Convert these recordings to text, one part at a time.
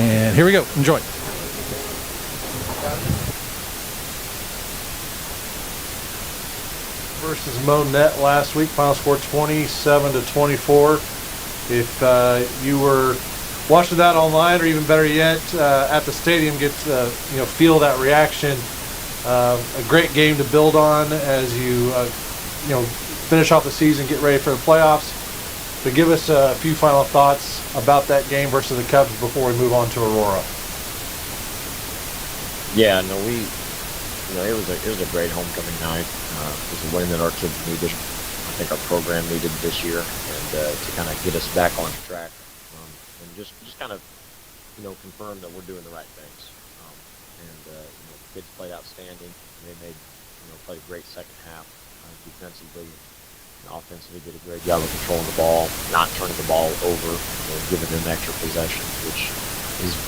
And here we go. Enjoy. Versus Monette last week, final score 27-24. If you were watching that online, or even better yet, at the stadium, get feel that reaction. A great game to build on as you finish off the season, get ready for the playoffs. But give us a few final thoughts about that game versus the Cubs before we move on to Aurora. Yeah, no, it was a great homecoming night. It was a win that our kids needed. I think our program needed this year, and to kind of get us back on track, and just kind of confirm that we're doing the right things. Kids played outstanding. They played a great second half defensively. And offensively did a great job of controlling the ball, not turning the ball over, giving them extra possessions, which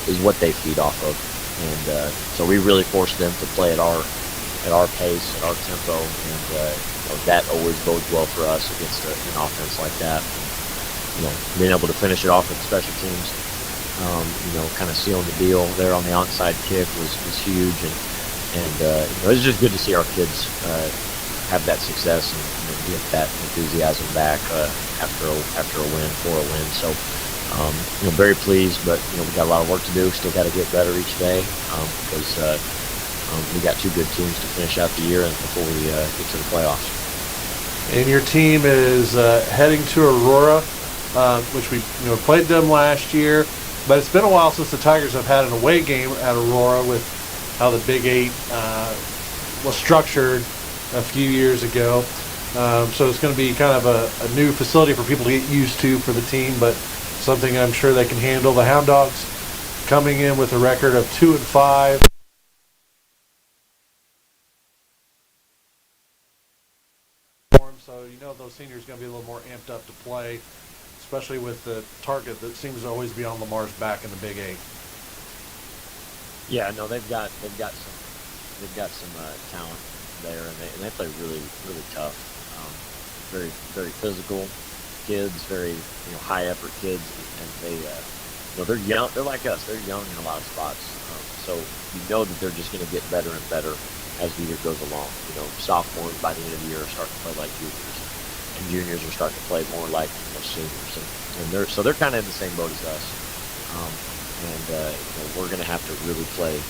is what they feed off of. And so we really forced them to play at our pace, at our tempo, and that always bodes well for us against an offense like that. Being able to finish it off with special teams, kind of sealing the deal there on the onside kick was huge, and it was just good to see our kids have that success and get that enthusiasm back after a win, for a win. So very pleased, but we got a lot of work to do. Still got to get better each day because we got two good teams to finish out the year and before we get to the playoffs. And your team is heading to Aurora, which we played them last year, but it's been a while since the Tigers have had an away game at Aurora with how the Big Eight was structured a few years ago. So it's going to be kind of a new facility for people to get used to for the team, but something I'm sure they can handle. The Hound Dawgs coming in with a record of 2-5. So those seniors are going to be a little more amped up to play, especially with the target that seems to always be on Lamar's back in the Big Eight. Yeah, no, they've got some talent there, and they play really, really tough. Very, very physical kids, very high effort kids, and they're young. They're like us. They're young in a lot of spots. So that they're just going to get better and better as the year goes along. Sophomores by the end of the year are starting to play like juniors, and juniors are starting to play more like seniors, and they're kind of in the same boat as us. We're going to have to really play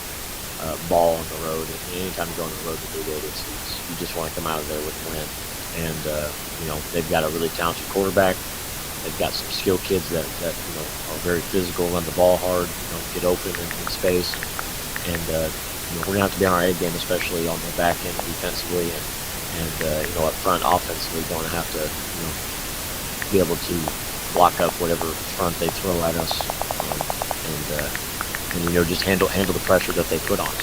ball on the road. And anytime you go on the road to Big Eight, you just want to come out of there with a win. And they've got a really talented quarterback. They've got some skilled kids that are very physical, run the ball hard, get open in space. And we're gonna have to be on our A game, especially on the back end defensively, and up front offensively, going to have to be able to block up whatever front they throw at us, and just handle the pressure that they put on us.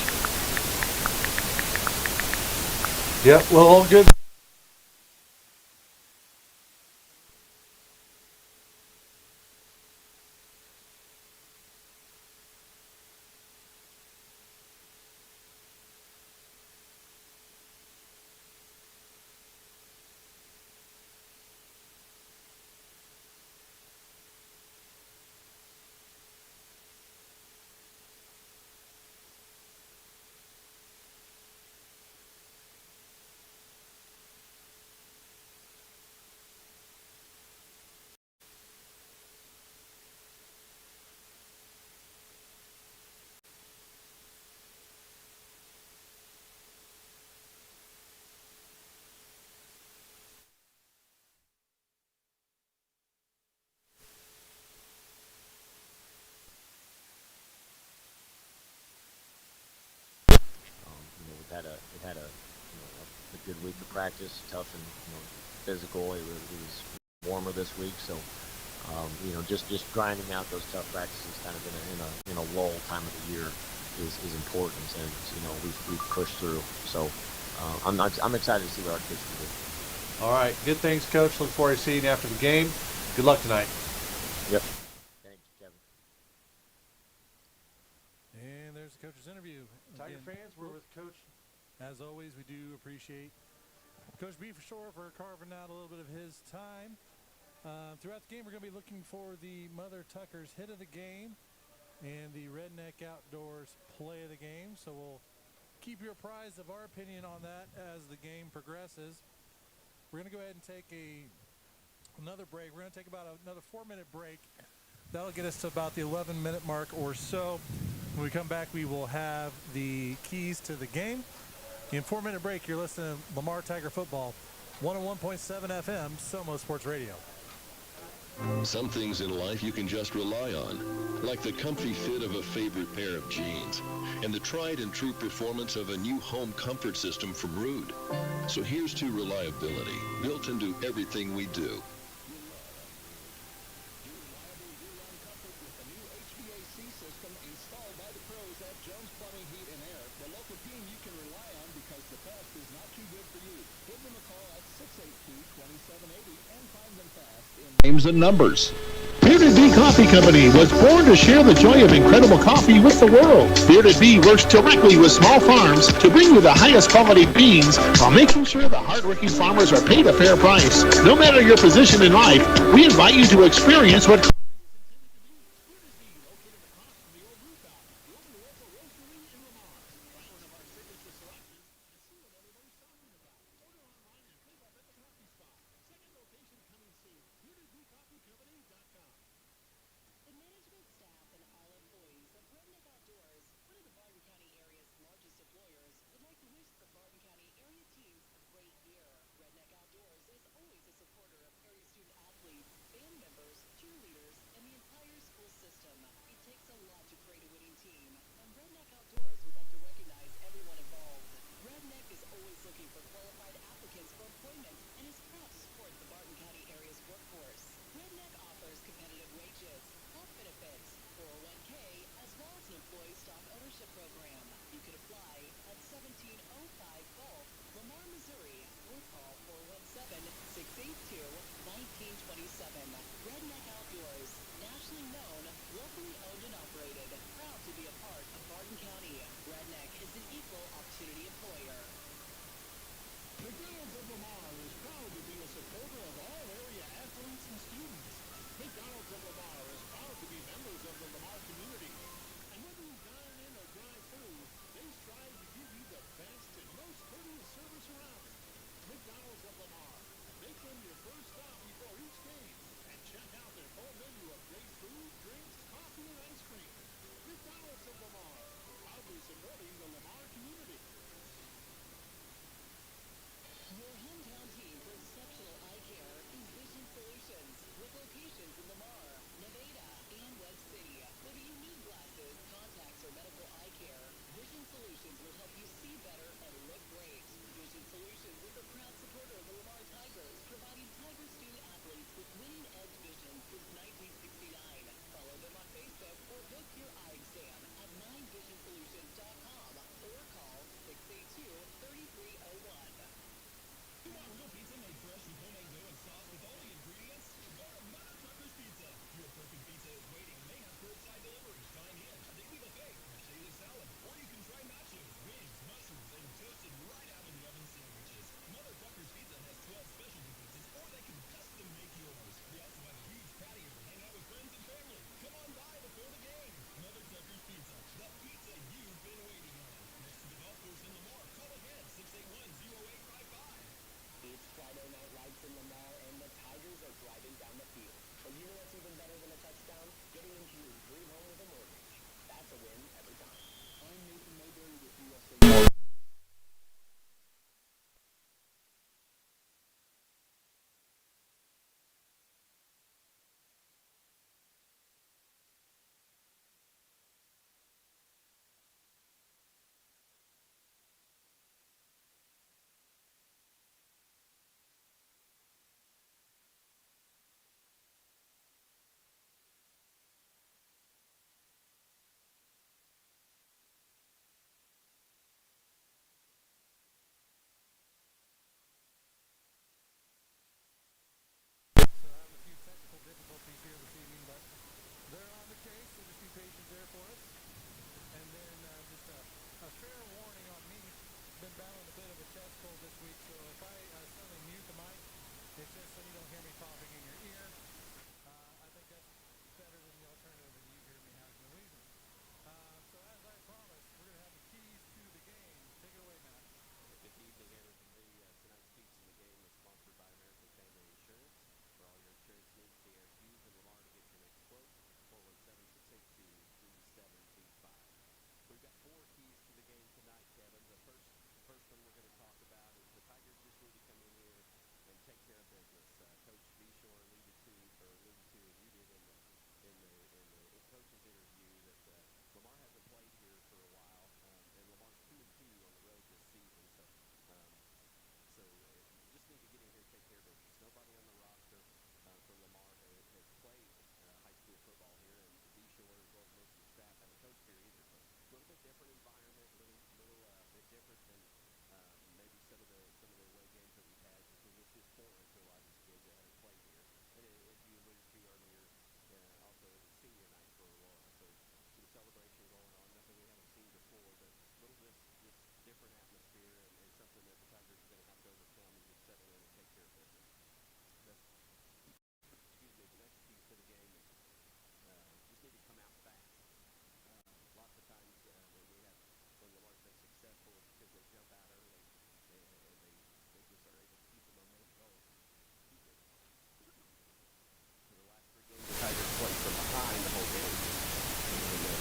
Yeah, well, all good. We've had a good week of practice, tough and physical. It was warmer this week, so just grinding out those tough practices, kind of in a lull time of the year, is important, and we've pushed through. So I'm excited to see what our kids can do. All right, good things, Coach. Look forward to seeing you after the game. Good luck tonight. Yep. Thanks, Kevin. And there's the coach's interview. Tiger fans, we're with Coach. As always, we do appreciate Coach B for sure for carving out a little bit of his time. Throughout the game, we're going to be looking for the Mother Tuckers hit of the game. and the Redneck Outdoors play of the game. So we'll keep you apprised of our opinion on that as the game progresses. We're going to go ahead and take another break. We're going to take about another 4-minute break. That'll get us to about the 11-minute mark or so. When we come back, we will have the keys to the game. In 4-minute break, you're listening to Lamar Tiger Football, 101.7 FM, Somo Sports Radio. Some things in life you can just rely on, like the comfy fit of a favorite pair of jeans and the tried and true performance of a new home comfort system from Rude. So here's to reliability, built into everything we do. Names and numbers. Bearded Bee Coffee Company was born to share the joy of incredible coffee with the world. Bearded Bee works directly with small farms to bring you the highest quality beans while making sure the hardworking farmers are paid a fair price. No matter your position in life, we invite you to experience what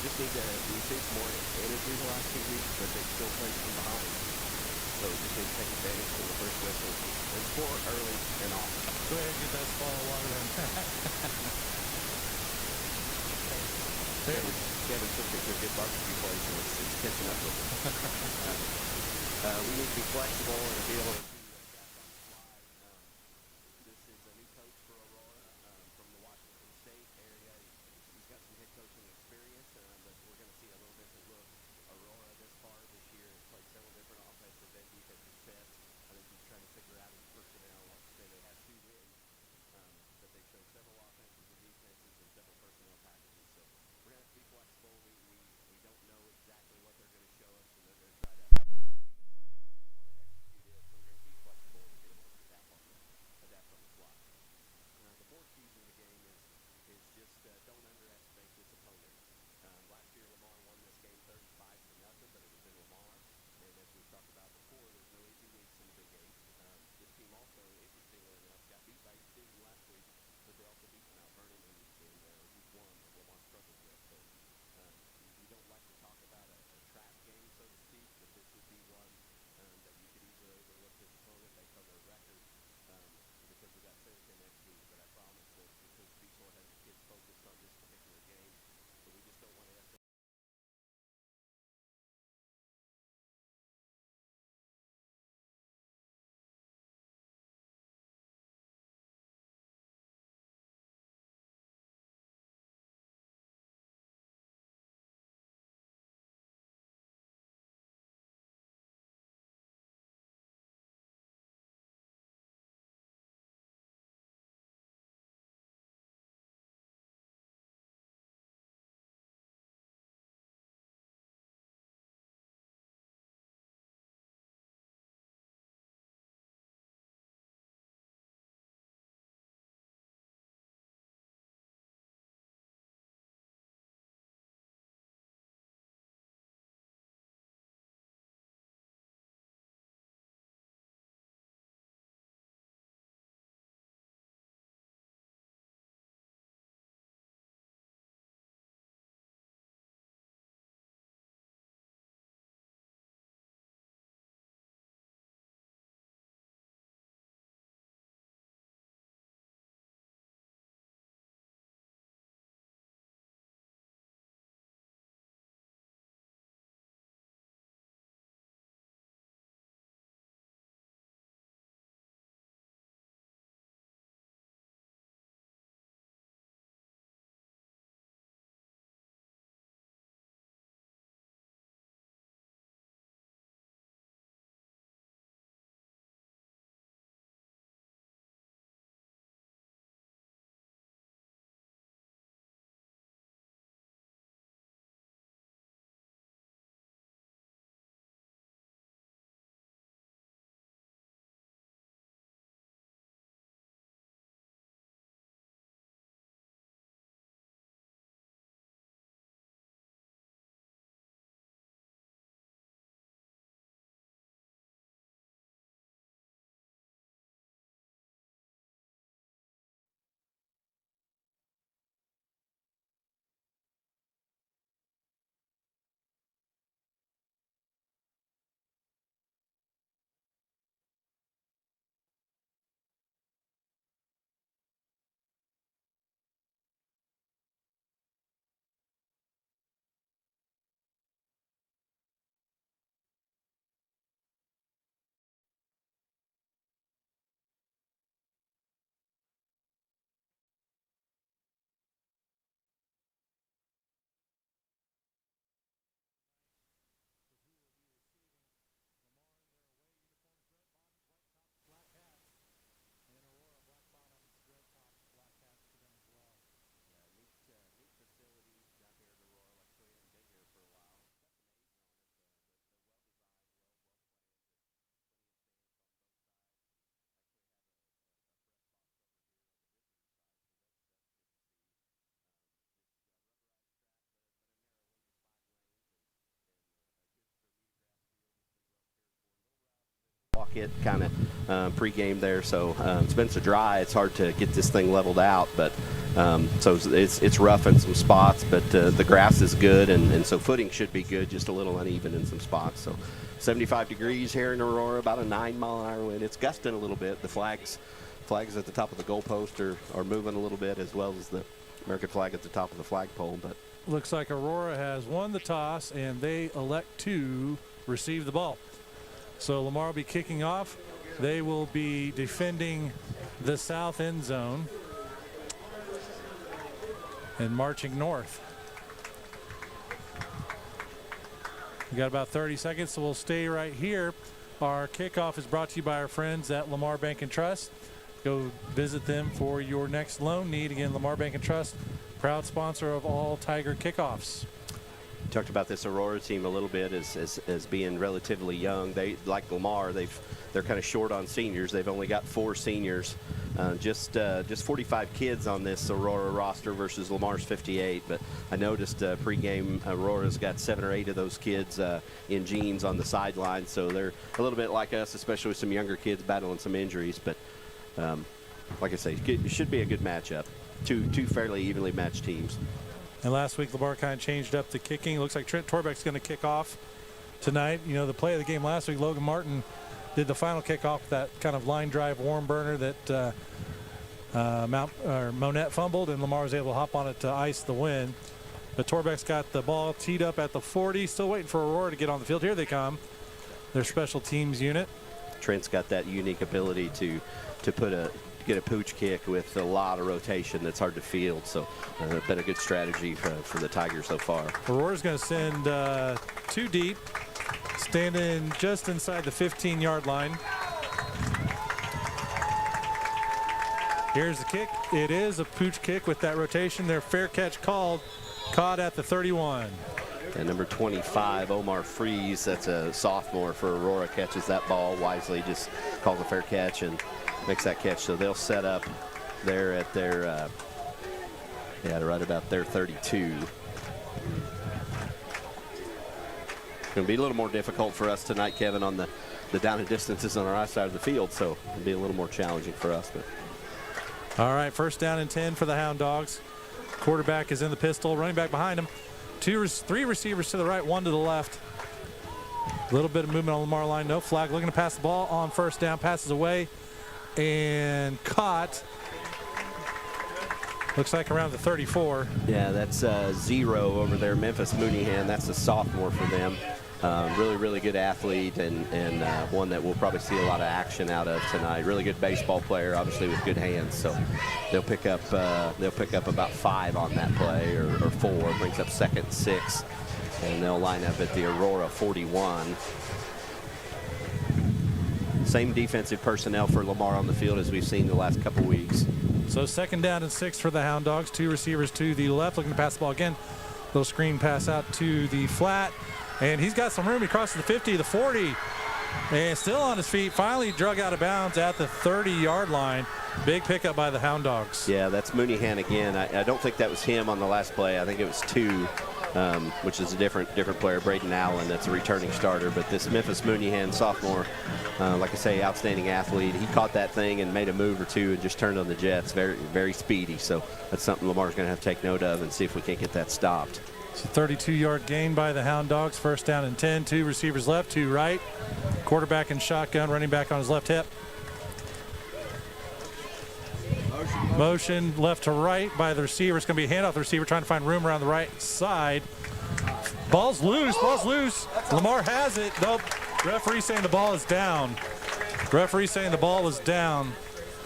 just need to receive more energy the last 2 weeks, but they still played from behind. So just need to take advantage of the first whistle. And score early and often. Go ahead and get that swallow of water then. Kevin's looking for a good barbecue place, and it's catching up with him. We need to be flexible and be able to adapt on the fly. This is a new coach for Aurora from the Washington State area. He's got some head coaching experience, but we're going to see a little different look. Aurora this far this year has played several different offensive and defensive sets. I think he's trying to figure out his personnel. Like I say, they have 2 wins, but they've shown several offenses and defenses and several personnel packages. So we're going to have to be flexible. We don't know exactly what they're going to show us, and they're going to try to game plan, and we want to execute it. So we're going to be jacket kind of pregame there. So it's been so dry, it's hard to get this thing leveled out. But so it's rough in some spots, but the grass is good, and so footing should be good, just a little uneven in some spots. So 75 degrees here in Aurora, about a 9-mile-an-hour wind. It's gusting a little bit. The flags at the top of the goalpost are moving a little bit, as well as the American flag at the top of the flagpole. But looks like Aurora has won the toss, and they elect to receive the ball. So Lamar will be kicking off. They will be defending the south end zone and marching north. We got about 30 seconds, so we'll stay right here. Our kickoff is brought to you by our friends at Lamar Bank and Trust. Go visit them for your next loan need. Again, Lamar Bank and Trust, proud sponsor of all Tiger kickoffs. Talked about this Aurora team a little bit as being relatively young. They, like Lamar, they're kind of short on seniors. They've only got 4 seniors, just 45 kids on this Aurora roster versus Lamar's 58. But I noticed pregame Aurora's got 7 or 8 of those kids in jeans on the sideline, so they're a little bit like us, especially with some younger kids battling some injuries. But like I say, it should be a good matchup. Two fairly evenly matched teams. And last week, Lamar kind of changed up the kicking. It looks like Trent Torbeck's going to kick off tonight. You know, the play of the game last week, Logan Martin did the final kickoff, that kind of line drive warm burner that Monette fumbled, and Lamar was able to hop on it to ice the win. But Torbeck's got the ball teed up at the 40, still waiting for Aurora to get on the field. Here they come, their special teams unit. Trent's got that unique ability to get a pooch kick with a lot of rotation that's hard to field. So been a good strategy for the Tigers so far. Aurora's going to send 2 deep, standing just inside the 15-yard line. Here's the kick. It is a pooch kick with that rotation. Their fair catch called, caught at the 31. And number 25, Omar Freeze, that's a sophomore for Aurora, catches that ball wisely, just calls a fair catch and makes that catch. So they'll set up there at their, right about their 32. It's going to be a little more difficult for us tonight, Kevin, on the down and distances on our side of the field, so it'll be a little more challenging for us. But all right, first down and 10 for the Hound Dogs. Quarterback is in the pistol, running back behind him. 3 receivers to the right, 1 to the left. A little bit of movement on Lamar line, no flag. Looking to pass the ball on first down, passes away and caught. Looks like around the 34. Yeah, that's 0 over there. Memphis Mooneyhan, that's a sophomore for them. Really good athlete, and one that we'll probably see a lot of action out of tonight. Really good baseball player, obviously with good hands. So they'll pick up about 5 on that play, or 4. Brings up 2nd and 6, and they'll line up at the Aurora 41. Same defensive personnel for Lamar on the field as we've seen the last couple weeks. So 2nd down and 6 for the Hound Dogs. 2 receivers to the left, looking to pass the ball again. Little screen pass out to the flat, and he's got some room. He crosses the 50, the 40, and still on his feet. Finally drug out of bounds at the 30-yard line. Big pickup by the Hound Dogs. Yeah, that's Mooneyhan again. I don't think that was him on the last play. I think it was 2, which is a different player, Braden Allen. That's a returning starter. But this Memphis Mooneyhan sophomore, like I say, outstanding athlete. He caught that thing and made a move or 2 and just turned on the jets. Very, very speedy. So that's something Lamar's going to have to take note of and see if we can't get that stopped. It's a 32-yard gain by the Hound Dogs. First down and 10. 2 receivers left, 2 right. Quarterback in shotgun, running back on his left hip. Motion left to right by the receiver. It's going to be a handoff. The receiver trying to find room around the right side. Ball's loose. Lamar has it. Nope. Referee saying the ball is down.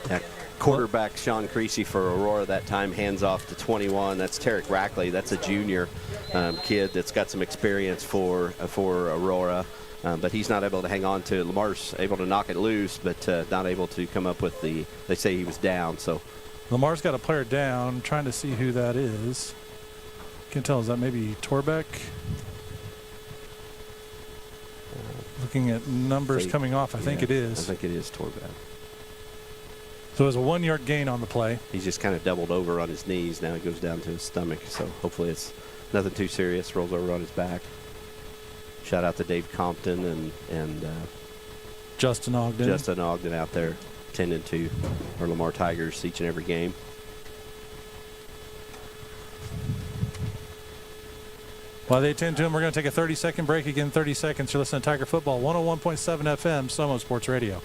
That quarterback Sean Creasy for Aurora that time hands off to 21. That's Tarek Rackley. That's a junior kid that's got some experience for Aurora. But he's not able to hang on to it. Lamar's able to knock it loose, but not able to come up with they say he was down. So Lamar's got a player down. I'm trying to see who that is. Can't tell. Is that maybe Torbeck? Looking at numbers coming off, I think it is. I think it is Torbeck. So it was a 1-yard gain on the play. He's just kind of doubled over on his knees. Now he goes down to his stomach. So hopefully it's nothing too serious. Rolls over on his back. Shout out to Dave Compton and Justin Ogden. Justin Ogden out there tending to our Lamar Tigers each and every game. While they attend to him, we're going to take a 30-second break. Again, 30 seconds. You're listening to Tiger Football, 101.7 FM, Somo Sports Radio.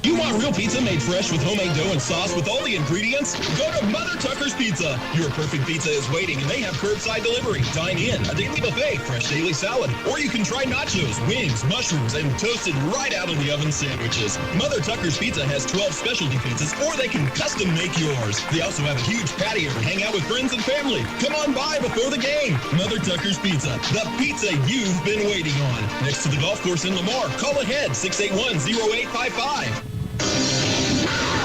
You want real pizza made fresh with homemade dough and sauce with all the ingredients? Go to Mother Tucker's Pizza. Your perfect pizza is waiting, and they have curbside delivery, dine-in, a daily buffet, fresh daily salad, or you can try nachos, wings, mushrooms, and toasted right out of the oven sandwiches. Mother Tucker's Pizza has 12 specialty pizzas, or they can custom make yours. They also have a huge patio to hang out with friends and family. Come on by before the game. Mother Tucker's Pizza, the pizza you've been waiting on. Next to the golf course in Lamar. Call ahead, 681-0855.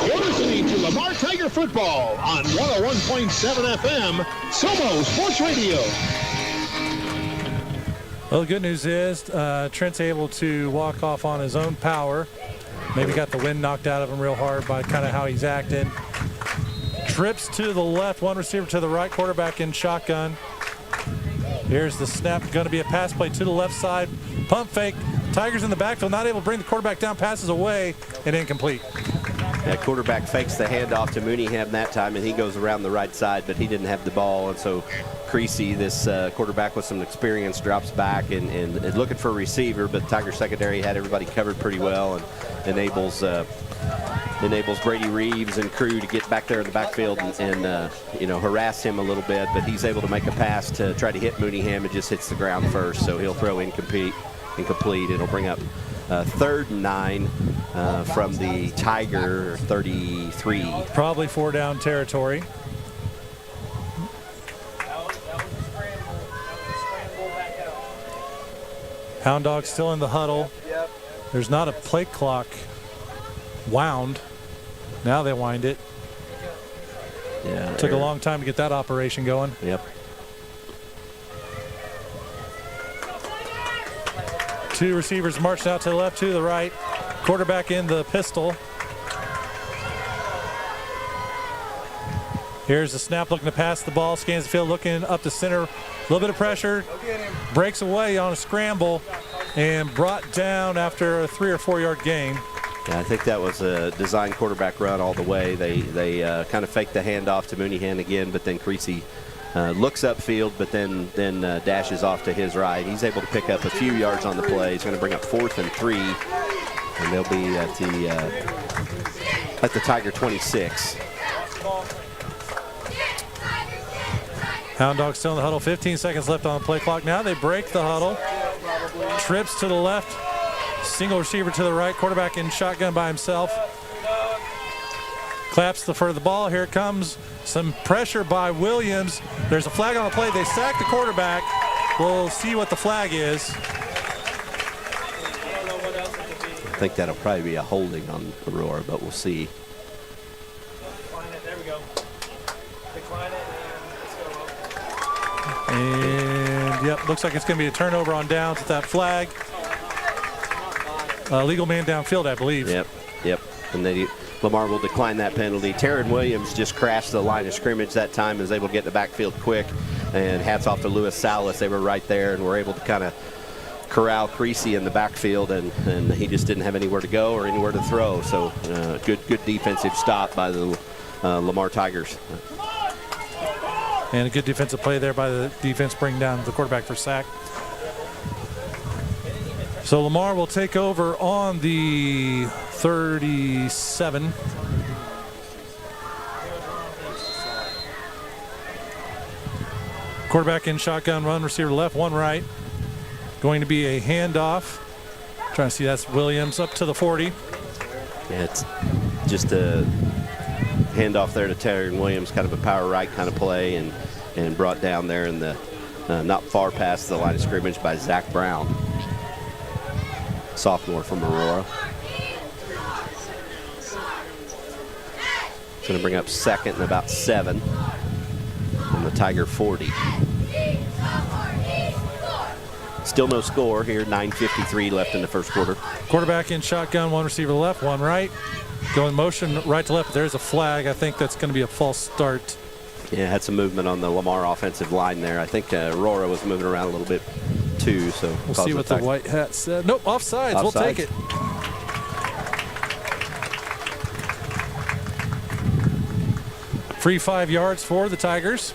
You're listening to Lamar Tiger Football on 101.7 FM, Somo Sports Radio. Well, the good news is Trent's able to walk off on his own power. Maybe got the wind knocked out of him real hard by kind of how he's acting. Trips to the left, one receiver to the right, quarterback in shotgun. Here's the snap, going to be a pass play to the left side. Pump fake. Tigers in the backfield, not able to bring the quarterback down, passes away, and incomplete. That quarterback fakes the handoff to Mooneyham that time, and he goes around the right side, but he didn't have the ball. And so Creasy, this quarterback with some experience, drops back and looking for a receiver, but Tiger secondary had everybody covered pretty well and enables Brady Reeves and crew to get back there in the backfield and harass him a little bit, but he's able to make a pass to try to hit Mooneyham. It just hits the ground first, so he'll throw incomplete. It'll bring up 3rd and 9 from the Tiger 33. Probably 4-down territory. Hound Dawgs still in the huddle. There's not a play clock wound. Now they wind it. Yeah, Took a long time to get that operation going. Yep. Two receivers marched out to the left, to the right. Quarterback in the pistol. Here's the snap, looking to pass the ball. Scans the field, looking up the center. A little bit of pressure. Breaks away on a scramble and brought down after a 3 or 4 yard gain. Yeah, I think that was a design quarterback run all the way. They kind of faked the handoff to Mooneyham again, but then Creasy looks upfield, but then dashes off to his right. He's able to pick up a few yards on the play. He's going to bring up 4th and 3, and they'll be at the Tiger 26. Hound Dawgs still in the huddle. 15 seconds left on the play clock. Now they break the huddle. Trips to the left. Single receiver to the right. Quarterback in shotgun by himself. Claps for the ball. Here it comes. Some pressure by Williams. There's a flag on the play. They sack the quarterback. We'll see what the flag is. I think that'll probably be a holding on Aurora, but we'll see. There we go. Decline it And, yep, looks like it's going to be a turnover on downs with that flag. Legal man downfield, I believe. Yep. And Lamar will decline that penalty. Taryn Williams just crashed the line of scrimmage that time, was able to get in the backfield quick. And hats off to Lewis Salas. They were right there and were able to kind of corral Creasy in the backfield, and he just didn't have anywhere to go or anywhere to throw. So good defensive stop by the Lamar Tigers. And a good defensive play there by the defense, bringing down the quarterback for sack. So Lamar will take over on the 37. Quarterback in shotgun run, receiver left, one right. Going to be a handoff. Trying to see, that's Williams up to the 40. Yeah, it's just a handoff there to Terry Williams, kind of a power right kind of play, and brought down there in the not far past the line of scrimmage by Zach Brown, sophomore from Aurora. It's going to bring up 2nd and about 7 from the Tiger 40. Still no score here, 9:53 left in the first quarter. Quarterback in shotgun, one receiver left, one right. Going motion right to left. There's a flag. I think that's going to be a false start. Yeah, had some movement on the Lamar offensive line there. I think Aurora was moving around a little bit too. So we'll see what the white hat said. Nope, offsides. We'll take it. Free 5 yards for the Tigers.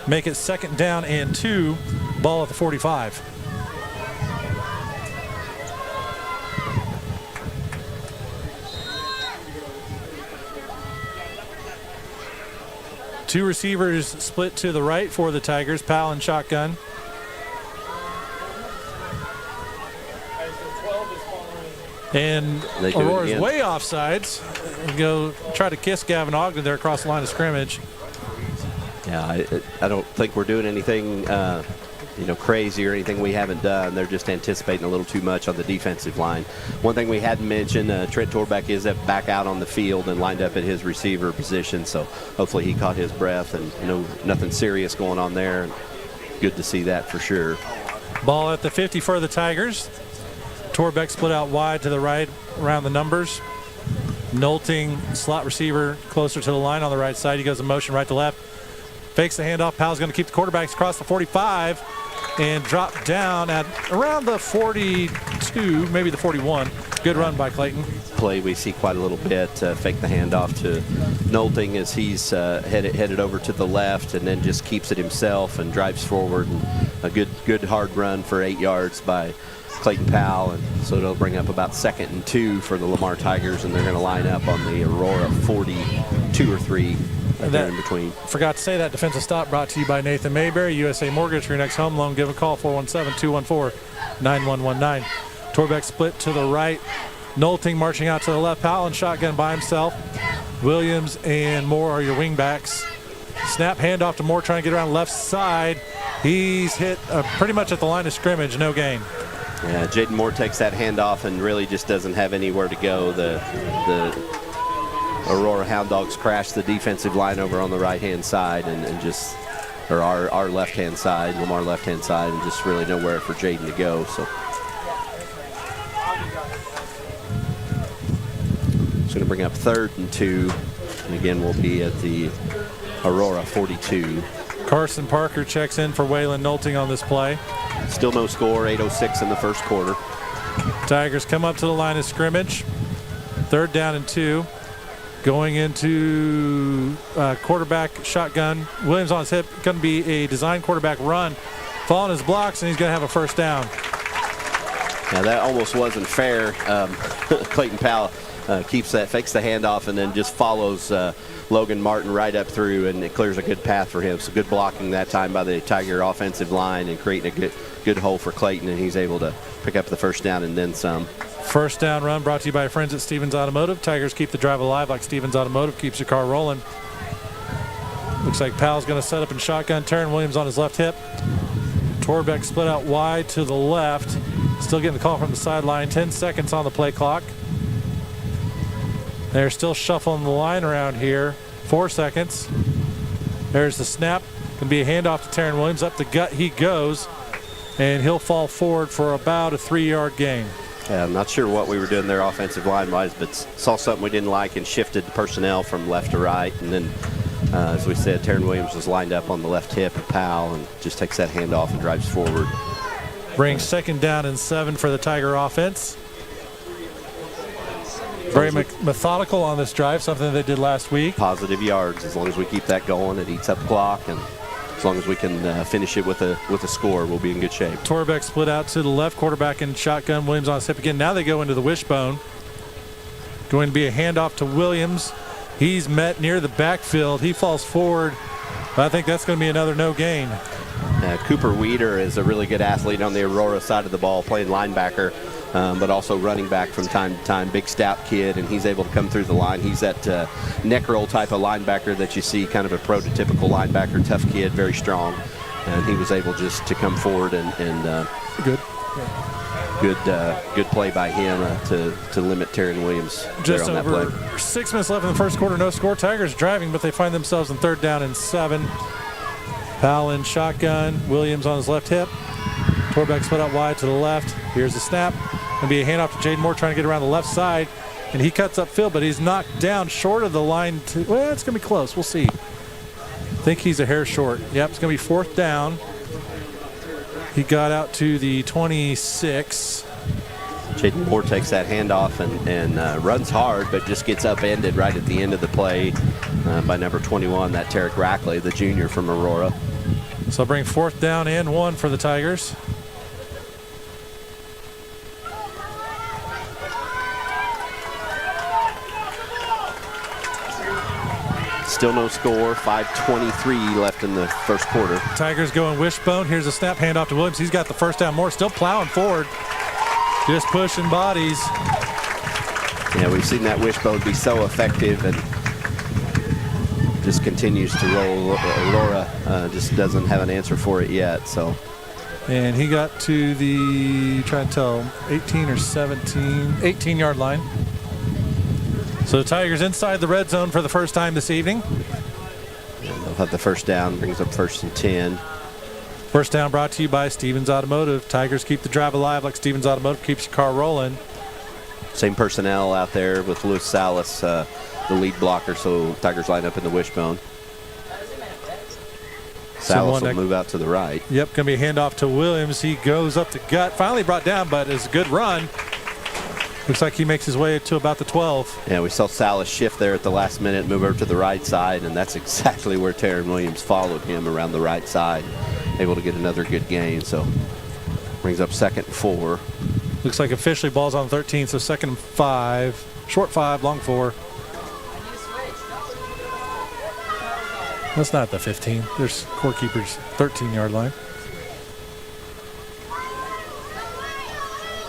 Make it 2nd down and 2. Ball at the 45. Two receivers split to the right for the Tigers. Powell in shotgun. And Aurora's way offsides. Go try to kiss Gavin Ogden there across the line of scrimmage. Yeah, I don't think we're doing anything, crazy or anything we haven't done. They're just anticipating a little too much on the defensive line. One thing we hadn't mentioned, Trent Torbeck is back out on the field and lined up at his receiver position, so hopefully he caught his breath and nothing serious going on there. Good to see that for sure. Ball at the 50 for the Tigers. Torbeck split out wide to the right around the numbers. Nolting, slot receiver, closer to the line on the right side. He goes in motion right to left. Fakes the handoff. Powell's going to keep the quarterbacks across the 45 and drop down at around the 42, maybe the 41. Good run by Clayton. Play we see quite a little bit. Fake the handoff to Nolting as he's headed over to the left, and then just keeps it himself and drives forward. And a good hard run for 8 yards by Clayton Powell, and so it'll bring up about 2nd and 2 for the Lamar Tigers, and they're going to line up on the Aurora 42 or 3 there in between. Forgot to say that defensive stop brought to you by Nathan Mayberry, USA Mortgage. For your next home loan, give a call, 417-214-9119. Torbeck split to the right. Nolting marching out to the left. Powell in shotgun by himself. Williams and Moore are your wingbacks. Snap handoff to Moore, trying to get around left side. He's hit pretty much at the line of scrimmage, no gain. Yeah, Jaden Moore takes that handoff and really just doesn't have anywhere to go. The Aurora Houn Dawgs crashed the defensive line over on the right-hand side or our left-hand side, Lamar left-hand side, and just really nowhere for Jaden to go. So it's going to bring up 3rd and 2, and again we'll be at the Aurora 42. Carson Parker checks in for Waylon Nolting on this play. Still no score, 8:06 in the first quarter. Tigers come up to the line of scrimmage. 3rd down and 2. Going into quarterback shotgun. Williams on his hip. Going to be a design quarterback run. Following his blocks, and he's going to have a 1st down. Now that almost wasn't fair. Clayton Powell fakes the handoff, and then just follows Logan Martin right up through, and it clears a good path for him. So good blocking that time by the Tiger offensive line and creating a good hole for Clayton, and he's able to pick up the 1st down and then some. 1st down run brought to you by our friends at Stevens Automotive. Tigers keep the drive alive like Stevens Automotive keeps your car rolling. Looks like Powell's going to set up in shotgun turn. Williams on his left hip. Torbeck split out wide to the left. Still getting the call from the sideline. 10 seconds on the play clock. They're still shuffling the line around here. 4 seconds. There's the snap. Going to be a handoff to Taryn Williams. Up the gut he goes, and he'll fall forward for about a 3-yard gain. Yeah, I'm not sure what we were doing there offensive line-wise, but saw something we didn't like and shifted the personnel from left to right. And then, as we said, Taryn Williams was lined up on the left hip of Powell and just takes that handoff and drives forward. Brings 2nd down and 7 for the Tiger offense. Very methodical on this drive, something they did last week. Positive yards. As long as we keep that going, it eats up the clock, and as long as we can finish it with a score, we'll be in good shape. Torbeck split out to the left, quarterback in shotgun. Williams on his hip again. Now they go into the wishbone. Going to be a handoff to Williams. He's met near the backfield. He falls forward. But I think that's going to be another no gain. Cooper Weeder is a really good athlete on the Aurora side of the ball, playing linebacker, but also running back from time to time. Big stout kid, and he's able to come through the line. He's that neck roll type of linebacker that you see, kind of a prototypical linebacker, tough kid, very strong. And he was able just to come forward and good play by him to limit Taryn Williams. Just on that over play. 6 minutes left in the first quarter, no score. Tigers driving, but they find themselves in 3rd down and 7. Powell in shotgun. Williams on his left hip. Torbeck split out wide to the left. Here's the snap. Going to be a handoff to Jaden Moore trying to get around the left side. And he cuts upfield, but he's knocked down short of the line. Well, it's going to be close. We'll see. I think he's a hair short. Yep, it's going to be 4th down. He got out to the 26. Jaden Moore takes that handoff and runs hard, but just gets upended right at the end of the play. by number 21, that Tarek Rackley, the junior from Aurora. So bring 4th down and 1 for the Tigers. Still no score, 5:23 left in the first quarter. Tigers going wishbone. Here's a snap, handoff to Williams. He's got the first down. Moore still plowing forward. Just pushing bodies. Yeah, we've seen that wishbone be so effective and just continues to roll. Aurora just doesn't have an answer for it yet. So, and he got to the, trying to tell, 18 or 17, 18-yard line. So the Tigers inside the red zone for the first time this evening. And they'll have the first down, brings up 1st and 10. First down brought to you by Stevens Automotive. Tigers keep the drive alive like Stevens Automotive keeps your car rolling. Same personnel out there with Luis Salas, the lead blocker, so Tigers line up in the wishbone. Salas will move out to the right. Yep, going to be a handoff to Williams. He goes up the gut. Finally brought down, but it's a good run. Looks like he makes his way to about the 12. Yeah, we saw Salas shift there at the last minute, move over to the right side, and that's exactly where Taryn Williams followed him, around the right side. Able to get another good gain, so brings up 2nd and 4. Looks like officially ball's on 13, so 2nd and 5. Short 5, long 4. That's not the 15. There's scorekeeper's 13-yard line.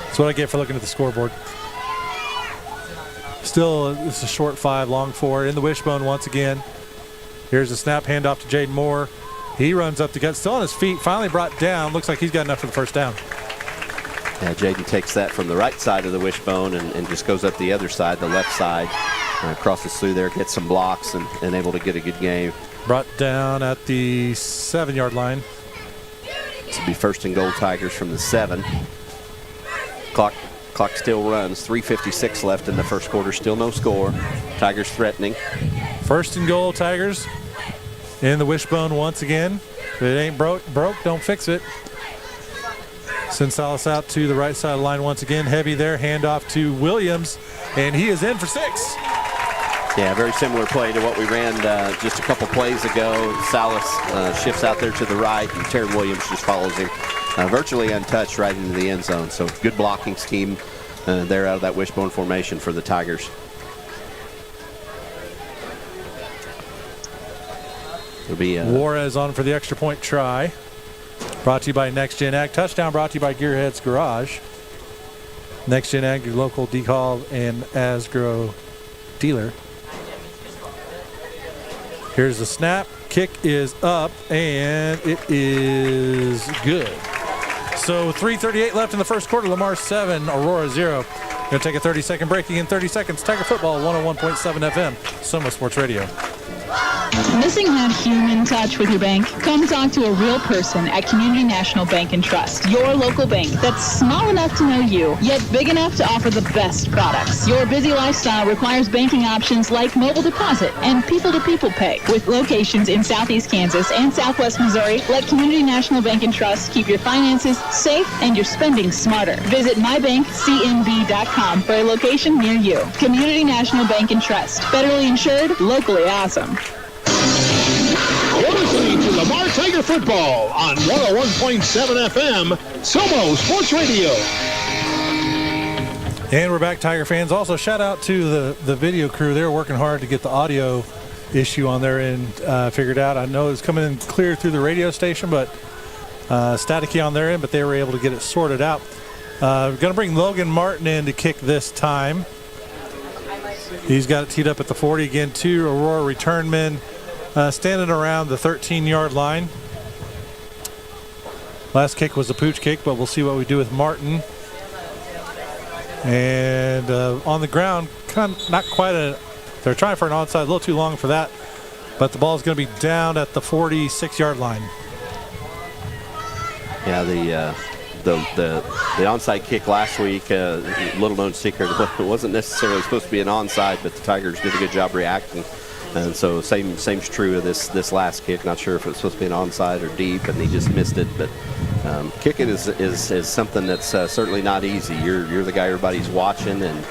That's what I get for looking at the scoreboard. Still, it's a short 5, long 4. In the wishbone once again. Here's a snap, handoff to Jaden Moore. He runs up the gut, still on his feet, finally brought down. Looks like he's got enough for the first down. Yeah, Jaden takes that from the right side of the wishbone and just goes up the other side, the left side. Crosses through there, gets some blocks, and able to get a good game. Brought down at the 7-yard line. This will be 1st and goal, Tigers from the 7. Clock still runs. 3:56 left in the first quarter. Still no score. Tigers threatening. 1st and goal, Tigers. In the wishbone once again. If it ain't broke, don't fix it. Send Salas out to the right side of the line once again. Heavy there. Handoff to Williams. And he is in for 6. Yeah, very similar play to what we ran just a couple plays ago. Salas shifts out there to the right, and Taryn Williams just follows him. Virtually untouched right into the end zone. So good blocking scheme there out of that wishbone formation for the Tigers. It'll be Juarez on for the extra point try. Brought to you by Next Gen Ag. Touchdown brought to you by Gearheads Garage. Next Gen Ag, your local decal and Asgrow dealer. Here's the snap. Kick is up, and it is good. So 3:38 left in the first quarter. Lamar 7, Aurora 0. Going to take a 30-second break. In 30 seconds. Tiger Football, 101.7 FM, Soma Sports Radio. Missing that human touch with your bank? Come talk to a real person at Community National Bank and Trust, your local bank that's small enough to know you, yet big enough to offer the best products. Your busy lifestyle requires banking options like mobile deposit and people-to-people pay. With locations in Southeast Kansas and Southwest Missouri, let Community National Bank and Trust keep your finances safe and your spending smarter. Visit mybankcnb.com for a location near you. Community National Bank and Trust, federally insured, locally awesome. You're listening to Lamar Tiger Football on 101.7 FM, Somo Sports Radio. And we're back, Tiger fans. Also, shout out to the video crew. They're working hard to get the audio issue on their end figured out. I know it's coming in clear through the radio station, but staticky on their end, but they were able to get it sorted out. We're going to bring Logan Martin in to kick this time. He's got it teed up at the 40 again. 2 Aurora return men. Standing around the 13-yard line. Last kick was a pooch kick, but we'll see what we do with Martin. And on the ground, kind of not quite they're trying for an onside, a little too long for that. But the ball's going to be down at the 46-yard line. Yeah, the onside kick last week, little known secret, it wasn't necessarily supposed to be an onside, but the Tigers did a good job reacting. And so same's true of this last kick. Not sure if it's supposed to be an onside or deep, and he just missed it. But kicking is something that's certainly not easy. You're the guy everybody's watching, and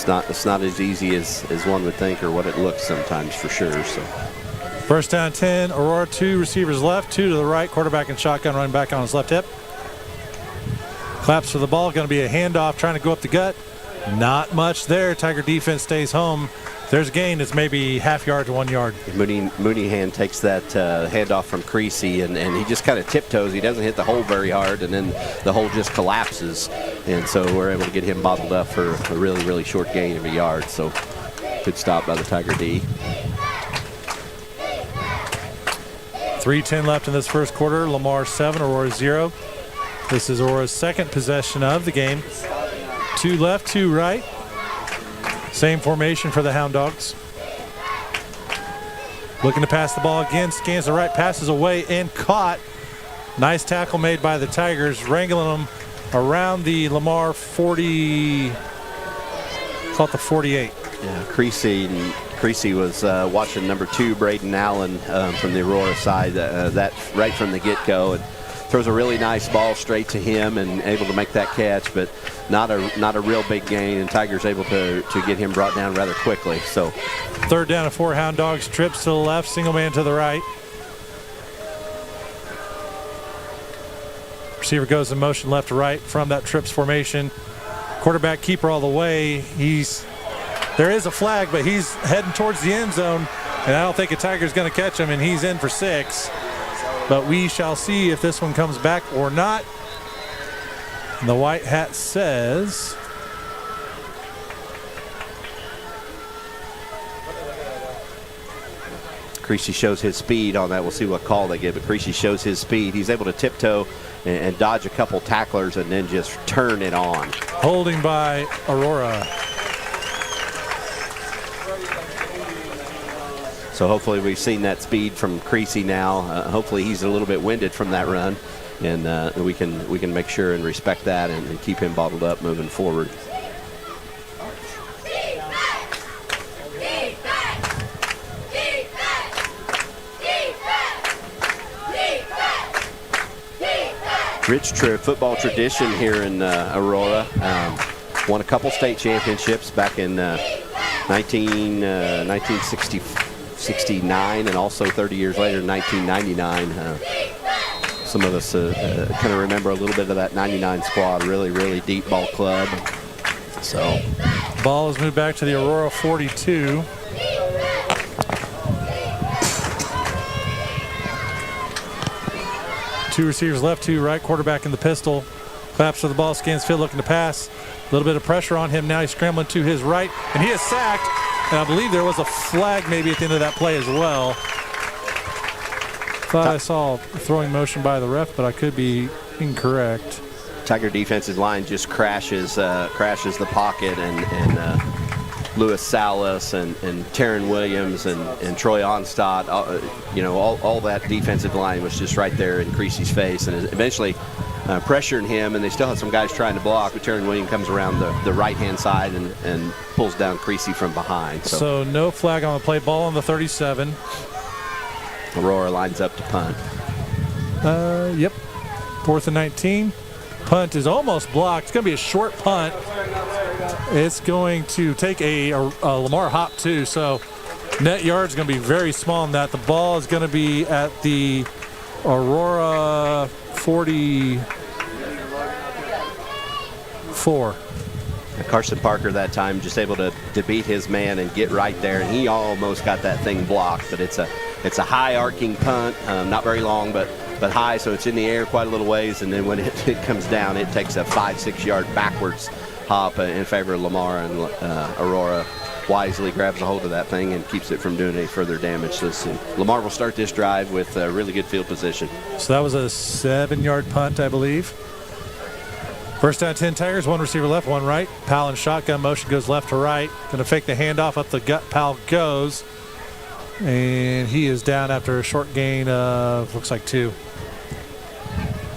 it's not as easy as one would think or what it looks sometimes for sure. So. First down 10, Aurora 2 receivers left, 2 to the right, quarterback and shotgun running back on his left hip. Claps for the ball, going to be a handoff, trying to go up the gut. Not much there. Tiger defense stays home. There's a gain. It's maybe half yard to 1 yard. Mooneyhan takes that handoff from Creasy, and he just kind of tiptoes. He doesn't hit the hole very hard, and then the hole just collapses. And so we're able to get him bottled up for a really, really short gain of a yard. So good stop by the Tiger D. 3:10 left in this first quarter. Lamar 7, Aurora 0. This is Aurora's second possession of the game. 2 left, 2 right. Same formation for the Houn Dawgs. Looking to pass the ball again. Scans the right, passes away and caught. Nice tackle made by the Tigers, wrangling them around the Lamar 40. Call it the 48. Yeah, Creasy was watching number 2, Braden Allen, from the Aurora side. That right from the get-go, and throws a really nice ball straight to him, and able to make that catch, but not a real big gain. And Tigers able to get him brought down rather quickly. So, 3rd down and 4. Houn Dawgs trips to the left, single man to the right. Receiver goes in motion left to right from that trips formation. Quarterback keeper all the way. There is a flag, but he's heading towards the end zone, and I don't think a Tiger's going to catch him, and he's in for 6. But we shall see if this one comes back or not. And the white hat says Creasy shows his speed on that. We'll see what call they give, but Creasy shows his speed. He's able to tiptoe and dodge a couple tacklers and then just turn it on. Holding by Aurora. So hopefully we've seen that speed from Creasy now. Hopefully he's a little bit winded from that run, and we can make sure and respect that and keep him bottled up moving forward. Rich football tradition here in Aurora. Won a couple state championships back in 1969, and also 30 years later in 1999. Some of us kind of remember a little bit of that 99 squad. Really, really deep ball club. So, ball is moved back to the Aurora 42. Two receivers left, 2 right, quarterback in the pistol. Claps for the ball, scans field looking to pass. A little bit of pressure on him now. He's scrambling to his right, and he is sacked. And I believe there was a flag maybe at the end of that play as well. Thought I saw a throwing motion by the ref, but I could be incorrect. Tiger defensive line just crashes the pocket, and Lewis Salas and Taryn Williams and Troy Onstadt, all that defensive line was just right there in Creasy's face, and eventually pressuring him, and they still had some guys trying to block, but Taryn Williams comes around the right-hand side and pulls down Creasy from behind. So no flag on the play, ball on the 37. Aurora lines up to punt. Yep, 4th and 19. Punt is almost blocked. It's going to be a short punt. It's going to take a Lamar hop too, so net yard's going to be very small in that. The ball is going to be at the Aurora 44. Carson Parker that time just able to beat his man and get right there, and he almost got that thing blocked. But it's a high arcing punt, not very long, but high, so it's in the air quite a little ways, and then when it comes down, it takes a 5-6 yard backwards hop in favor of Lamar, and Aurora wisely grabs a hold of that thing and keeps it from doing any further damage. So Lamar will start this drive with really good field position. So that was a 7-yard punt, I believe. First down 10 Tigers, 1 receiver left, 1 right. Powell in shotgun motion goes left to right. Going to fake the handoff up the gut. Powell goes, and he is down after a short gain of, looks like 2.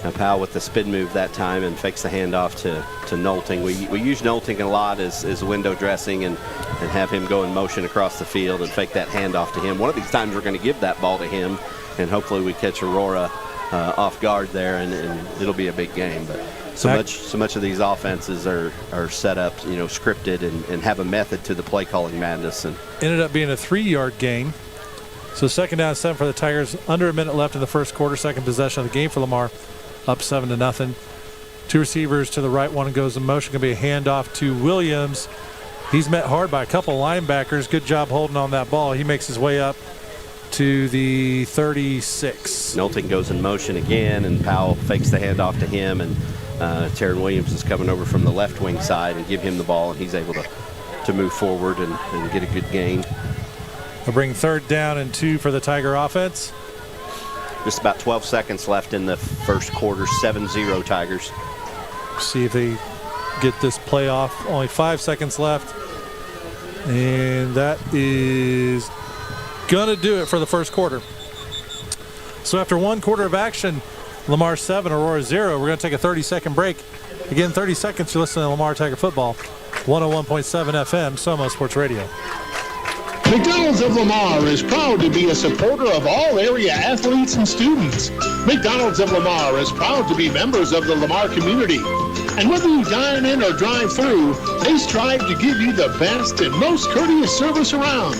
Now Powell with the spin move that time and fakes the handoff to Nolting. We use Nolting a lot as window dressing and have him go in motion across the field and fake that handoff to him. One of these times we're going to give that ball to him, and hopefully we catch Aurora off guard there, and it'll be a big game. But So much of these offenses are set up, scripted and have a method to the play calling madness. And ended up being a 3-yard gain. So 2nd down 7 for the Tigers. Under a minute left in the first quarter. Second possession of the game for Lamar. Up 7-0. 2 receivers to the right. One goes in motion. Going to be a handoff to Williams. He's met hard by a couple linebackers. Good job holding on that ball. He makes his way up to the 36. Knowlton goes in motion again, and Powell fakes the handoff to him, and Taryn Williams is coming over from the left wing side and give him the ball, and he's able to move forward and get a good gain. We'll bring 3rd down and 2 for the Tiger offense. Just about 12 seconds left in the first quarter. 7-0 Tigers. See if they get this play off. Only 5 seconds left. And that is going to do it for the first quarter. So after 1 quarter of action, Lamar 7, Aurora 0. We're going to take a 30-second break. Again, 30 seconds. You're listening to Lamar Tiger Football, 101.7 FM, Somo Sports Radio. McDonald's of Lamar is proud to be a supporter of all area athletes and students. McDonald's of Lamar is proud to be members of the Lamar community. And whether you dine in or drive through, they strive to give you the best and most courteous service around.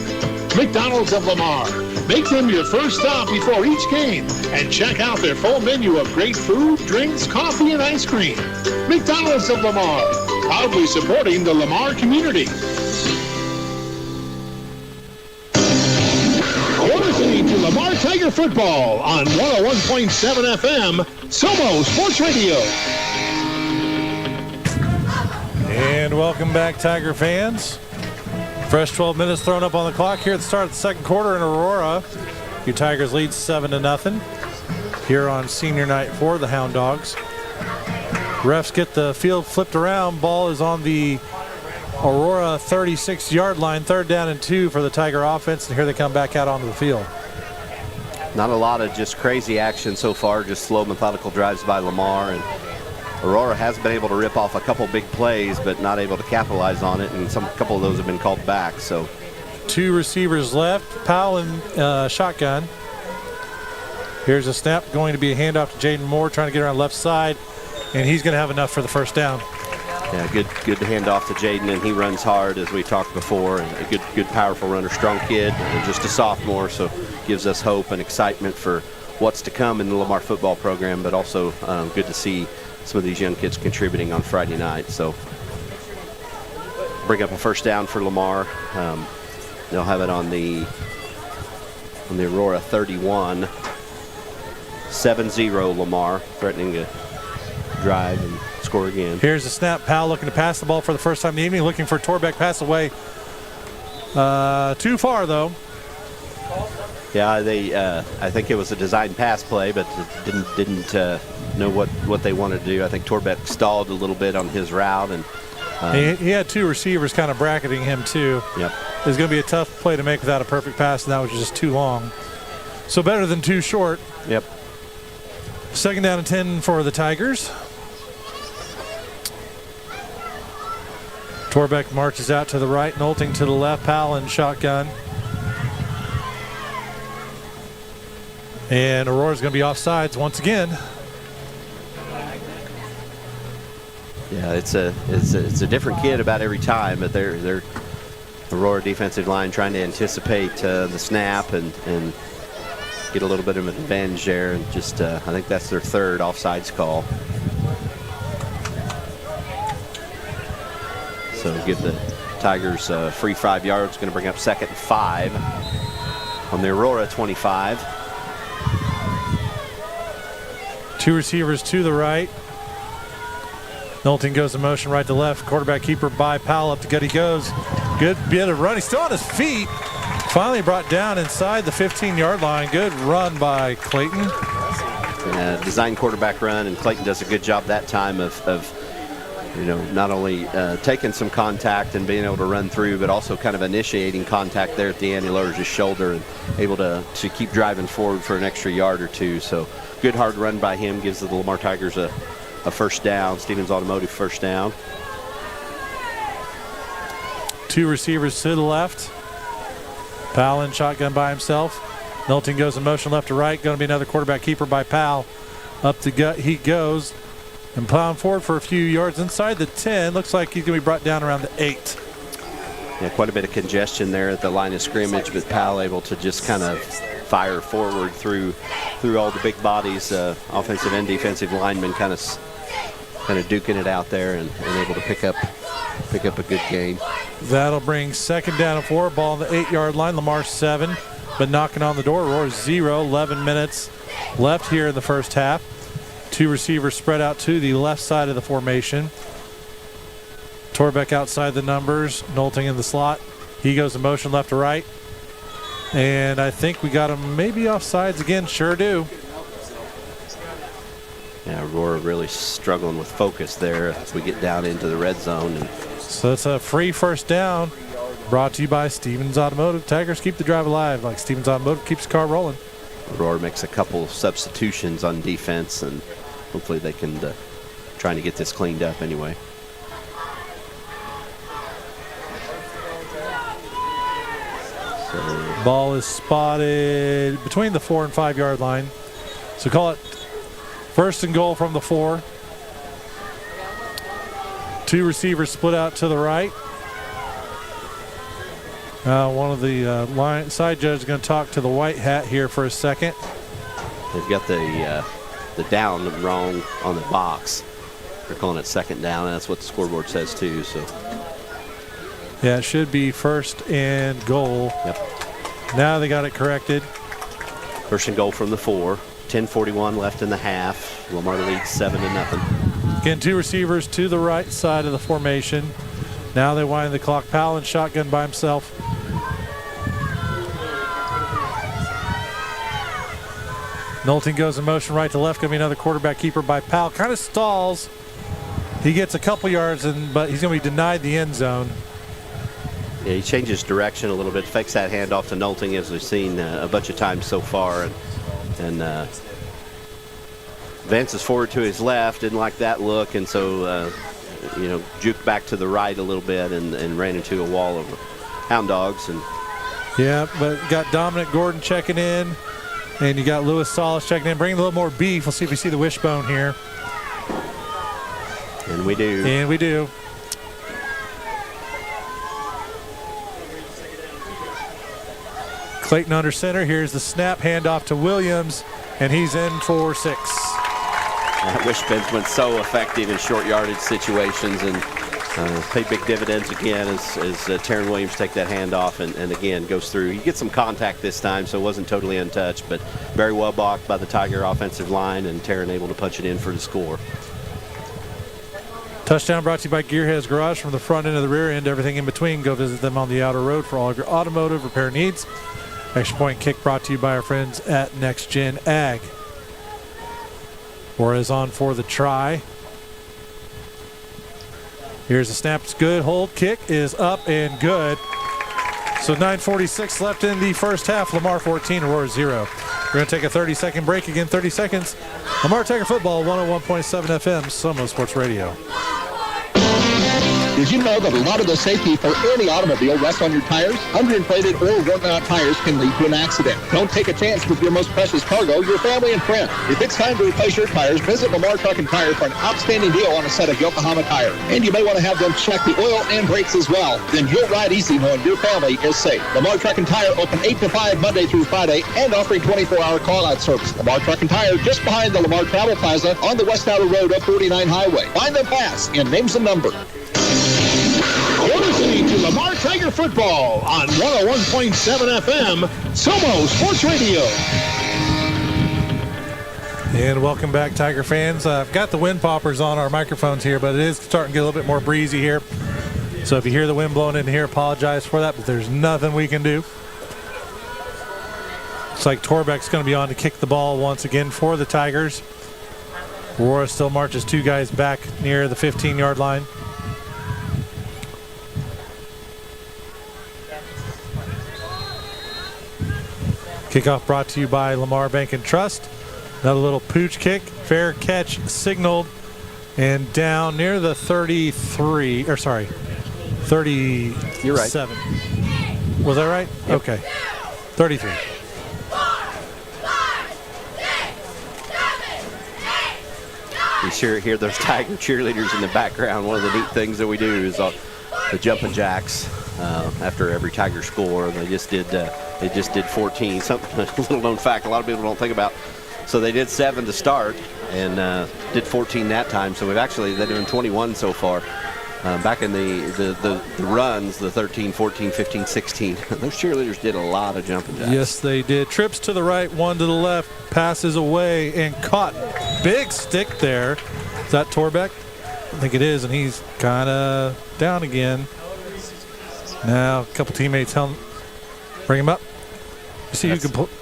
McDonald's of Lamar. Make them your first stop before each game and check out their full menu of great food, drinks, coffee, and ice cream. McDonald's of Lamar, proudly supporting the Lamar community. You're listening to Lamar Tiger Football on 101.7 FM, Somo Sports Radio. And welcome back, Tiger fans. Fresh 12 minutes thrown up on the clock here at the start of the second quarter in Aurora. Your Tigers lead 7-0 here on senior night for the Hound Dogs. Refs get the field flipped around. Ball is on the Aurora 36-yard line. 3rd down and 2 for the Tiger offense, and here they come back out onto the field. Not a lot of just crazy action so far, just slow, methodical drives by Lamar. And Aurora has been able to rip off a couple big plays, but not able to capitalize on it, and a couple of those have been called back. So 2 receivers left. Powell in shotgun. Here's a snap, going to be a handoff to Jaden Moore, trying to get around left side, and he's going to have enough for the first down. Yeah, good handoff to Jaden, and he runs hard, as we talked before, and a good powerful runner, strong kid, and just a sophomore, so gives us hope and excitement for what's to come in the Lamar football program, but also good to see some of these young kids contributing on Friday night. So bring up a first down for Lamar. They'll have it on the Aurora 31. 7-0 Lamar, threatening to drive and score again. Here's a snap. Powell looking to pass the ball for the first time in the evening, looking for Torbeck, pass away. Too far though. Yeah, I think it was a design pass play, but didn't know what they wanted to do. I think Torbeck stalled a little bit on his route, and he had 2 receivers kind of bracketing him too. Yep. It was going to be a tough play to make without a perfect pass, and that was just too long. So better than 2 short. Yep. 2nd down and 10 for the Tigers. Torbeck marches out to the right, Knowlton to the left, Powell in shotgun. And Aurora's going to be offsides once again. Yeah, it's a different kid about every time, but they're Aurora defensive line trying to anticipate the snap and get a little bit of an advantage there, and just I think that's their 3rd offsides call. So give the Tigers free 5 yards. Going to bring up 2nd and 5 on the Aurora 25. 2 receivers to the right. Knowlton goes in motion right to left. Quarterback keeper by Powell, up the gut he goes. Good bit of run. He's still on his feet. Finally brought down inside the 15-yard line. Good run by Clayton. Design quarterback run, and Clayton does a good job that time of not only taking some contact and being able to run through, but also kind of initiating contact there at the end. He lowers his shoulder and able to keep driving forward for an extra yard or 2. So good hard run by him, gives the Lamar Tigers a first down. Stevens Automotive first down. 2 receivers to the left. Powell in shotgun by himself. Knowlton goes in motion left to right. Going to be another quarterback keeper by Powell. Up the gut he goes. And plowing forward for a few yards inside the 10. Looks like he's going to be brought down around the 8. Yeah, quite a bit of congestion there at the line of scrimmage, but Powell able to just kind of fire forward through all the big bodies, offensive and defensive linemen kind of duking it out there and able to pick up a good gain. That'll bring second down and 4. Ball on the 8-yard line. Lamar 7, but knocking on the door. Aurora 0. 11 minutes left here in the first half. 2 receivers spread out to the left side of the formation. Torbeck outside the numbers. Nolting in the slot. He goes in motion left to right. And I think we got him maybe offsides again. Sure do. Yeah, Aurora really struggling with focus there as we get down into the red zone. And so it's a free first down brought to you by Stevens Automotive. Tigers keep the drive alive like Stevens Automotive keeps the car rolling. Aurora makes a couple substitutions on defense, and hopefully they can trying to get this cleaned up anyway. Ball is spotted between the 4 and 5 yard line. So call it first and goal from the 4. 2 receivers split out to the right. One of the side judges is going to talk to the white hat here for a second. They've got the down wrong on the box. They're calling it second down, and that's what the scoreboard says too. So yeah, it should be first and goal. Yep. Now they got it corrected. First and goal from the 4. 10:41 left in the half. Lamar leads 7-0. Again, 2 receivers to the right side of the formation. Now they wind the clock. Powell in shotgun by himself. Nolting goes in motion right to left. Going to be another quarterback keeper by Powell. Kind of stalls. He gets a couple yards, but he's going to be denied the end zone. Yeah, he changes direction a little bit, fakes that handoff to Nolting, as we've seen a bunch of times so far, and advances forward to his left. Didn't like that look, and so juked back to the right a little bit and ran into a wall of Hound Dawgs. And yeah, but got Dominic Gordon checking in, and you got Lewis Solis checking in. Bring a little more beef. We'll see if we see the wishbone here. And we do. And we do. Clayton under center. Here's the snap, handoff to Williams, and he's in for 6. That wishbone's been so effective in short yardage situations, and paid big dividends again as Taryn Williams take that handoff and again goes through. He gets some contact this time, so it wasn't totally untouched, but very well blocked by the Tiger offensive line, and Taryn able to punch it in for the score. Touchdown brought to you by Gearheads Garage. From the front end to the rear end, everything in between. Go visit them on the outer road for all of your automotive repair needs. Extra point kick brought to you by our friends at Next Gen Ag. Juarez on for the try. Here's the snap. It's good. Hold. Kick is up and good. So 9:46 left in the first half. Lamar 14, Aurora 0. We're going to take a 30-second break. Again, 30 seconds. Lamar Tiger Football, 101.7 FM, Somo Sports Radio. Did you know that a lot of the safety for any automobile rests on your tires? Underinflated or worn-out tires can lead to an accident. Don't take a chance with your most precious cargo, your family and friends. If it's time to replace your tires, visit Lamar Truck and Tire for an outstanding deal on a set of Yokohama tires. And you may want to have them check the oil and brakes as well. Then you'll ride easy knowing your family is safe. Lamar Truck and Tire open 8 to 5 Monday through Friday and offering 24-hour call-out service. Lamar Truck and Tire just behind the Lamar Travel Plaza on the West Outer Road up 49 Highway. Find them fast and names and number. You're listening to Lamar Tiger Football on 101.7 FM, Somo Sports Radio. And welcome back, Tiger fans. I've got the wind poppers on our microphones here, but it is starting to get a little bit more breezy here. So if you hear the wind blowing in here, apologize for that, but there's nothing we can do. Looks like Torbeck's going to be on to kick the ball once again for the Tigers. Aurora still marches 2 guys back near the 15-yard line. Kickoff brought to you by Lamar Bank and Trust. Another little pooch kick. Fair catch signaled. And down near the 33, or sorry, 37. You're right. Was that right? Yep. Okay. 33. You sure hear those Tiger cheerleaders in the background. One of the neat things that we do is the jumping jacks after every Tiger score. They just did 14. Something, a little known fact a lot of people don't think about. So they did 7 to start and did 14 that time. So they're doing 21 so far. Back in the runs, the 13, 14, 15, 16, those cheerleaders did a lot of jumping jacks. Yes, they did. Trips to the right, one to the left, passes away and caught. Big stick there. Is that Torbeck? I think it is, and he's kind of down again. Now a couple teammates bring him up. You see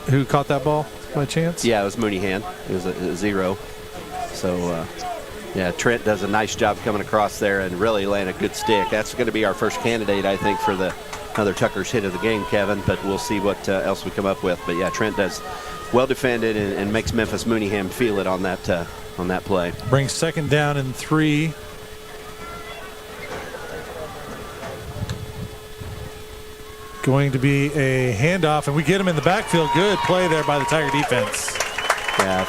who caught that ball by chance? Yeah, it was Mooneyhan. It was a 0. So, yeah, Trent does a nice job coming across there and really laying a good stick. That's going to be our first candidate, I think, for another Tucker's hit of the game, Kevin, but we'll see what else we come up with. But, yeah, Trent does well defended and makes Memphis Mooneyham feel it on that play. Brings second down and 3. Going to be a handoff, and we get him in the backfield. Good play there by the Tiger defense. Yeah,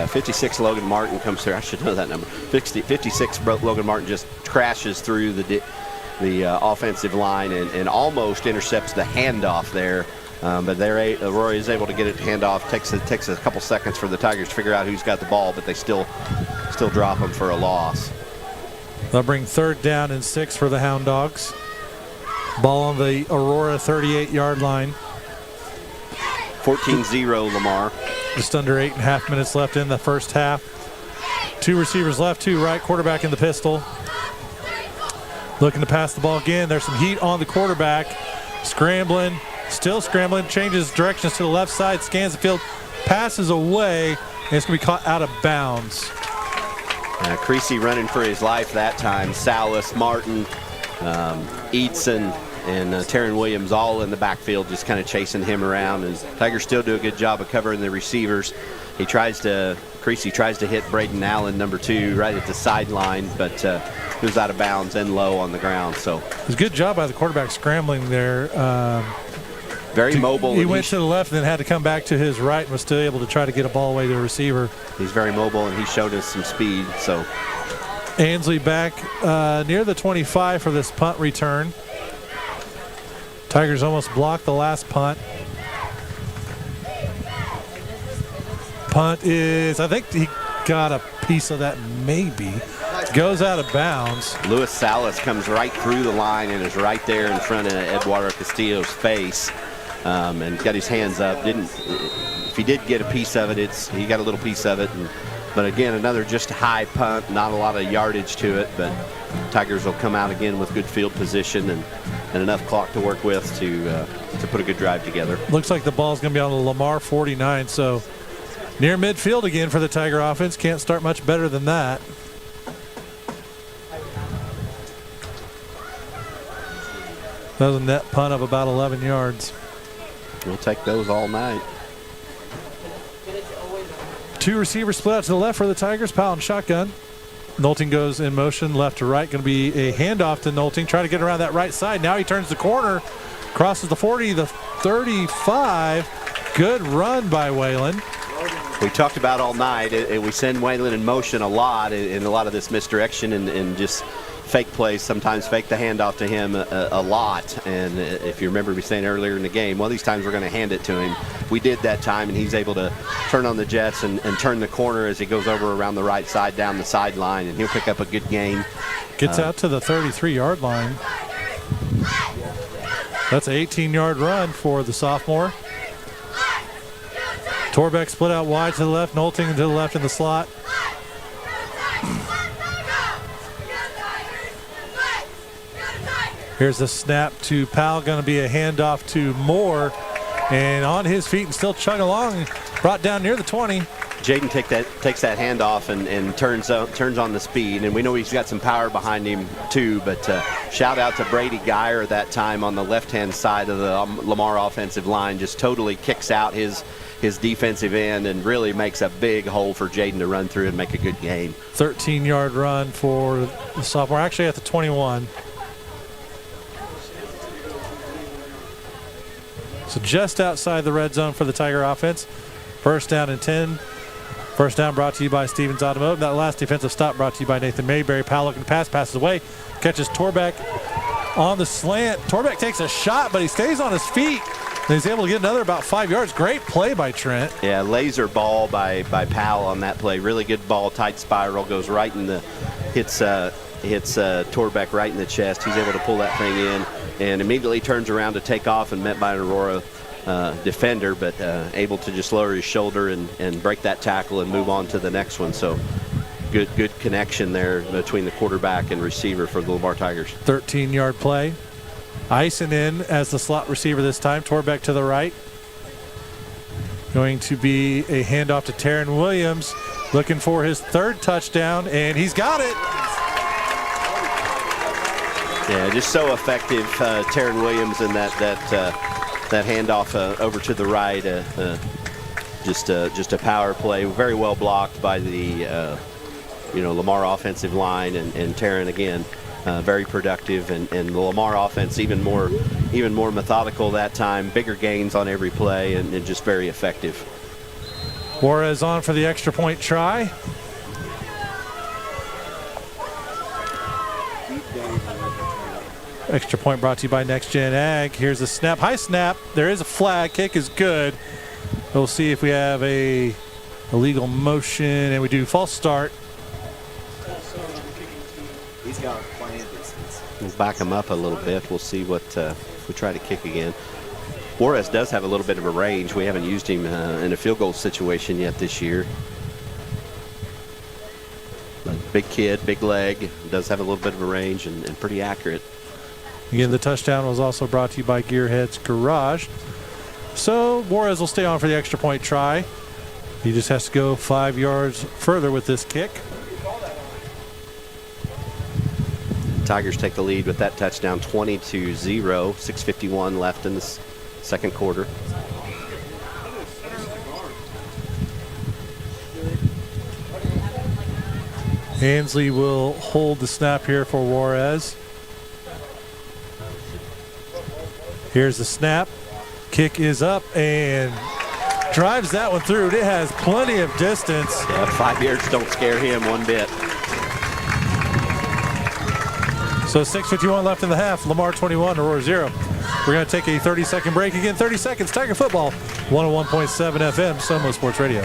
56 Logan Martin comes through. I should know that number. 56 Logan Martin just crashes through the offensive line and almost intercepts the handoff there. But Aurora is able to get it handoff. Takes a couple seconds for the Tigers to figure out who's got the ball, but they still drop them for a loss. They'll bring third down and 6 for the Hound Dogs. Ball on the Aurora 38-yard line. 14-0 Lamar. Just under 8.5 minutes left in the first half. 2 receivers left, 2 right, quarterback in the pistol. Looking to pass the ball again. There's some heat on the quarterback. Scrambling, still scrambling, changes directions to the left side, scans the field, passes away, and it's going to be caught out of bounds. Creasy running for his life that time. Salas, Martin, Eatson, and Taryn Williams all in the backfield just kind of chasing him around. And Tigers still do a good job of covering the receivers. Creasy tries to hit Braden Allen, number 2, right at the sideline, but goes out of bounds and low on the ground. So it was a good job by the quarterback scrambling there. Very mobile. He went to the left and then had to come back to his right and was still able to try to get a ball away to the receiver. He's very mobile, and he showed us some speed. So Ansley back near the 25 for this punt return. Tigers almost blocked the last punt. Punt is, I think he got a piece of that maybe. Goes out of bounds. Luis Salas comes right through the line and is right there in front of Eduardo Castillo's face. And got his hands up. If he did get a piece of it, he got a little piece of it. But again, another just high punt, not a lot of yardage to it. But Tigers will come out again with good field position and enough clock to work with to put a good drive together. Looks like the ball's going to be on the Lamar 49. So near midfield again for the Tiger offense. Can't start much better than that. That was a net punt of about 11 yards. We'll take those all night. 2 receivers split out to the left for the Tigers. Powell and shotgun. Nolting goes in motion left to right. Going to be a handoff to Nolting. Try to get around that right side. Now he turns the corner. Crosses the 40, the 35. Good run by Whalen. We talked about all night, and we send Whalen in motion a lot in a lot of this misdirection and just fake plays, sometimes fake the handoff to him a lot. And if you remember me saying earlier in the game, well, these times we're going to hand it to him. We did that time, and he's able to turn on the jets and turn the corner as he goes over around the right side down the sideline, and he'll pick up a good gain. Gets out to the 33-yard line. That's an 18-yard run for the sophomore. Torbeck split out wide to the left, Nolting to the left in the slot. Here's the snap to Powell, going to be a handoff to Moore. And on his feet and still chugging along, brought down near the 20. Jaden takes that handoff and turns on the speed. And we know he's got some power behind him too, but shout out to Brady Geyer that time on the left-hand side of the Lamar offensive line. Just totally kicks out his defensive end and really makes a big hole for Jaden to run through and make a good gain. 13-yard run for the sophomore, actually at the 21. So just outside the red zone for the Tiger offense. First down and 10. First down brought to you by Stevens Automotive. That last defensive stop brought to you by Nathan Mayberry. Powell looking to pass, passes away, catches Torbeck on the slant. Torbeck takes a shot, but he stays on his feet. And he's able to get another about 5 yards. Great play by Trent. Yeah, laser ball by Powell on that play. Really good ball, tight spiral, goes right in the, hits Torbeck right in the chest. He's able to pull that thing in and immediately turns around to take off and met by an Aurora defender, but able to just lower his shoulder and break that tackle and move on to the next one. So good connection there between the quarterback and receiver for the Lamar Tigers. 13-yard play. Ison in as the slot receiver this time. Torbeck to the right. Going to be a handoff to Taryn Williams, looking for his third touchdown, and he's got it. Yeah, just so effective, Taryn Williams, in that handoff over to the right. Just a power play, very well blocked by the Lamar offensive line, and Taryn again. Very productive, and the Lamar offense even more methodical that time. Bigger gains on every play, and just very effective. Juarez on for the extra point try. Extra point brought to you by Next Gen Ag. Here's the snap. High snap. There is a flag. Kick is good. We'll see if we have a illegal motion, and we do. False start. He's got playing distance. We'll back him up a little bit. We'll see what if we try to kick again. Juarez does have a little bit of a range. We haven't used him in a field goal situation yet this year. But big kid, big leg, does have a little bit of a range and pretty accurate. Again, the touchdown was also brought to you by Gearheads Garage. So Juarez will stay on for the extra point try. He just has to go 5 yards further with this kick. Tigers take the lead with that touchdown, 20-0, 6:51 left in the second quarter. Ansley will hold the snap here for Juarez. Here's the snap. Kick is up and drives that one through. It has plenty of distance. Yeah, 5 yards don't scare him one bit. So 6:51 left in the half. Lamar 21, Aurora 0. We're going to take a 30-second break. Again, 30 seconds. Tiger Football, 101.7 FM, Somo Sports Radio.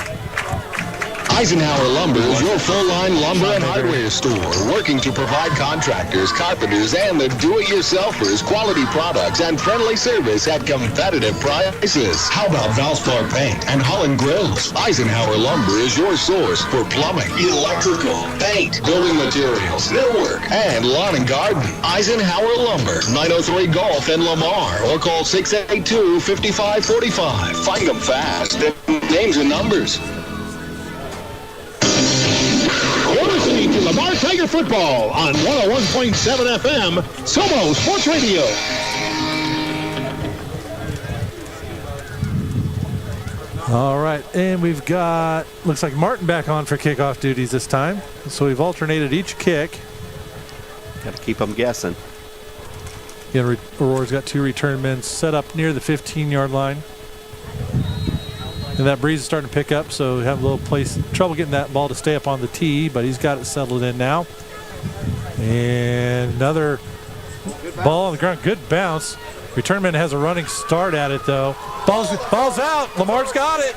Eisenhower Lumber is your full-line lumber and hardware store, working to provide contractors, carpenters, and the do-it-yourselfers quality products and friendly service at competitive prices. How about Valspar Paint and Holland Grills? Eisenhower Lumber is your source for plumbing, electrical, paint, building materials, millwork, and lawn and garden. Eisenhower Lumber, 903 Gulf in Lamar, or call 682-5545. Find them fast. Names and numbers. You're listening to Lamar Tiger Football on 101.7 FM, Somo Sports Radio. All right, and we've got, looks like Martin back on for kickoff duties this time. So we've alternated each kick. Got to keep them guessing. Again, Aurora's got two return men set up near the 15-yard line. And that breeze is starting to pick up, so we have a little trouble getting that ball to stay up on the tee, but he's got it settled in now. And another ball on the ground. Good bounce. Return man has a running start at it, though. Ball's out. Lamar's got it.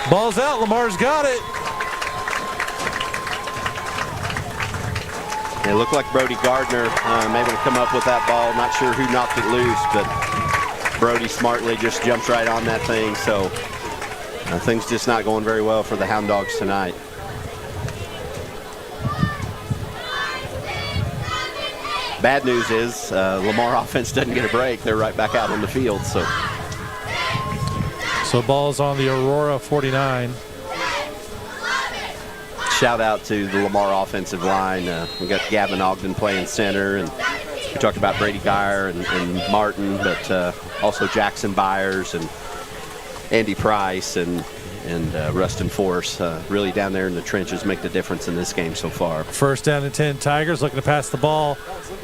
Ball's out. Lamar's got it. It looked like Brody Gardner able to come up with that ball. Not sure who knocked it loose, but Brody smartly just jumps right on that thing. So things just not going very well for the Hound Dogs tonight. Bad news is Lamar offense doesn't get a break. They're right back out on the field. So ball's on the Aurora 49. Shout out to the Lamar offensive line. We got Gavin Ogden playing center, and we talked about Brady Geyer and Martin, but also Jackson Byers and Andy Price and Rustin Force really down there in the trenches make the difference in this game so far. First down and 10, Tigers looking to pass the ball.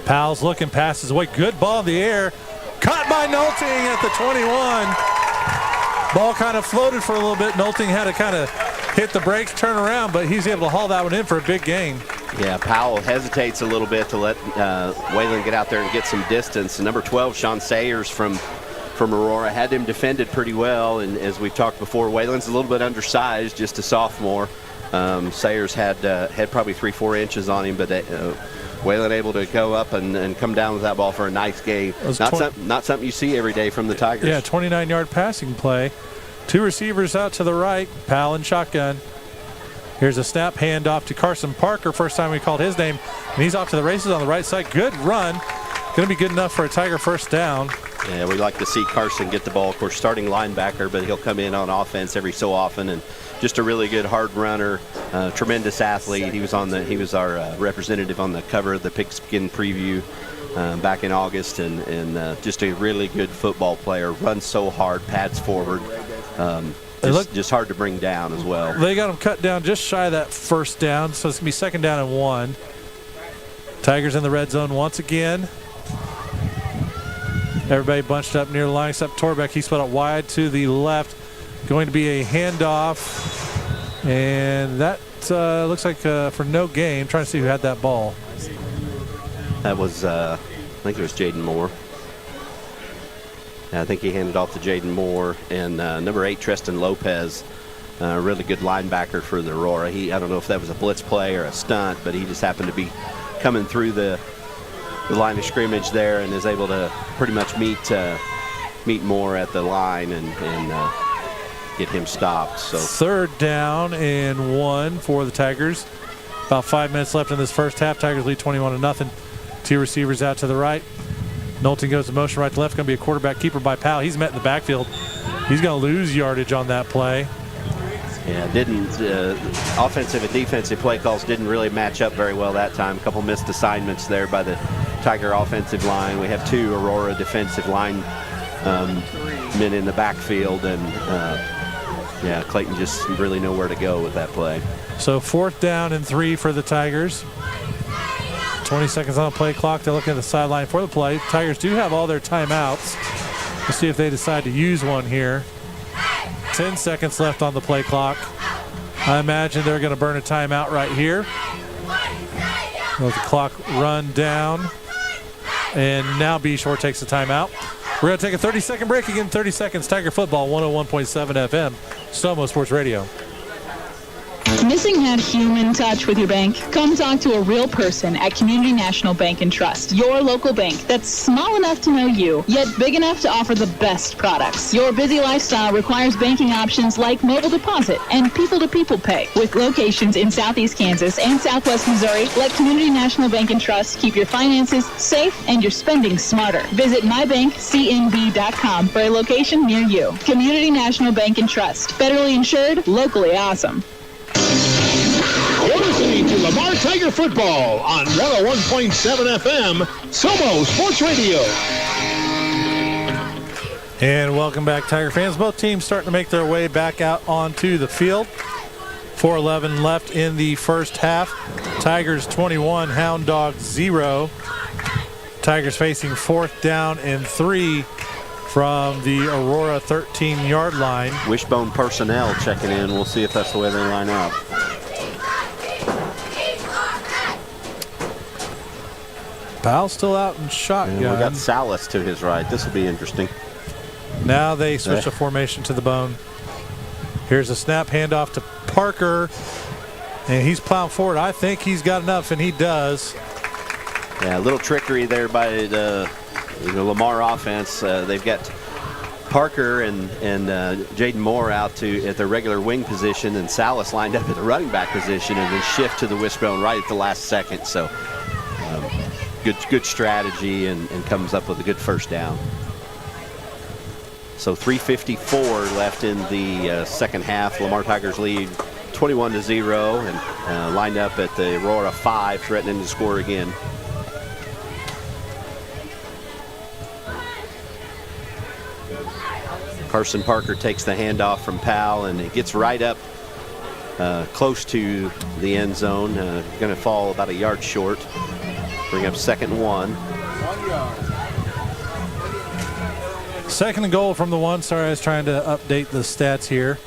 Powell's looking, passes away. Good ball in the air. Caught by Nolting at the 21. Ball kind of floated for a little bit. Nolting had to kind of hit the brakes, turn around, but he's able to haul that one in for a big gain. Yeah, Powell hesitates a little bit to let Wayland get out there and get some distance. And number 12, Sean Sayers from Aurora, had him defended pretty well. And as we've talked before, Wayland's a little bit undersized, just a sophomore. Sayers had probably 3-4 inches on him, but Wayland able to go up and come down with that ball for a nice gain. Not something you see every day from the Tigers. Yeah, 29-yard passing play. 2 receivers out to the right, Powell and shotgun. Here's a snap handoff to Carson Parker. First time we called his name, and he's off to the races on the right side. Good run. Going to be good enough for a Tiger first down. Yeah, we like to see Carson get the ball. Of course, starting linebacker, but he'll come in on offense every so often, and just a really good hard runner, tremendous athlete. He was our representative on the cover of the Pigskin Preview back in August, and just a really good football player. Runs so hard, pads forward. Just hard to bring down as well. They got him cut down just shy of that first down, so it's going to be 2nd down and 1. Tigers in the red zone once again. Everybody bunched up near the line except Torbeck. He split out wide to the left. Going to be a handoff, and that looks like for no gain. Trying to see who had that ball. That was, I think it was Jaden Moore. I think he handed off to Jaden Moore, and number 8, Treston Lopez, really good linebacker for the Aurora. I don't know if that was a blitz play or a stunt, but he just happened to be coming through the line of scrimmage there and is able to pretty much meet Moore at the line and get him stopped. So 3rd down and 1 for the Tigers. About 5 minutes left in this first half. Tigers lead 21-0. 2 receivers out to the right. Nolting goes to motion right to left. Going to be a quarterback keeper by Powell. He's met in the backfield. He's going to lose yardage on that play. Yeah, offensive and defensive play calls didn't really match up very well that time. A couple missed assignments there by the Tiger offensive line. We have 2 Aurora defensive line men in the backfield, and Clayton just really know where to go with that play. So 4th down and 3 for the Tigers. 20 seconds on the play clock. They're looking at the sideline for the play. Tigers do have all their timeouts. We'll see if they decide to use one here. 10 seconds left on the play clock. I imagine they're going to burn a timeout right here. Let the clock run down. And now B Shore takes the timeout. We're going to take a 30-second break again. 30 seconds. Tiger Football, 101.7 FM. Somo Sports Radio. Missing that human touch with your bank? Come talk to a real person at Community National Bank and Trust, your local bank that's small enough to know you, yet big enough to offer the best products. Your busy lifestyle requires banking options like mobile deposit and people-to-people pay. With locations in Southeast Kansas and Southwest Missouri, let Community National Bank and Trust keep your finances safe and your spending smarter. Visit mybankcnb.com for a location near you. Community National Bank and Trust, federally insured, locally awesome. You're listening to Lamar Tiger Football on 101.7 FM, Somo Sports Radio. And welcome back, Tiger fans. Both teams starting to make their way back out onto the field. 4:11 left in the first half. Tigers 21, Hound Dawgs 0. Tigers facing 4th down and 3 from the Aurora 13-yard line. Wishbone personnel checking in. We'll see if that's the way they line up. Powell still out in shotgun. And we got Salas to his right. This will be interesting. Now they switch the formation to the bone. Here's a snap handoff to Parker, and he's plowing forward. I think he's got enough, and he does. Yeah, a little trickery there by the Lamar offense. They've got Parker and Jaden Moore out at their regular wing position, and Salas lined up at the running back position, and then shift to the wishbone right at the last second. So good strategy, and comes up with a good first down. So 3:54 left in the second half. Lamar Tigers lead 21-0, and lined up at the Aurora 5, threatening to score again. Carson Parker takes the handoff from Powell, and it gets right up close to the end zone. Going to fall about a yard short. Bring up 2nd and 1. Second and goal from the 1. Sorry, I was trying to update the stats here.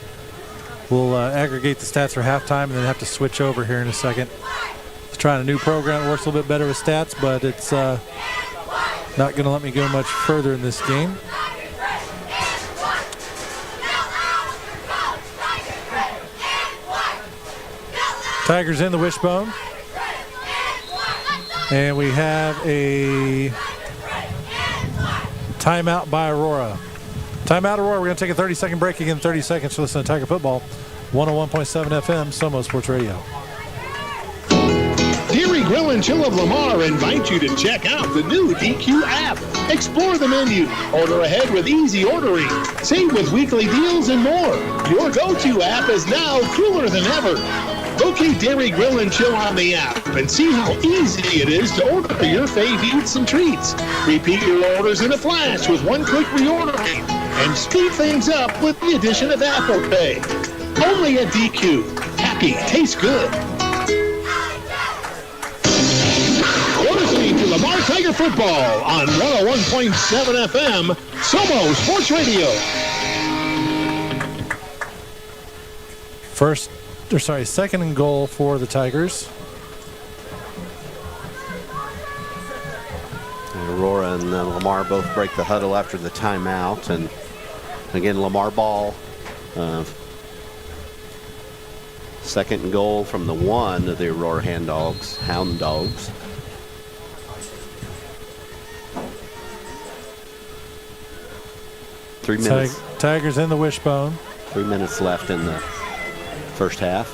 We'll aggregate the stats for halftime and then have to switch over here in a second. Trying a new program that works a little bit better with stats, but it's not going to let me go much further in this game. Tigers in the wishbone. And we have a timeout by Aurora. Timeout, Aurora. We're going to take a 30-second break. Again, 30 seconds to listen to Tiger Football. 101.7 FM, Somo Sports Radio. Deary Grill and Chill of Lamar invite you to check out the new DQ app. Explore the menu, order ahead with easy ordering, save with weekly deals and more. Your go-to app is now cooler than ever. Locate Deary Grill and Chill on the app and see how easy it is to order your fave eats and treats. Repeat your orders in a flash with one-click reordering and speed things up with the addition of Apple Pay. Only at DQ. Happy tastes good. To Lamar Tiger Football on 101.7 FM, Somo Sports Radio. Second and goal for the Tigers. Aurora and Lamar both break the huddle after the timeout, and again Lamar ball. Second and goal from the 1 of the Aurora Houn Dawgs. Tigers in the wishbone. 3 minutes left in the first half.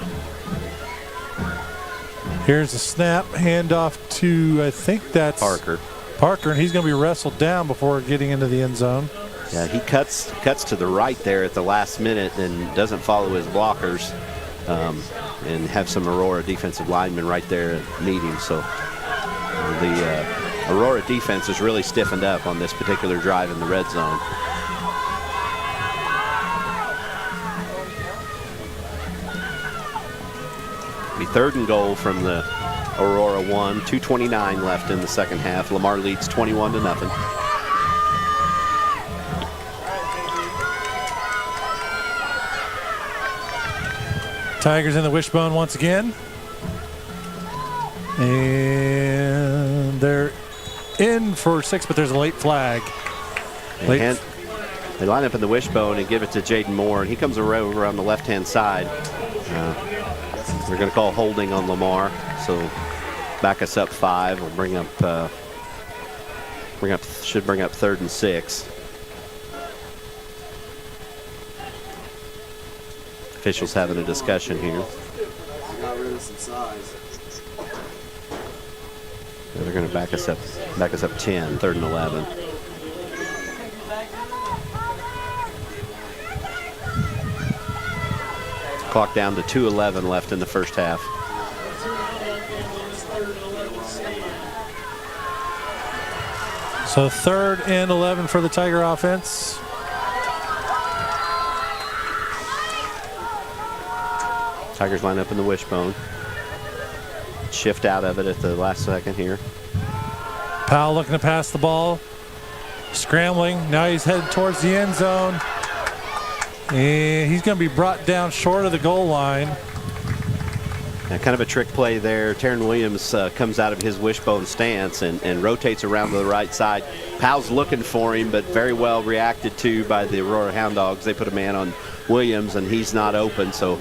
Here's a snap, handoff to, I think that's Parker, and he's going to be wrestled down before getting into the end zone. Yeah, he cuts to the right there at the last minute and doesn't follow his blockers, and have some Aurora defensive linemen right there meet him. So the Aurora defense is really stiffened up on this particular drive in the red zone. Be third and goal from the Aurora 1. 2:29 left in the second half. Lamar leads 21-0. Tigers in the wishbone once again. And they're in for 6, but there's a late flag. They line up in the wishbone and give it to Jaden Moore, and he comes over on the left-hand side. We're going to call holding on Lamar, so back us up 5. We'll should bring up 3rd and 6. Officials having a discussion here. Got rid of some size. They're going to back us up 10, 3rd and 11. Clock down to 2:11 left in the first half. So 3rd and 11 for the Tiger offense. Tigers line up in the wishbone. Shift out of it at the last second here. Powell looking to pass the ball. Scrambling. Now he's headed towards the end zone. And he's going to be brought down short of the goal line. And kind of a trick play there. Taryn Williams comes out of his wishbone stance and rotates around to the right side. Powell's looking for him, but very well reacted to by the Aurora Houn Dawgs. They put a man on Williams, and he's not open. So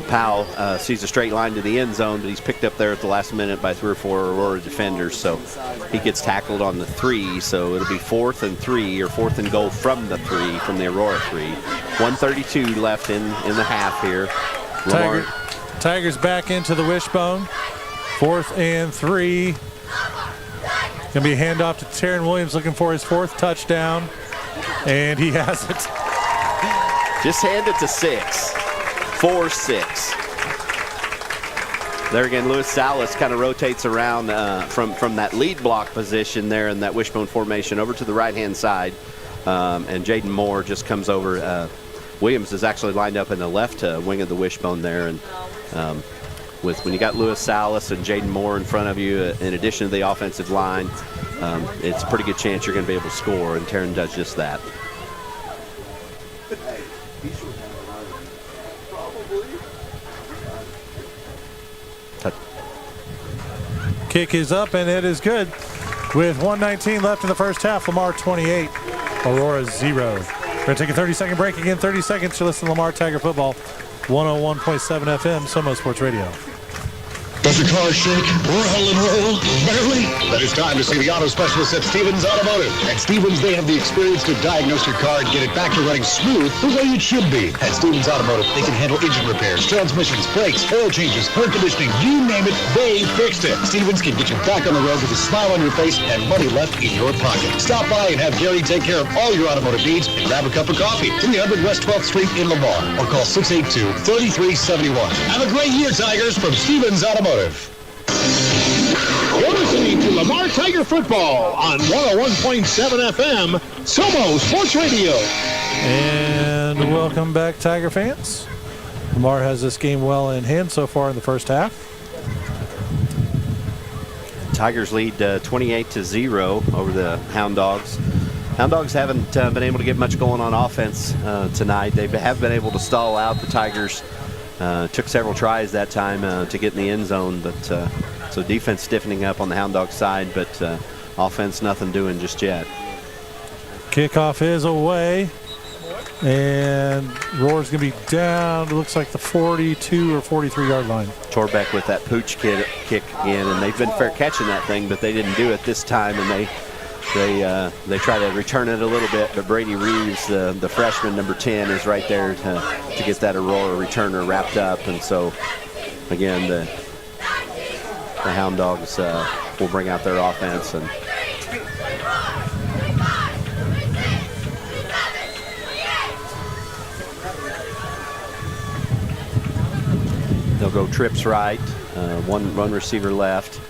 Powell sees a straight line to the end zone, but he's picked up there at the last minute by 3 or 4 Aurora defenders. So he gets tackled on the 3. So it'll be 4th and 3, or 4th and goal from the 3, from the Aurora 3. 1:32 left in the half here. Tigers back into the wishbone. 4th and 3. Gonna be a handoff to Taryn Williams, looking for his 4th touchdown, and he has it. Just hand it to 6. 4-6. There again, Lewis Salas kind of rotates around from that lead block position there in that wishbone formation over to the right-hand side, and Jaden Moore just comes over. Williams is actually lined up in the left wing of the wishbone there, and when you got Lewis Salas and Jaden Moore in front of you, in addition to the offensive line, it's a pretty good chance you're going to be able to score, and Taryn does just that. Kick is up, and it is good. With 1:19 left in the first half, Lamar 28, Aurora 0. We're going to take a 30-second break. Again, 30 seconds to listen to Lamar Tiger Football, 101.7 FM, Somo Sports Radio. Does your car shake, roll and roll, barely? Then it's time to see the auto specialists at Stevens Automotive. At Stevens, they have the experience to diagnose your car and get it back to running smooth the way it should be. At Stevens Automotive, they can handle engine repairs, transmissions, brakes, oil changes, air conditioning, you name it, they fixed it. Stevens can get you back on the road with a smile on your face and money left in your pocket. Stop by and have Gary take care of all your automotive needs and grab a cup of coffee. 300 West 12th Street in Lamar, or call 682-3371. Have a great year, Tigers, from Stevens Automotive. You're listening to Lamar Tiger Football on 101.7 FM, Somo Sports Radio. And welcome back, Tiger fans. Lamar has this game well in hand so far in the first half. Tigers lead 28-0 over the Houn Dawgs. Houn Dawgs haven't been able to get much going on offense tonight. They have been able to stall out the Tigers. Took several tries that time to get in the end zone, but so defense stiffening up on the Houn Dawgs side, but offense nothing doing just yet. Kickoff is away, and Roar's going to be down. It looks like the 42 or 43-yard line. Torbeck with that pooch kick again, and they've been fair catching that thing, but they didn't do it this time, and they try to return it a little bit, but Brady Reeves, the freshman, number 10, is right there to get that Aurora returner wrapped up. And so, again, the Houn Dawgs will bring out their offense. And they'll go trips right, one receiver left.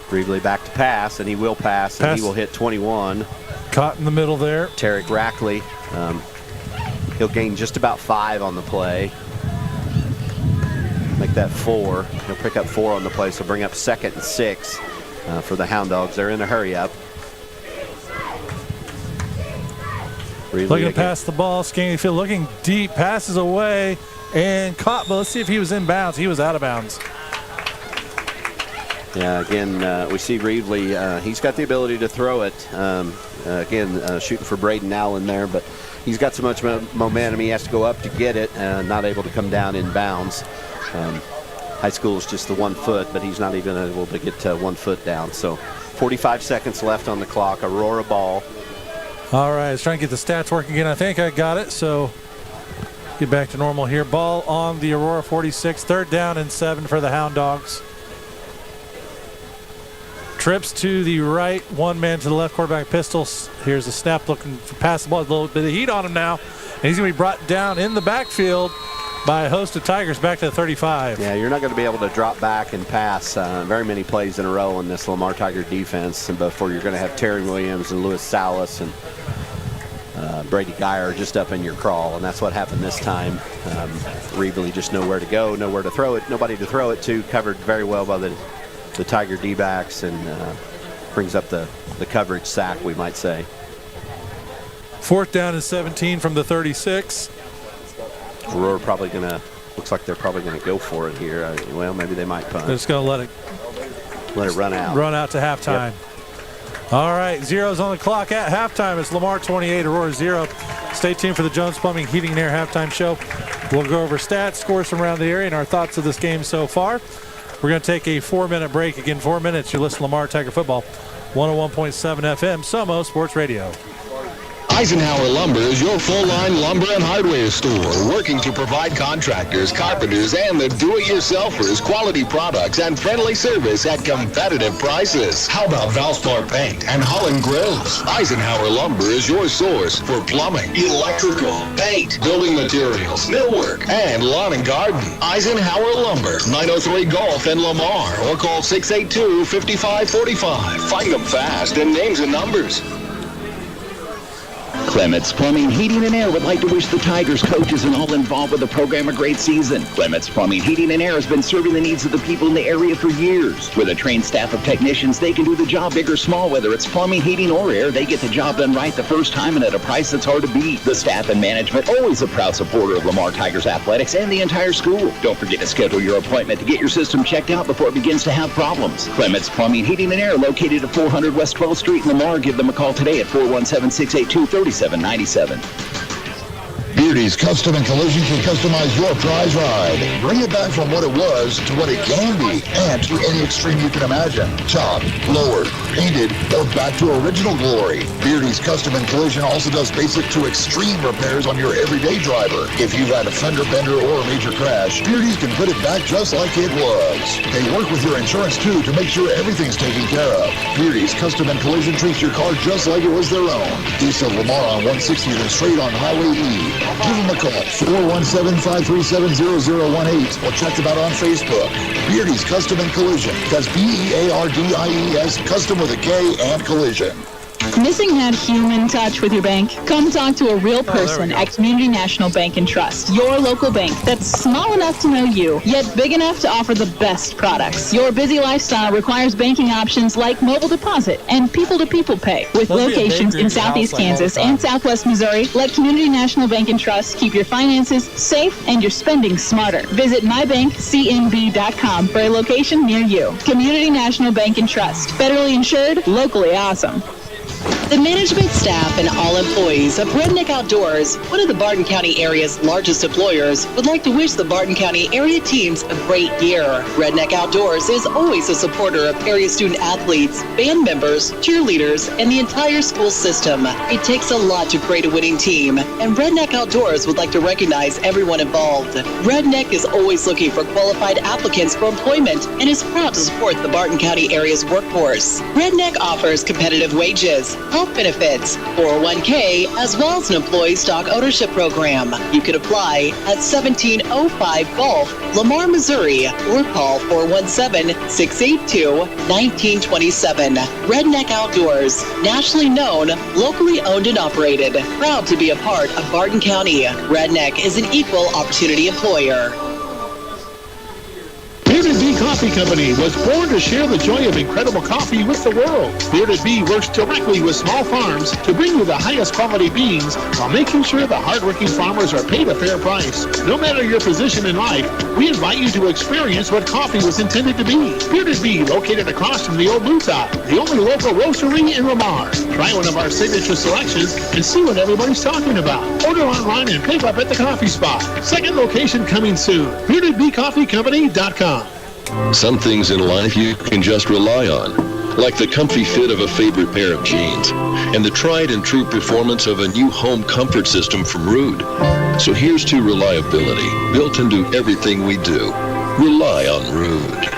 Reevely back to pass, and he will pass, and he will hit 21. Caught in the middle there. Tarek Rackley, he'll gain just about 5 on the play. Make that 4. He'll pick up 4 on the play, so bring up 2nd and 6 for the Houn Dawgs. They're in a hurry up. Looking to pass the ball, scanning the field, looking deep, passes away, and caught, but let's see if he was in bounds. He was out of bounds. Yeah, again, we see Reevely. He's got the ability to throw it. Again, shooting for Braden Allen there, but he's got so much momentum, he has to go up to get it, not able to come down in bounds. High school is just the 1 foot, but he's not even able to get 1 foot down. So 45 seconds left on the clock. Aurora ball. All right, let's try and get the stats working again. I think I got it, so get back to normal here. Ball on the Aurora 46, 3rd down and 7 for the Houn Dawgs. Trips to the right, 1 man to the left, quarterback pistols. Here's the snap, looking to pass the ball. A little bit of heat on him now. And he's going to be brought down in the backfield by a host of Tigers back to the 35. Yeah, you're not going to be able to drop back and pass very many plays in a row in this Lamar Tiger defense. And before you're going to have Terry Williams and Lewis Salas and Brady Geyer just up in your crawl. And that's what happened this time. Reevely just nowhere to go, nowhere to throw it, nobody to throw it to. Covered very well by the Tiger D-backs, and brings up the coverage sack, we might say. 4th down and 17 from the 36. Aurora probably going to, looks like they're probably going to go for it here. Well, maybe they might punt. They're just going to let it run out. Run out to halftime. Yep. All right, 0's on the clock at halftime. It's Lamar 28, Aurora 0. Stay tuned for the Jones Plumbing Heating and Air halftime show. We'll go over stats, scores from around the area, and our thoughts of this game so far. We're going to take a 4-minute break. Again, 4 minutes. You're listening to Lamar Tiger Football, 101.7 FM, Somo Sports Radio. Eisenhower Lumber is your full-line lumber and hardware store, working to provide contractors, carpenters, and the do-it-yourselfers quality products and friendly service at competitive prices. How about Valspar Paint and Holland Grills? Eisenhower Lumber is your source for plumbing, electrical, paint, building materials, millwork, and lawn and garden. Eisenhower Lumber, 903 Gulf in Lamar, or call 682-5545. Find them fast in names and numbers. Clements Plumbing, Heating, and Air would like to wish the Tigers coaches and all involved with the program a great season. Clements Plumbing, Heating, and Air has been serving the needs of the people in the area for years. With a trained staff of technicians, they can do the job big or small. Whether it's plumbing, heating, or air, they get the job done right the first time and at a price that's hard to beat. The staff and management, always a proud supporter of Lamar Tigers athletics and the entire school. Don't forget to schedule your appointment to get your system checked out before it begins to have problems. Clements Plumbing, Heating, and Air, located at 400 West 12th Street in Lamar. Give them a call today at 417-682-3797. Beardy's Custom and Collision can customize your prize ride. Bring it back from what it was to what it can be, and to any extreme you can imagine. Chopped, lowered, painted, or back to original glory. Beardy's Custom and Collision also does basic to extreme repairs on your everyday driver. If you've had a fender bender or a major crash, Beardy's can put it back just like it was. They work with your insurance too to make sure everything's taken care of. Beardy's Custom and Collision treats your car just like it was their own. East of Lamar on 160th and straight on Highway E. Give them a call, 417-537-0018, or check them out on Facebook. Beardy's Custom and Collision. That's Beardies, custom with a K and collision. Missing that human touch with your bank? Come talk to a real person at Community National Bank and Trust, your local bank that's small enough to know you, yet big enough to offer the best products. Your busy lifestyle requires banking options like mobile deposit and people-to-people pay. With locations in Southeast Kansas and Southwest Missouri, let Community National Bank and Trust keep your finances safe and your spending smarter. Visit mybankcnb.com for a location near you. Community National Bank and Trust, federally insured, locally awesome. The management staff and all employees of Redneck Outdoors, one of the Barton County area's largest employers, would like to wish the Barton County area teams a great year. Redneck Outdoors is always a supporter of area student athletes, band members, cheerleaders, and the entire school system. It takes a lot to create a winning team, and Redneck Outdoors would like to recognize everyone involved. Redneck is always looking for qualified applicants for employment and is proud to support the Barton County area's workforce. Redneck offers competitive wages, health benefits, 401k, as well as an employee stock ownership program. You can apply at 1705 Gulf, Lamar, Missouri, or call 417-682-1927. Redneck Outdoors, nationally known, locally owned and operated. Proud to be a part of Barton County. Redneck is an equal opportunity employer. Bearded Bee Coffee Company was born to share the joy of incredible coffee with the world. Bearded Bee works directly with small farms to bring you the highest quality beans while making sure the hardworking farmers are paid a fair price. No matter your position in life, we invite you to experience what coffee was intended to be. Bearded Bee, located across from the old Blue Top, the only local roastery in Lamar. Try one of our signature selections and see what everybody's talking about. Order online and pick up at the coffee spot. Second location coming soon. BeardedBeeCoffeeCompany.com. Some things in life you can just rely on, like the comfy fit of a favorite pair of jeans and the tried and true performance of a new home comfort system from Rude. So here's to reliability, built into everything we do. Rely on Rude.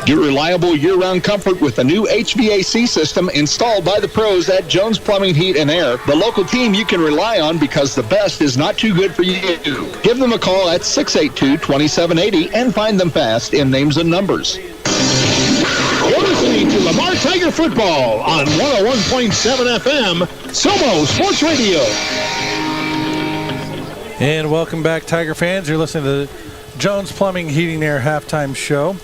Get reliable year-round comfort with the new HVAC system installed by the pros at Jones Plumbing, Heat, and Air, the local team you can rely on because the best is not too good for you. Give them a call at 682-2780 and find them fast in names and numbers. You're listening to Lamar Tiger Football on 101.7 FM, Somo Sports Radio. And welcome back, Tiger fans. You're listening to the Jones Plumbing, Heating, Air halftime show.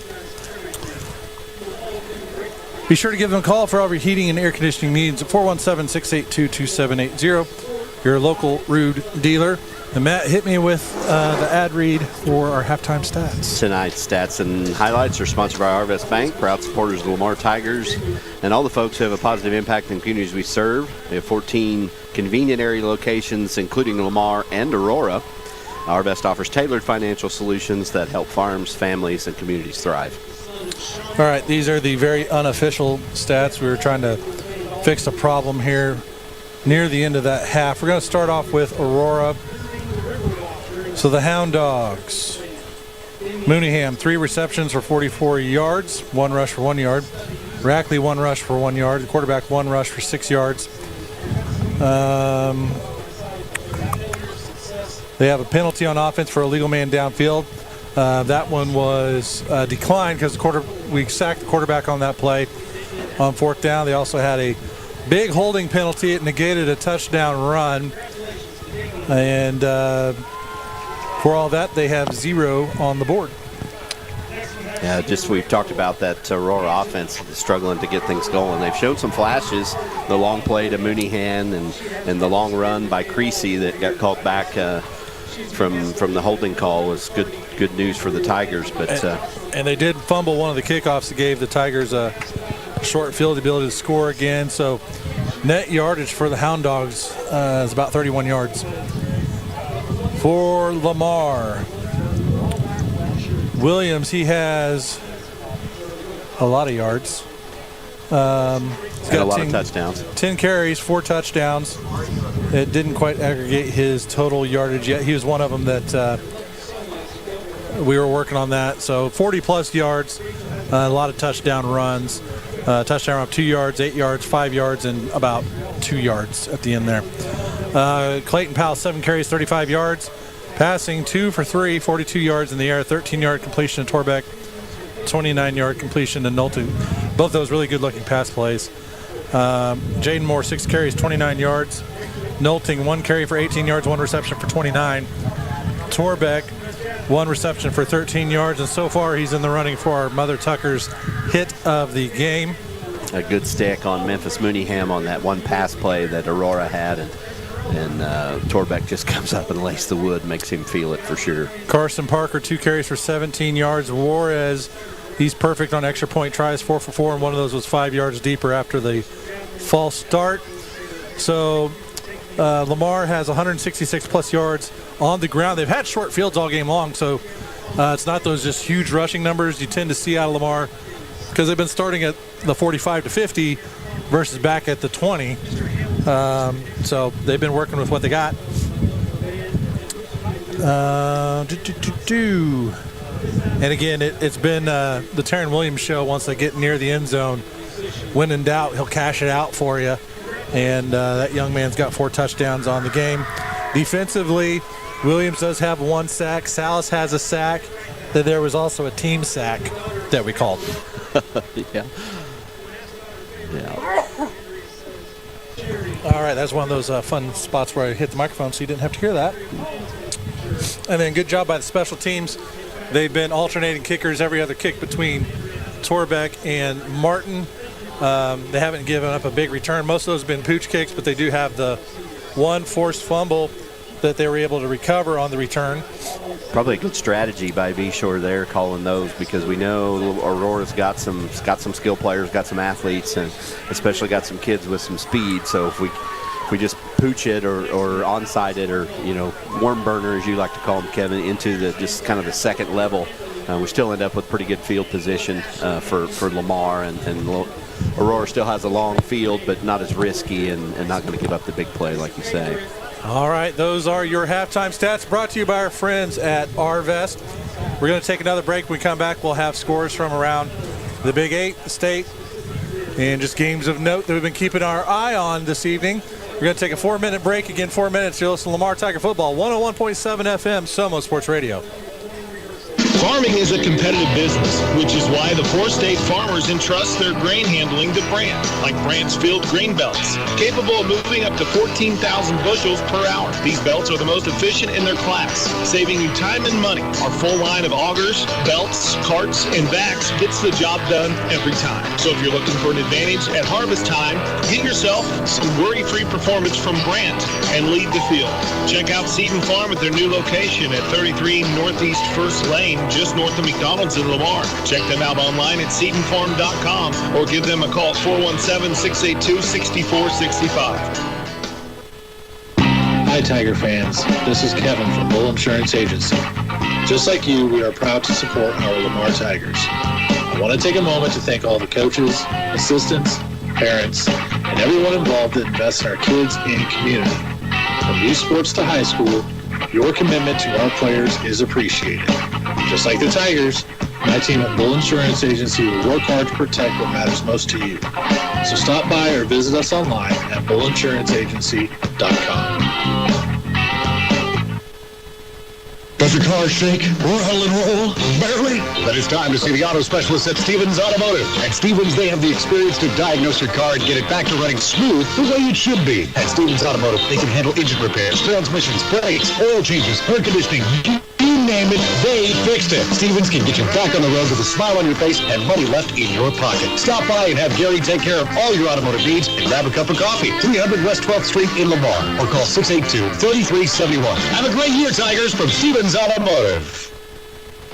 Be sure to give them a call for all your heating and air conditioning needs at 417-682-2780, your local Rude dealer. And Matt, hit me with the ad read for our halftime stats. Tonight's stats and highlights are sponsored by Arvest Bank, proud supporters of the Lamar Tigers, and all the folks who have a positive impact in the communities we serve. We have 14 convenient area locations, including Lamar and Aurora. Arvest offers tailored financial solutions that help farms, families, and communities thrive. All right, these are the very unofficial stats. We were trying to fix a problem here near the end of that half. We're going to start off with Aurora. So the Houn Dawgs. Mooneyham, 3 receptions for 44 yards, 1 rush for 1 yard. Rackley, 1 rush for 1 yard. The quarterback, 1 rush for 6 yards. They have a penalty on offense for a legal man downfield. That one was declined because we sacked the quarterback on that play on 4th down. They also had a big holding penalty. It negated a touchdown run. And for all that, they have 0 on the board. Yeah, we've talked about that Aurora offense struggling to get things going. They've shown some flashes, the long play to Mooneyhan and the long run by Creasy that got called back from the holding call was good news for the Tigers. But and they did fumble one of the kickoffs that gave the Tigers a short field ability to score again. So net yardage for the Hound Dogs is about 31 yards. For Lamar Williams, he has a lot of yards. He's got a lot of touchdowns. 10 carries, 4 touchdowns. It didn't quite aggregate his total yardage yet. He was one of them that we were working on that. So 40-plus yards, a lot of touchdown runs. Touchdown run of 2 yards, 8 yards, 5 yards, and about 2 yards at the end there. Clayton Powell, 7 carries, 35 yards. Passing 2 for 3, 42 yards in the air, 13-yard completion to Torbeck, 29-yard completion to Knowlton. Both those really good-looking pass plays. Jaden Moore, 6 carries, 29 yards. Knowlton, 1 carry for 18 yards, 1 reception for 29. Torbeck, 1 reception for 13 yards, and so far he's in the running for our Mother Tucker's hit of the game. A good stick on Memphis Mooneyham on that one pass play that Aurora had, and Torbeck just comes up and lays the wood, makes him feel it for sure. Carson Parker, 2 carries for 17 yards. Juarez, he's perfect on extra point tries, 4 for 4, and one of those was 5 yards deeper after the false start. So Lamar has 166-plus yards on the ground. They've had short fields all game long, so it's not those just huge rushing numbers you tend to see out of Lamar because they've been starting at the 45 to 50 versus back at the 20. So they've been working with what they got. And again, it's been the Taryn Williams show. Once they get near the end zone, when in doubt, he'll cash it out for you. And that young man's got 4 touchdowns on the game. Defensively, Williams does have 1 sack. Salas has a sack. There was also a team sack that we called. Yeah. All right, that's one of those fun spots where I hit the microphone so you didn't have to hear that. And then good job by the special teams. They've been alternating kickers every other kick between Torbeck and Martin. They haven't given up a big return. Most of those have been pooch kicks, but they do have the 1 forced fumble that they were able to recover on the return. Probably a good strategy by B-Shore there, calling those, because we know Aurora's got some skill players, got some athletes, and especially got some kids with some speed. So if we just pooch it or onside it, or worm burner as you like to call them, Kevin, into the just kind of the second level, we still end up with pretty good field position for Lamar, and Aurora still has a long field, but not as risky and not going to give up the big play like you say. All right, those are your halftime stats brought to you by our friends at Arvest. We're going to take another break. When we come back, we'll have scores from around the Big 8, the state, and just games of note that we've been keeping our eye on this evening. We're going to take a 4-minute break. Again, 4 minutes. You're listening to Lamar Tiger Football, 101.7 FM, Somo Sports Radio. Farming is a competitive business, which is why the 4 state farmers entrust their grain handling to Brandt, like Brandt's Field Grain Belts, capable of moving up to 14,000 bushels per hour. These belts are the most efficient in their class, saving you time and money. Our full line of augers, belts, carts, and backs gets the job done every time. So if you're looking for an advantage at harvest time, get yourself some worry-free performance from Brandt and lead the field. Check out Seton Farm at their new location at 33 Northeast 1st Lane, just north of McDonald's in Lamar. Check them out online at SetonFarm.com or give them a call at 417-682-6465. Hi, Tiger fans. This is Kevin from Bull Insurance Agency. Just like you, we are proud to support our Lamar Tigers. I want to take a moment to thank all the coaches, assistants, parents, and everyone involved that invests in our kids and community. From youth sports to high school, your commitment to our players is appreciated. Just like the Tigers, my team at Bull Insurance Agency will work hard to protect what matters most to you. So stop by or visit us online at bullinsuranceragency.com. Does your car shake, rattle, and roll? Barely? But it's time to see the auto specialists at Stevens Automotive. At Stevens, they have the experience to diagnose your car and get it back to running smooth the way it should be. At Stevens Automotive, they can handle engine repairs, transmissions, brakes, oil changes, air conditioning. You name it, they fixed it. Stevens can get you back on the road with a smile on your face and money left in your pocket. Stop by and have Gary take care of all your automotive needs and grab a cup of coffee. 300 West 12th Street in Lamar or call 682-3371. Have a great year, Tigers, from Stevens Automotive.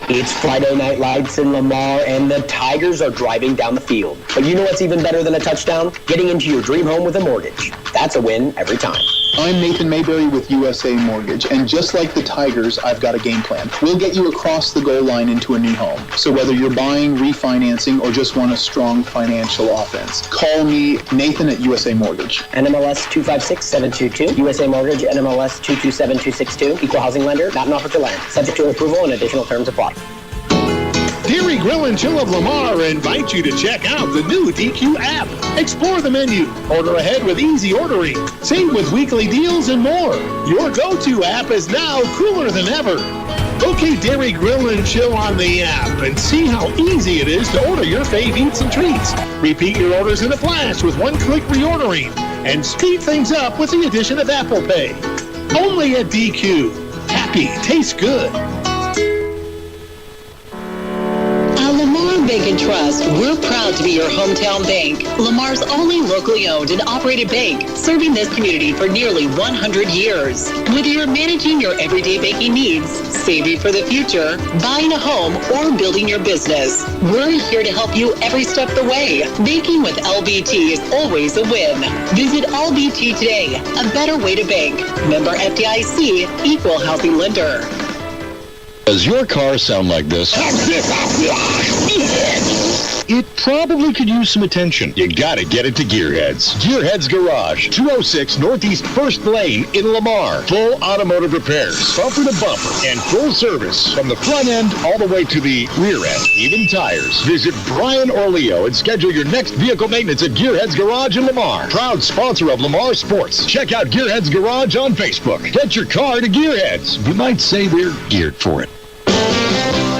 It's Friday Night Lights in Lamar, and the Tigers are driving down the field. But you know what's even better than a touchdown? Getting into your dream home with a mortgage. That's a win every time. I'm Nathan Mayberry with USA Mortgage, and just like the Tigers, I've got a game plan. We'll get you across the goal line into a new home. So whether you're buying, refinancing, or just want a strong financial offense, call me, Nathan at USA Mortgage. NMLS 256722, USA Mortgage, NMLS 227262, Equal Housing Lender, not an offer to lend. Subject to approval and additional terms apply. Dairy Grill and Chill of Lamar invite you to check out the new DQ app. Explore the menu, order ahead with easy ordering, save with weekly deals and more. Your go-to app is now cooler than ever. Locate Dairy Grill and Chill on the app and see how easy it is to order your fave eats and treats. Repeat your orders in a flash with one-click reordering and speed things up with the addition of Apple Pay. Only at DQ. Happy tastes good. Bank and Trust, we're proud to be your hometown bank. Lamar's only locally owned and operated bank, serving this community for nearly 100 years. Whether you're managing your everyday banking needs, saving for the future, buying a home, or building your business, we're here to help you every step of the way. Banking with LBT is always a win. Visit LBT today, a better way to bank. Member FDIC, Equal Housing Lender. Does your car sound like this? It probably could use some attention. You gotta get it to Gearheads. Gearheads Garage, 206 Northeast 1st Lane in Lamar. Full automotive repairs, bumper to bumper, and full service from the front end all the way to the rear end, even tires. Visit Brian or Leo and schedule your next vehicle maintenance at Gearheads Garage in Lamar. Proud sponsor of Lamar Sports. Check out Gearheads Garage on Facebook. Get your car to Gearheads. You might say they're geared for it.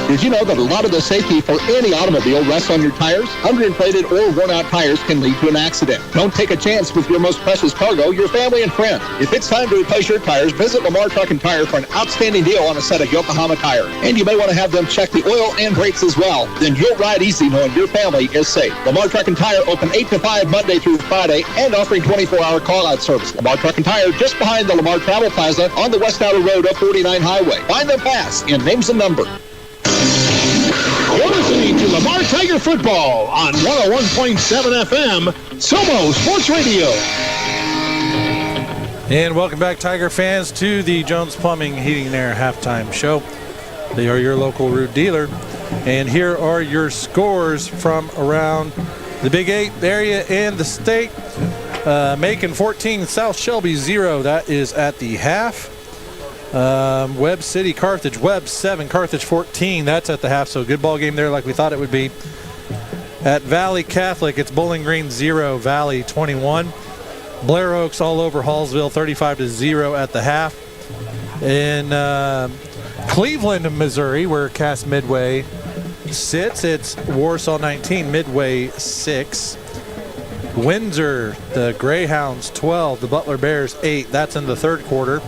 Did you know that a lot of the safety for any automobile rests on your tires? Underinflated or worn-out tires can lead to an accident. Don't take a chance with your most precious cargo, your family and friends. If it's time to replace your tires, visit Lamar Truck and Tire for an outstanding deal on a set of Yokohama tires. And you may want to have them check the oil and brakes as well. Then you'll ride easy knowing your family is safe. Lamar Truck and Tire open 8 to 5 Monday through Friday and offering 24-hour call-out service. Lamar Truck and Tire just behind the Lamar Travel Plaza on the West Outer Road of 49 Highway. Find them fast in names and number. You're listening to Lamar Tiger Football on 101.7 FM, Somo Sports Radio. And welcome back, Tiger fans, to the Jones Plumbing Heating and Air halftime show. They are your local root dealer. And here are your scores from around the Big 8 area and the state. Macon 14, South Shelby 0. That is at the half. Webb City, Carthage, Webb 7, Carthage 14. That's at the half, so good ball game there like we thought it would be. At Valley Catholic, it's Bowling Green 0, Valley 21. Blair Oaks all over Hallsville 35-0 at the half. In Cleveland, Missouri, where Cass Midway sits, it's Warsaw 19, Midway 6. Windsor, the Greyhounds 12, the Butler Bears 8. That's in the third quarter.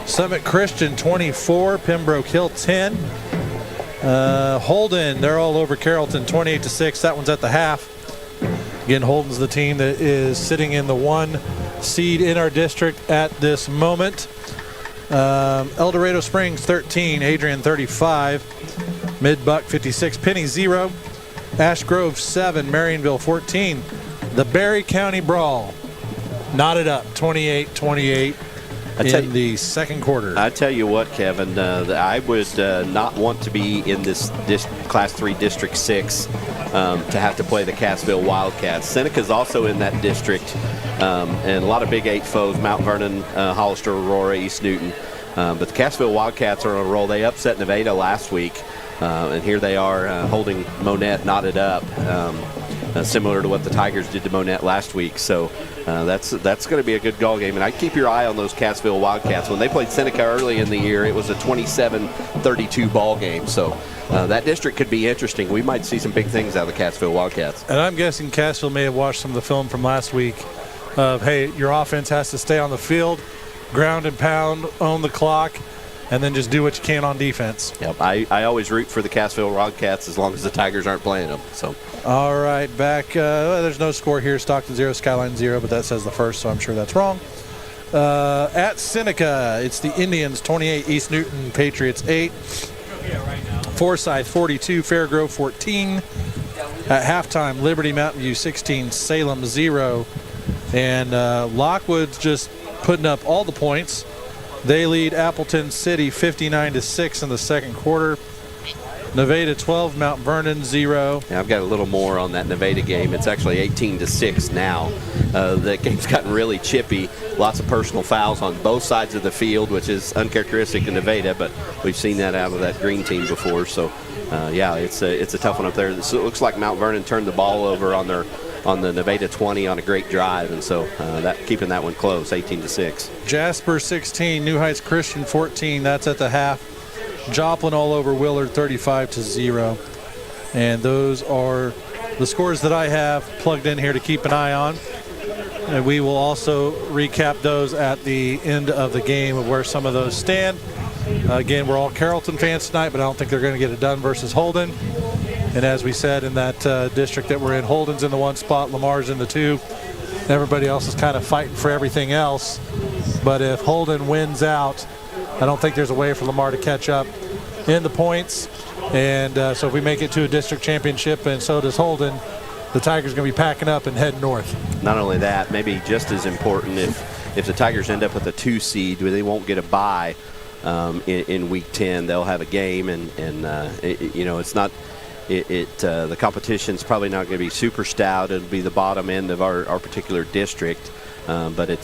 Summit Christian 24, Pembroke Hill 10. Holden, they're all over Carrollton 28-6. That one's at the half. Again, Holden's the team that is sitting in the 1 seed in our district at this moment. El Dorado Springs 13, Adrian 35, Mid-Buck 56, Penny 0, Ash Grove 7, Marionville 14. The Berry County Brawl knotted up 28-28. In the second quarter. I tell you what, Kevin, I would not want to be in this Class 3 District 6 to have to play the Cassville Wildcats. Seneca's also in that district, and a lot of Big 8 foes, Mount Vernon, Hollister, Aurora, East Newton. But the Cassville Wildcats are on a roll. They upset Nevada last week, and here they are holding Monette knotted up. similar to what the Tigers did to Monette last week. So that's going to be a good ball game. And I'd keep your eye on those Cassville Wildcats. When they played Seneca early in the year, it was a 27-32 ball game. So that district could be interesting. We might see some big things out of the Cassville Wildcats. And I'm guessing Cassville may have watched some of the film from last week of, hey, your offense has to stay on the field, ground and pound, own the clock, and then just do what you can on defense. Yep, I always root for the Cassville Wildcats as long as the Tigers aren't playing them. So. All right, back. There's no score here. Stockton 0, Skyline 0, but that says the first, so I'm sure that's wrong. At Seneca, it's the Indians 28, East Newton Patriots 8. Forsyth 42, Fairgrove 14. At halftime, Liberty Mountain View 16, Salem 0. And Lockwood's just putting up all the points. They lead Appleton City 59-6 in the second quarter. Nevada 12, Mount Vernon 0. Yeah, I've got a little more on that Nevada game. It's actually 18-6 now. The game's gotten really chippy. Lots of personal fouls on both sides of the field, which is uncharacteristic of Nevada, but we've seen that out of that green team before. So, yeah, it's a tough one up there. So it looks like Mount Vernon turned the ball over on the Nevada 20 on a great drive, and so keeping that one close, 18-6. Jasper 16, New Heights Christian 14. That's at the half. Joplin all over Willard 35-0. And those are the scores that I have plugged in here to keep an eye on. And we will also recap those at the end of the game of where some of those stand. Again, we're all Carrollton fans tonight, but I don't think they're going to get it done versus Holden. And as we said, in that district that we're in, Holden's in the one spot, Lamar's in the two. Everybody else is kind of fighting for everything else. But if Holden wins out, I don't think there's a way for Lamar to catch up in the points. And so if we make it to a district championship and so does Holden, the Tigers are going to be packing up and heading north. Not only that, maybe just as important, if the Tigers end up with a 2 seed, they won't get a bye in week 10. They'll have a game, and it's not the competition's probably not going to be super stout. It'll be the bottom end of our particular district. But it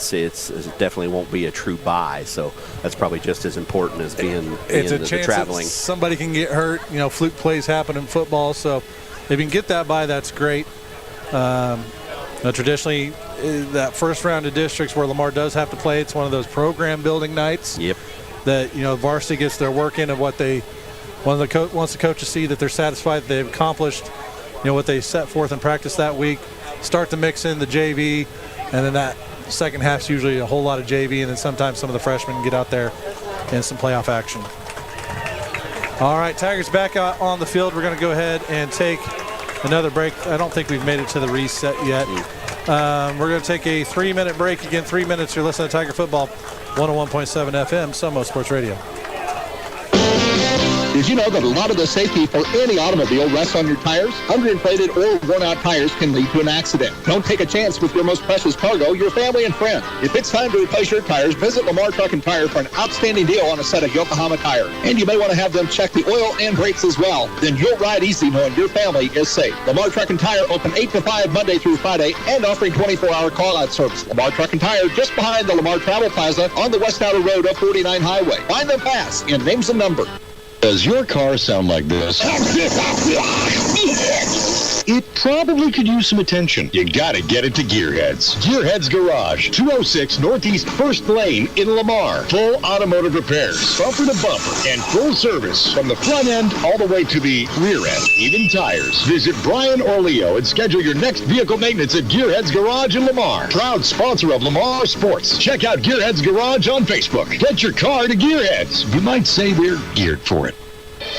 definitely won't be a true bye, so that's probably just as important as being it's a the chance traveling. That somebody can get hurt. Fluke plays happen in football, so if you can get that bye, that's great. Traditionally, that first round of districts where Lamar does have to play, it's one of those program building nights. Yep. That varsity gets their work in of what they once the coaches see that they're satisfied that they've accomplished, what they set forth in practice that week. Start to mix in the JV, and then that second half's usually a whole lot of JV, and then sometimes some of the freshmen get out there in some playoff action. All right, Tigers back out on the field. We're going to go ahead and take another break. I don't think we've made it to the reset yet. We're going to take a 3-minute break. Again, 3 minutes. You're listening to Tiger Football, 101.7 FM, Sumo Sports Radio. Did you know that a lot of the safety for any automobile rests on your tires? Underinflated or worn-out tires can lead to an accident. Don't take a chance with your most precious cargo, your family and friends. If it's time to replace your tires, visit Lamar Truck and Tire for an outstanding deal on a set of Yokohama tires. And you may want to have them check the oil and brakes as well. Then you'll ride easy knowing your family is safe. Lamar Truck and Tire open 8 to 5 Monday through Friday and offering 24-hour call-out service. Lamar Truck and Tire just behind the Lamar Travel Plaza on the West Outer Road of 49 Highway. Find them fast in names and number. Does your car sound like this? It probably could use some attention. You gotta get it to Gearheads. Gearheads Garage, 206 Northeast 1st Lane in Lamar. Full automotive repairs, bumper to bumper, and full service from the front end all the way to the rear end, even tires. Visit Brian or Leo and schedule your next vehicle maintenance at Gearheads Garage in Lamar. Proud sponsor of Lamar Sports. Check out Gearheads Garage on Facebook. Get your car to Gearheads. You might say we're geared for it.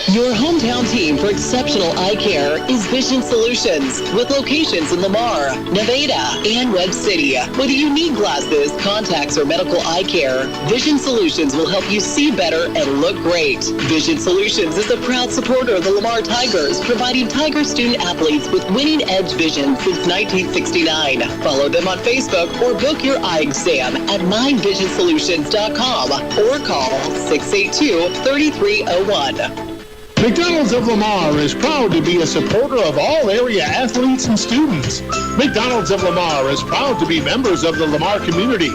Your hometown team for exceptional eye care is Vision Solutions, with locations in Lamar, Nevada, and Webb City. Whether you need glasses, contacts, or medical eye care, Vision Solutions will help you see better and look great. Vision Solutions is a proud supporter of the Lamar Tigers, providing Tiger student athletes with winning edge vision since 1969. Follow them on Facebook or book your eye exam at mindvisionsolutions.com or call 682-3301. McDonald's of Lamar is proud to be a supporter of all area athletes and students. McDonald's of Lamar is proud to be members of the Lamar community.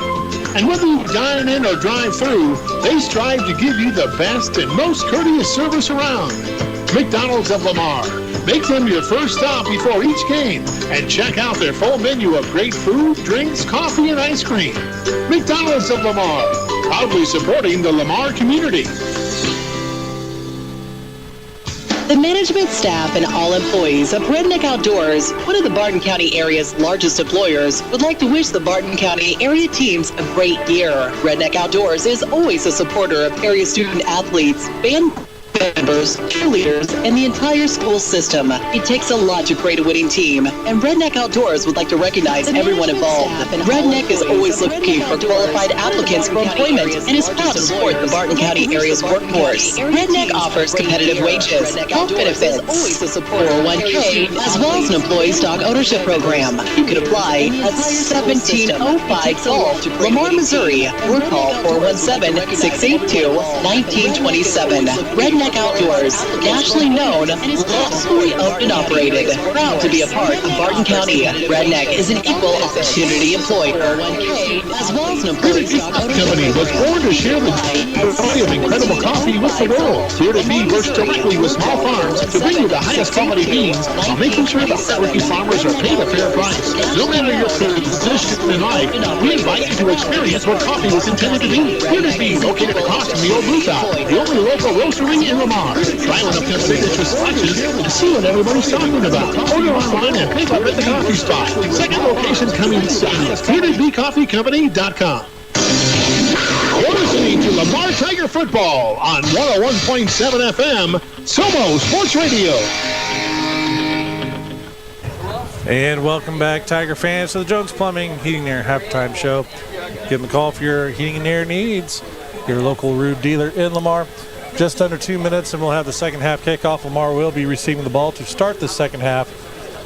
And whether you dine in or drive through, they strive to give you the best and most courteous service around. McDonald's of Lamar, Make them your first stop before each game and check out their full menu of great food, drinks, coffee, and ice cream. McDonald's of Lamar, proudly supporting the Lamar community. The management staff and all employees of Redneck Outdoors, one of the Barton County area's largest employers, would like to wish the Barton County area teams a great year. Redneck Outdoors is always a supporter of area student athletes, band members, cheerleaders, and the entire school system. It takes a lot to create a winning team, and Redneck Outdoors would like to recognize everyone involved. Redneck is always looking for qualified applicants for employment and is proud to support the Barton County area's workforce. Redneck offers competitive wages, health benefits, 401k, as well as an employee stock ownership program. You can apply at 1705 Golf, Lamar, Missouri, or call 417-682-1927. Redneck Outdoors, nationally known, locally owned and operated. Proud to be a part of Barton County. Redneck is an equal opportunity employer, as well as an employee stock Company was born to share the joy of incredible coffee with the world. Here to be works directly with small farms to bring you the highest quality beans while making sure the hardworking farmers are paid a fair price. No matter your position in life, we invite you to experience what coffee was intended to be. Here to be located across from the old Blue Top, the only local roastery in Lamar. Try one of their signature selections and see what everybody's talking about. Order online and pick up at the coffee spot. Second location coming soon. HereToBeCoffeeCompany.com. You're listening to Lamar Tiger Football on 101.7 FM, Somo Sports Radio. And welcome back, Tiger fans, to the Jones Plumbing Heating and Air Halftime Show. Give them a call for your heating and air needs. Your local Rude dealer in Lamar. Just under 2 minutes, and we'll have the second half kickoff. Lamar will be receiving the ball to start the second half,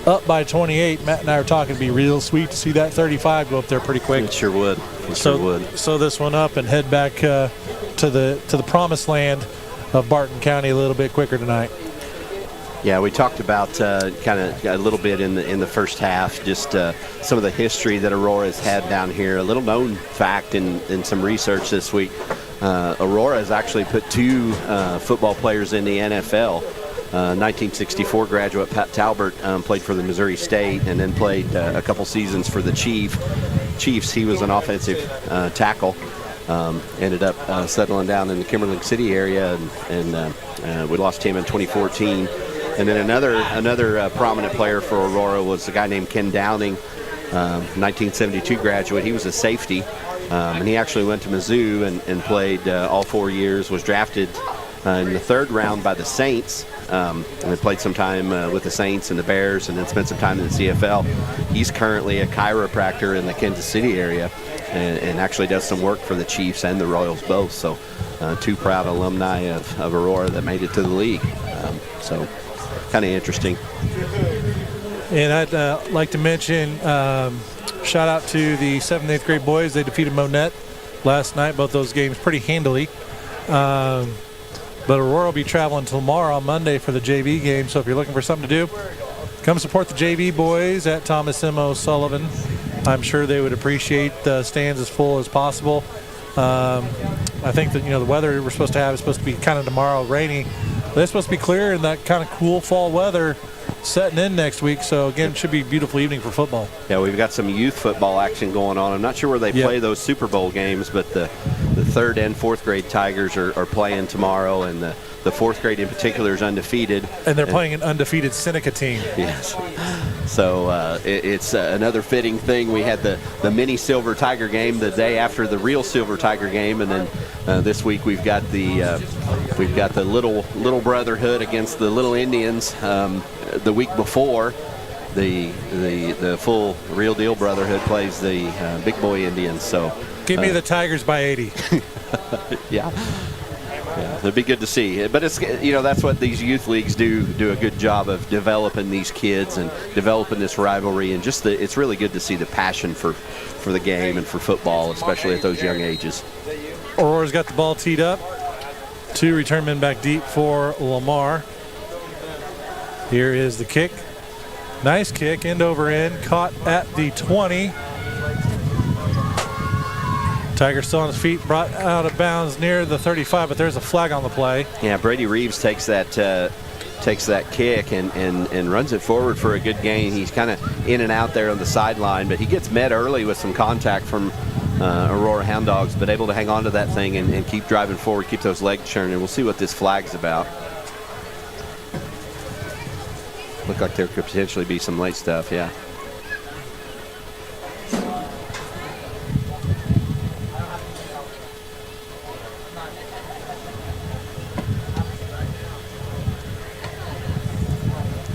up by 28. Matt and I are talking. It'd be real sweet to see that 35 go up there pretty quick. It sure would. So this one up and head back to the promised land of Barton County a little bit quicker tonight. Yeah, we talked about kind of a little bit in the first half, just some of the history that Aurora has had down here. A little known fact in some research this week. Aurora has actually put two football players in the NFL. 1964 graduate Pat Talbert played for the Missouri State and then played a couple seasons for the Chiefs. He was an offensive tackle. Ended up settling down in the Kimberling City area, and we lost him in 2014. And then another prominent player for Aurora was a guy named Ken Downing, 1972 graduate. He was a safety. And he actually went to Mizzou and played all 4 years, was drafted in the third round by the Saints, and then played some time with the Saints and the Bears, and then spent some time in the CFL. He's currently a chiropractor in the Kansas City area and actually does some work for the Chiefs and the Royals both. So two proud alumni of Aurora that made it to the league. So kind of interesting. And I'd like to mention shout out to the 7th and 8th grade boys. They defeated Monette last night, both those games pretty handily. But Aurora will be traveling to Lamar on Monday for the JV game, so if you're looking for something to do, come support the JV boys at Thomas M. O'Sullivan. I'm sure they would appreciate the stands as full as possible. I think that, the weather we're supposed to have is supposed to be kind of tomorrow rainy. But it's supposed to be clear and that kind of cool fall weather setting in next week. So, again, it should be a beautiful evening for football. Yeah, we've got some youth football action going on. I'm not sure where they play those Super Bowl games, but the 3rd and 4th grade Tigers are playing tomorrow, and the 4th grade in particular is undefeated. And they're playing an undefeated Seneca team. Yes. So it's another fitting thing. We had the mini Silver Tiger game the day after the real Silver Tiger game, and then this week we've got the little brotherhood against the little Indians. The week before, the full real deal brotherhood plays the big boy Indians. So give me the Tigers by 80. Yeah, it'd be good to see. But it's that's what these youth leagues do a good job of developing these kids and developing this rivalry, and just it's really good to see the passion for the game and for football, especially at those young ages. Aurora's got the ball teed up. 2 return men back deep for Lamar. Here is the kick. Nice kick, end over end, caught at the 20. Tiger still on his feet, brought out of bounds near the 35, but there's a flag on the play. Yeah, Brady Reeves takes that takes that kick and runs it forward for a good gain. He's kind of in and out there on the sideline, but he gets met early with some contact from Aurora Houn Dawgs, but able to hang on to that thing and keep driving forward, keep those legs churning. We'll see what this flag's about. Look like there could potentially be some late stuff, yeah.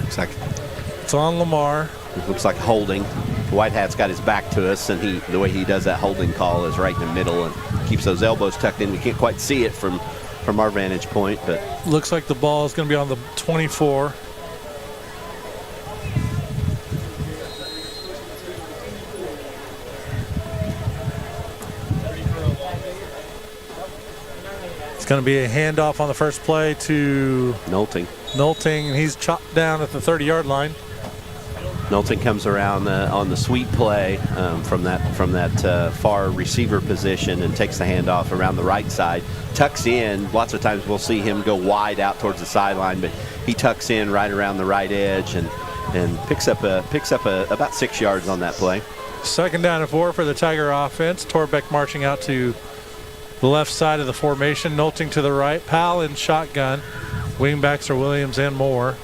Looks like it's on Lamar. It looks like holding. The white hat's got his back to us, and the way he does that holding call is right in the middle and keeps those elbows tucked in. We can't quite see it from our vantage point, but looks like the ball is going to be on the 24. It's going to be a handoff on the first play to Nolting. And he's chopped down at the 30-yard line. Nolting comes around on the sweep play from that far receiver position and takes the handoff around the right side, tucks in. Lots of times we'll see him go wide out towards the sideline, but he tucks in right around the right edge and picks up about 6 yards on that play. 2nd down and 4 for the Tiger offense. Torbeck marching out to the left side of the formation. Nolting to the right. Powell in shotgun. Wingbacks are Williams and Moore.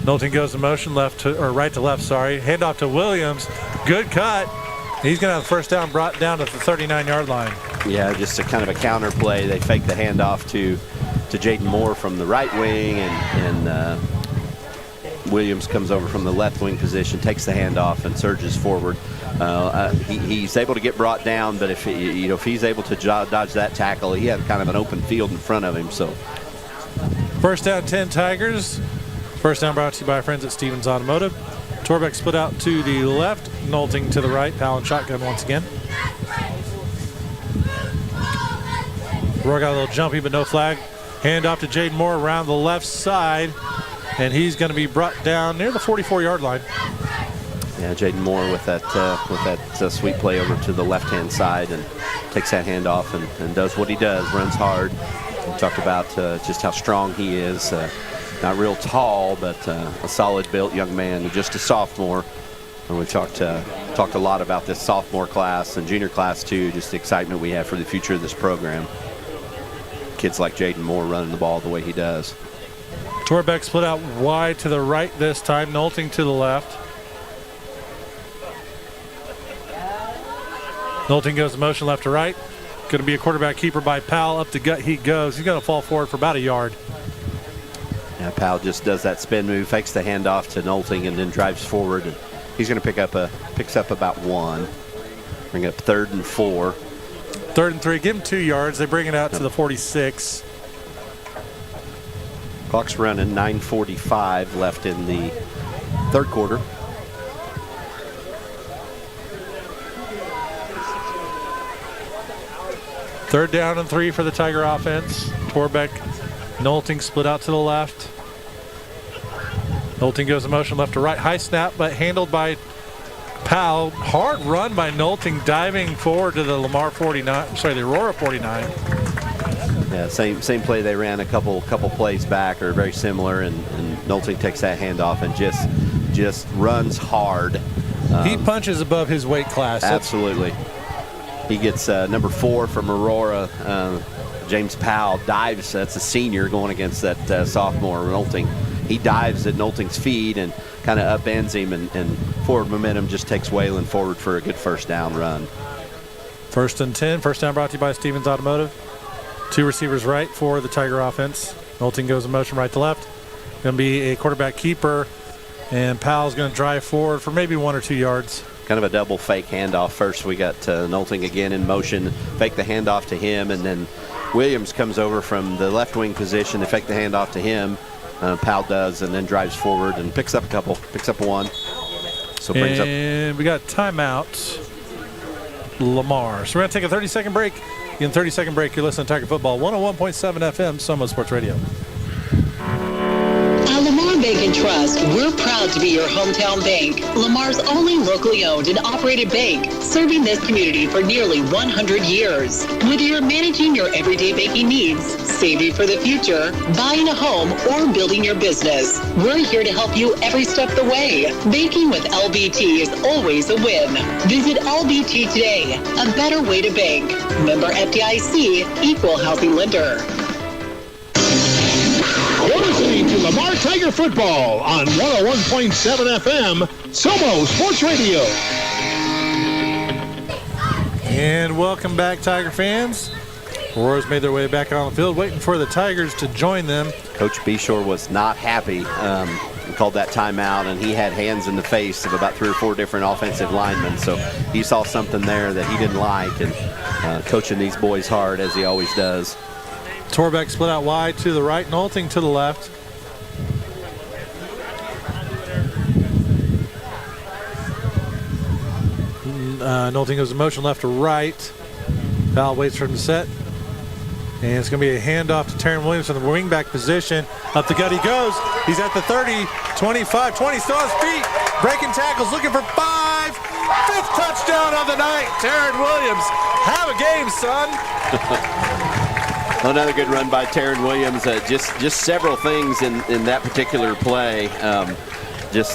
Nolting goes in motion right to left. Handoff to Williams. Good cut. He's going to have the first down brought down at the 39-yard line. Yeah, just a kind of a counter play. They fake the handoff to Jaden Moore from the right wing, and Williams comes over from the left wing position, takes the handoff, and surges forward. He's able to get brought down, but if he's able to dodge that tackle, he had kind of an open field in front of him. So, 1st down, 10 Tigers. First down brought to you by our friends at Stevens Automotive. Torbeck split out to the left, Nolting to the right. Powell and shotgun once again. Roy got a little jumpy, but no flag. Hand off to Jaden Moore around the left side, and he's going to be brought down near the 44-yard line. Yeah, Jaden Moore with that sweep play over to the left-hand side and takes that handoff and does what he does, runs hard. We talked about just how strong he is. Not real tall, but a solid-built young man, just a sophomore. And we talked a lot about this sophomore class and junior class too, just the excitement we have for the future of this program. Kids like Jaden Moore running the ball the way he does. Torbeck split out wide to the right this time, Nolting to the left. Nolting goes in motion left to right. Going to be a quarterback keeper by Powell. Up the gut he goes. He's going to fall forward for about a yard. Yeah, Powell just does that spin move, fakes the handoff to Nolting, and then drives forward. And he's going to picks up about 1. Bring up 3rd and 4. 3rd and 3. Give him 2 yards. They bring it out to the 46. Clock's running. 9:45 left in the 3rd quarter. Third down and 3 for the Tiger offense. Torbeck, Nolting split out to the left. Nolting goes in motion left to right. High snap, but handled by Powell. Hard run by Nolting, diving forward to the the Aurora 49. Yeah, same play they ran a couple plays back, or very similar, and Nolting takes that handoff and just runs hard. He punches above his weight class. Absolutely. He gets number 4 from Aurora. James Powell dives. That's a senior going against that sophomore Nolting. He dives at Nolting's feet and kind of upends him, and forward momentum just takes Wayland forward for a good first down run. 1st and 10. First down brought to you by Stevens Automotive. 2 receivers right for the Tiger offense. Nolting goes in motion right to left. Going to be a quarterback keeper, and Powell's going to drive forward for maybe 1 or 2 yards. Kind of a double fake handoff. First we got Nolting again in motion, fake the handoff to him, and then Williams comes over from the left wing position to fake the handoff to him. Powell does, and then drives forward and picks up 1. So brings and we got timeout, Lamar. So we're going to take a 30-second break. In 30-second break, you're listening to Tiger Football, 101.7 FM, Soma Sports Radio. Lamar Bank and Trust, we're proud to be your hometown bank. Lamar's only locally owned and operated bank, serving this community for nearly 100 years. Whether you're managing your everyday banking needs, saving for the future, buying a home, or building your business, we're here to help you every step of the way. Banking with LBT is always a win. Visit LBT today, a better way to bank. Member FDIC, equal housing lender. You're listening to Lamar Tiger Football on 101.7 FM, Somo Sports Radio. And welcome back, Tiger fans. Aurora's made their way back on the field, waiting for the Tigers to join them. Coach Beshore was not happy. He called that timeout, and he had hands in the face of about 3 or 4 different offensive linemen. So he saw something there that he didn't like, and coaching these boys hard, as he always does. Torbeck split out wide to the right, Nolting to the left. Nolting goes in motion left to right. Val waits for him to set. And it's going to be a handoff to Taryn Williams from the wingback position. Up the gut he goes. He's at the 30, 25, 20, still on his feet. Breaking tackles, looking for 5. 5th touchdown of the night. Taryn Williams, have a game, son. Another good run by Taryn Williams. Just several things in that particular play. Gets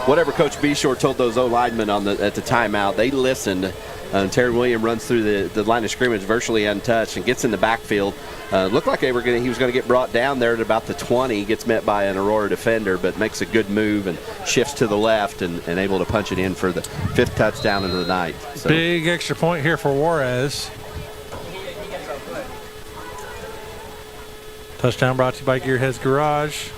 whatever Coach Beshore told those O-linemen at the timeout. They listened. Taryn Williams runs through the line of scrimmage virtually untouched and gets in the backfield. Looked like he was going to get brought down there at about the 20. Gets met by an Aurora defender, but makes a good move and shifts to the left and able to punch it in for the 5th touchdown of the night. So. Big extra point here for Juarez. Touchdown brought to you by Gearheads Garage.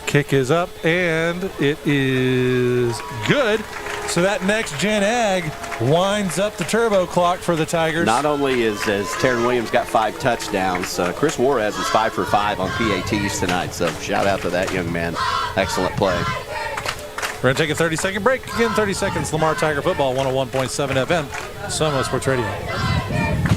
Kick is up, and it is good. So that next gen egg winds up the turbo clock for the Tigers. Not only has Taryn Williams got 5 touchdowns, Chris Juarez is 5 for 5 on PATs tonight. So shout out to that young man. Excellent play. We're going to take a 30-second break. Again, 30 seconds. Lamar Tiger Football, 101.7 FM, Somo Sports Radio.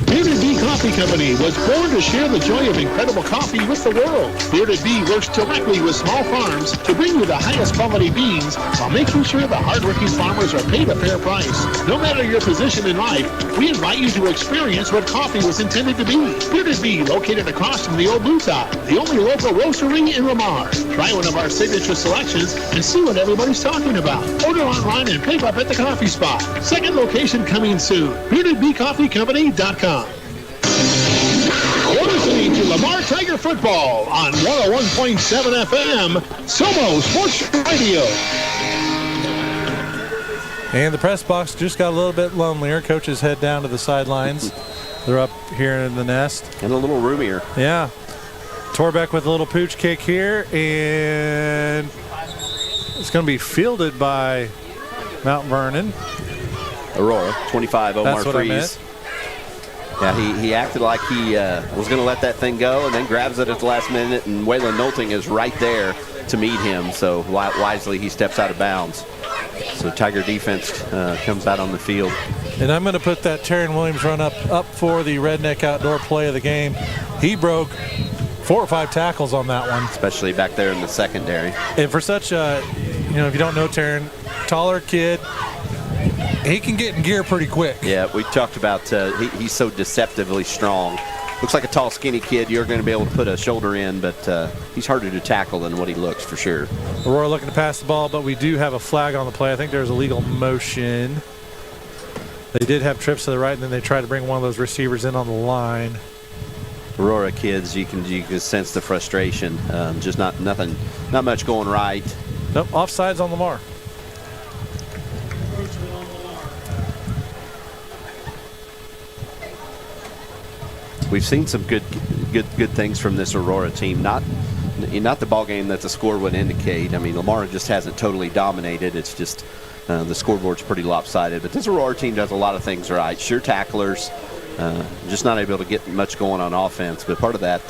Bearded Bee Coffee Company was born to share the joy of incredible coffee with the world. Bearded Bee works directly with small farms to bring you the highest quality beans while making sure the hardworking farmers are paid a fair price. No matter your position in life, we invite you to experience what coffee was intended to be. Bearded Bee, located across from the old Blue Top, the only local roastery in Lamar. Try one of our signature selections and see what everybody's talking about. Order online and pick up at the coffee spot. Second location coming soon. BeardedBeeCoffeeCompany.com. You're listening to Lamar Tiger Football on 101.7 FM, Somo Sports Radio. And the press box just got a little bit lonelier. Coaches head down to the sidelines. They're up here in the nest. And a little roomier. Yeah. Torbeck with a little pooch kick here, and it's going to be fielded by Mount Vernon. Aurora, 25, Omar That's what I Freeze. meant. Yeah, he acted like he was going to let that thing go and then grabs it at the last minute, and Waylon Nolting is right there to meet him. So wisely he steps out of bounds. So Tiger defense comes out on the field. And I'm going to put that Taryn Williams run up for the Redneck Outdoor play of the game. He broke 4 or 5 tackles on that one. Especially back there in the secondary. And for such a, if you don't know Taryn, taller kid, he can get in gear pretty quick. Yeah, we talked about he's so deceptively strong. Looks like a tall, skinny kid. You're going to be able to put a shoulder in, but he's harder to tackle than what he looks for sure. Aurora looking to pass the ball, but we do have a flag on the play. I think there's a legal motion. They did have trips to the right, and then they tried to bring one of those receivers in on the line. Aurora kids, you can sense the frustration. Just not much going right. Nope, offsides on Lamar. We've seen some good things from this Aurora team. Not the ball game that the score would indicate. I mean, Lamar just hasn't totally dominated. It's just the scoreboard's pretty lopsided. But this Aurora team does a lot of things right. Sure tacklers, just not able to get much going on offense. But part of that,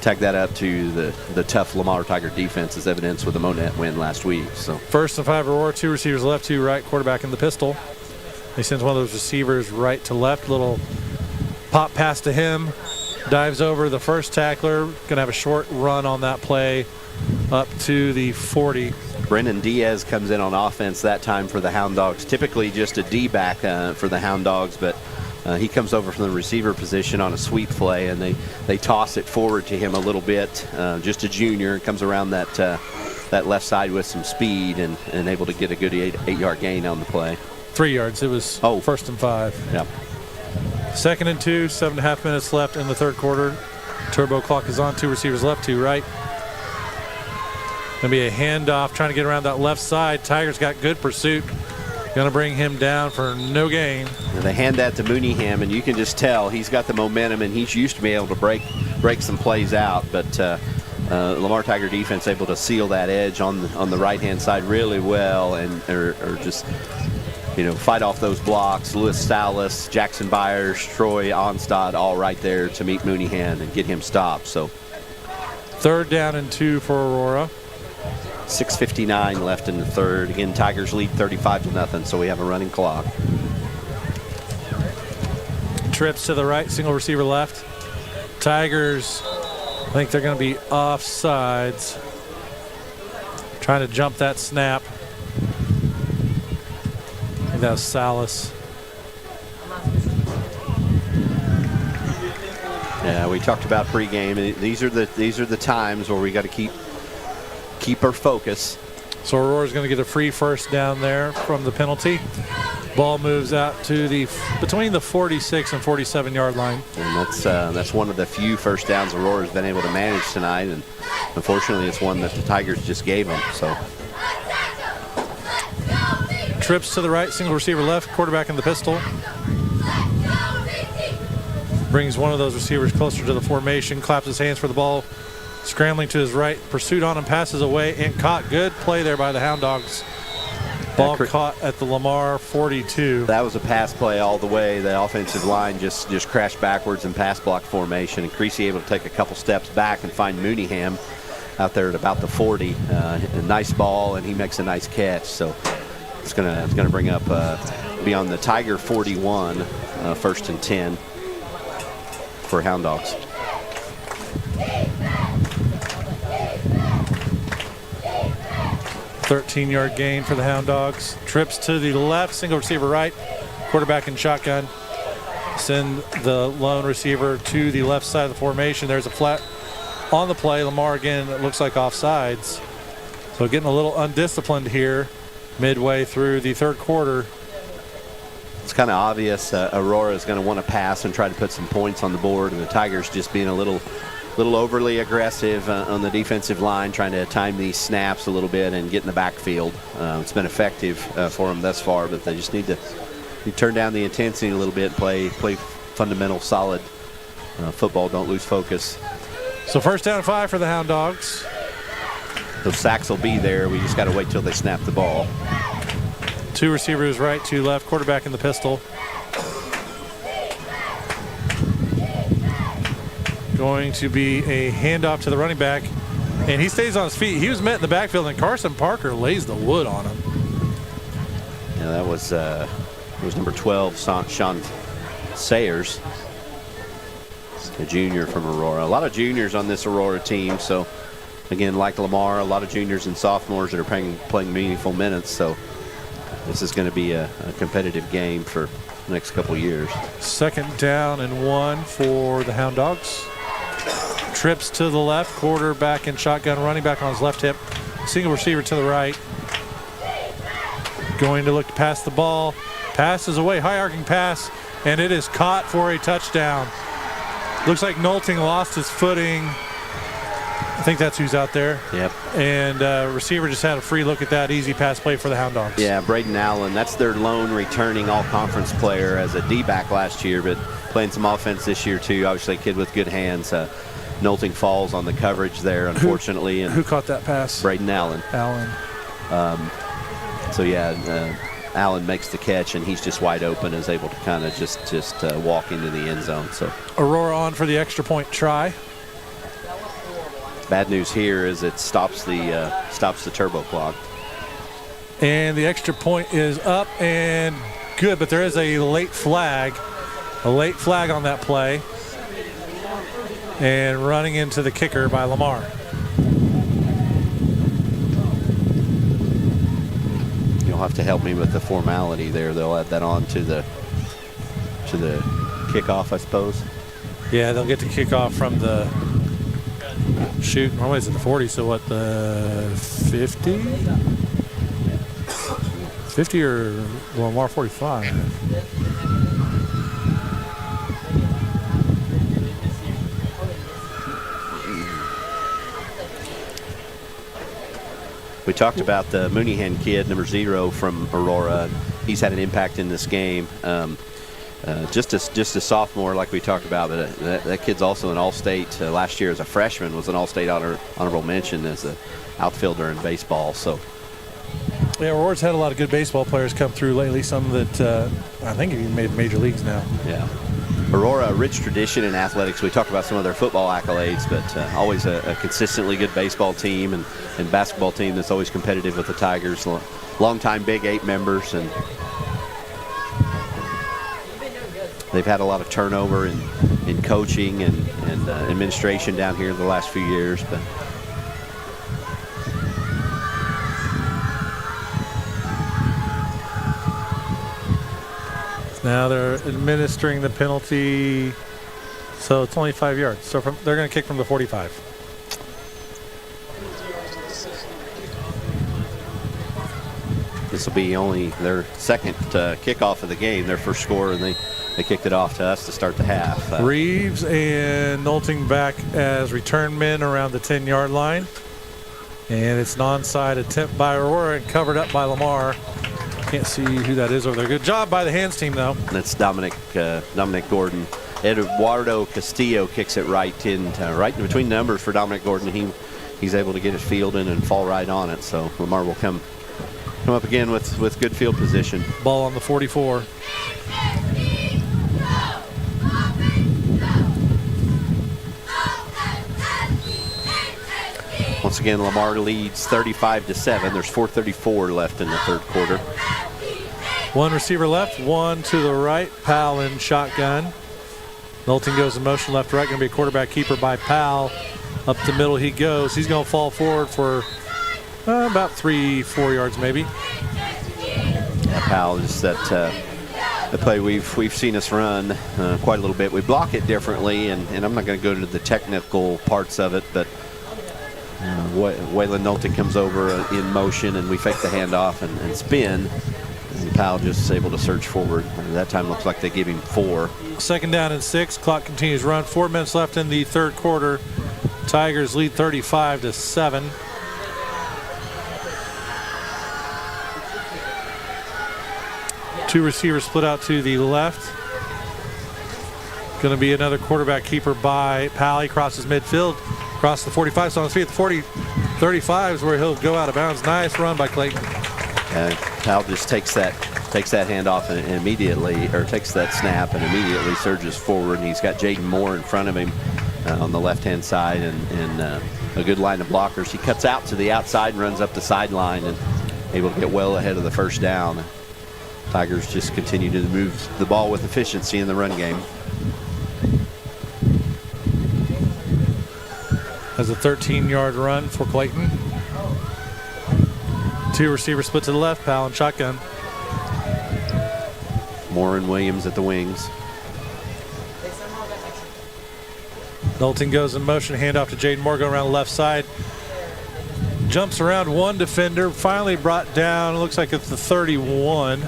tag that up to the tough Lamar Tiger defense is evidenced with the Monette win last week. So 1st and 5 Aurora, 2 receivers left, 2 right, quarterback in the pistol. He sends one of those receivers right to left, little pop pass to him. dives over the first tackler. Going to have a short run on that play up to the 40. Brennan Diaz comes in on offense that time for the Hound Dogs. Typically just a D-back for the Hound Dogs, but he comes over from the receiver position on a sweep play, and they toss it forward to him a little bit. Just a junior, comes around that left side with some speed and able to get a good 8-yard gain on the play. 3 yards. It was first and 5. Yep. 2nd and 2, 7.5 minutes left in the third quarter. Turbo clock is on. 2 receivers left, 2 right. Going to be a handoff trying to get around that left side. Tigers got good pursuit. Going to bring him down for no gain. And they hand that to Mooneyham, and you can just tell he's got the momentum, and he's used to be able to break some plays out. But Lamar Tiger defense able to seal that edge on the right-hand side really well, and or just fight off those blocks. Lewis Salas, Jackson Byers, Troy Onstad all right there to meet Mooneyham and get him stopped. So 3rd down and 2 for Aurora. 6:59 left in the third. Again, Tigers lead 35-0, so we have a running clock. Trips to the right, single receiver left. Tigers, I think they're going to be offsides. Trying to jump that snap. I think that was Salas. Yeah, we talked about pregame. These are the times where we got to keep our focus. So Aurora's going to get a free first down there from the penalty. Ball moves out to between the 46 and 47-yard line. And that's one of the few first downs Aurora's been able to manage tonight, and unfortunately it's one that the Tigers just gave them. So trips to the right, single receiver left, quarterback in the pistol. Brings one of those receivers closer to the formation, claps his hands for the ball. Scrambling to his right, pursuit on him, passes away and caught. Good play there by the Hound Dogs. Ball caught at the Lamar 42. That was a pass play all the way. The offensive line just crashed backwards in pass block formation, and Creasy able to take a couple steps back and find Mooneyham out there at about the 40. A nice ball, and he makes a nice catch. So it's gonna bring up be on the Tiger 41, 1st and 10 for Hound Dogs. $13-yard gain for the Hound Dogs. Trips to the left, single receiver right, quarterback in shotgun. Send the lone receiver to the left side of the formation. There's a flat on the play. Lamar again, it looks like offsides. So getting a little undisciplined here midway through the third quarter. It's kind of obvious Aurora is going to want to pass and try to put some points on the board, and the Tigers just being a little overly aggressive on the defensive line, trying to time these snaps a little bit and get in the backfield. It's been effective for them thus far, but they just need to turn down the intensity a little bit and play fundamental, solid football. Don't lose focus. So 1st down and 5 for the Hound Dogs. Those sacks will be there. We just got to wait till they snap the ball. 2 receivers right, 2 left, quarterback in the pistol. Going to be a handoff to the running back, and he stays on his feet. He was met in the backfield, and Carson Parker lays the wood on him. Yeah, that was number 12, Sean Sayers, a junior from Aurora. A lot of juniors on this Aurora team, so again, like Lamar, a lot of juniors and sophomores that are playing meaningful minutes, so this is going to be a competitive game for the next couple of years. 2nd down and 1 for the Hound Dogs. Trips to the left, quarterback in shotgun, running back on his left hip, single receiver to the right. Going to look to pass the ball, passes away, high arcing pass, and it is caught for a touchdown. Looks like Nolting lost his footing. I think that's who's out there. Yep. And receiver just had a free look at that easy pass play for the Hound Dogs. Yeah, Braden Allen, that's their lone returning all-conference player as a D-back last year, but playing some offense this year too. Obviously a kid with good hands. Nolting falls on the coverage there, unfortunately. Who caught that pass? Braden Allen. So yeah, Allen makes the catch, and he's just wide open, is able to kind of just walk into the end zone. So Aurora on for the extra point try. Bad news here is it stops the turbo clock. And the extra point is up and good, but there is a late flag on that play. And running into the kicker by Lamar. You'll have to help me with the formality there. They'll add that on to the kickoff, I suppose. Yeah, they'll get to kick off from the shoot. Normally it's at the 40, so what, the 50? 50 or Lamar 45? We talked about the Mooneyhan kid, number 0 from Aurora. He's had an impact in this game. Just a sophomore, like we talked about, but that kid's also an All-State. Last year as a freshman was an All-State honorable mention as an outfielder in baseball. So, yeah, Aurora's had a lot of good baseball players come through lately. Some that I think have even made major leagues now. Yeah, Aurora, a rich tradition in athletics. We talked about some of their football accolades, but always a consistently good baseball team and basketball team that's always competitive with the Tigers. Long-time Big 8 members, and they've had a lot of turnover in coaching and administration down here in the last few years. But now they're administering the penalty, so it's only 5 yards. So they're going to kick from the 45. this will be only their second kickoff of the game, their first score, and they kicked it off to us to start the half. Reeves and Nolting back as return men around the 10-yard line. And it's an onside attempt by Aurora and covered up by Lamar. Can't see who that is over there. Good job by the hands team, though. That's Dominic Gordon. Eduardo Castillo kicks it right in between numbers for Dominic Gordon. He's able to get his field in and fall right on it. So Lamar will come up again with good field position. Ball on the 44. Once again, Lamar leads 35-7. There's 4:34 left in the third quarter. One receiver left, one to the right. Powell in shotgun. Nolting goes in motion left to right. Going to be a quarterback keeper by Powell. Up the middle he goes. He's going to fall forward for about 3-4 yards maybe. Yeah, Powell is the play we've seen us run quite a little bit. We block it differently, and I'm not going to go into the technical parts of it, but Waylon Nolting comes over in motion, and we fake the handoff and spin. And Powell just is able to surge forward. That time looks like they give him 4. Second down and 6. Clock continues to run. 4 minutes left in the third quarter. Tigers lead 35-7. Two receivers split out to the left. Going to be another quarterback keeper by Powell. He crosses midfield, across the 45. So on his feet at the 35 is where he'll go out of bounds. Nice run by Clayton. And Powell just takes that handoff and immediately, or takes that snap and immediately surges forward. And he's got Jaden Moore in front of him on the left-hand side, and a good line of blockers. He cuts out to the outside and runs up the sideline and able to get well ahead of the first down. Tigers just continue to move the ball with efficiency in the run game. Has a 13-yard run for Clayton. Two receivers split to the left. Powell and shotgun. Moore and Williams at the wings. Nolting goes in motion. Handoff to Jaden Moore. Going around the left side. Jumps around one defender. Finally brought down. It looks like it's the 31.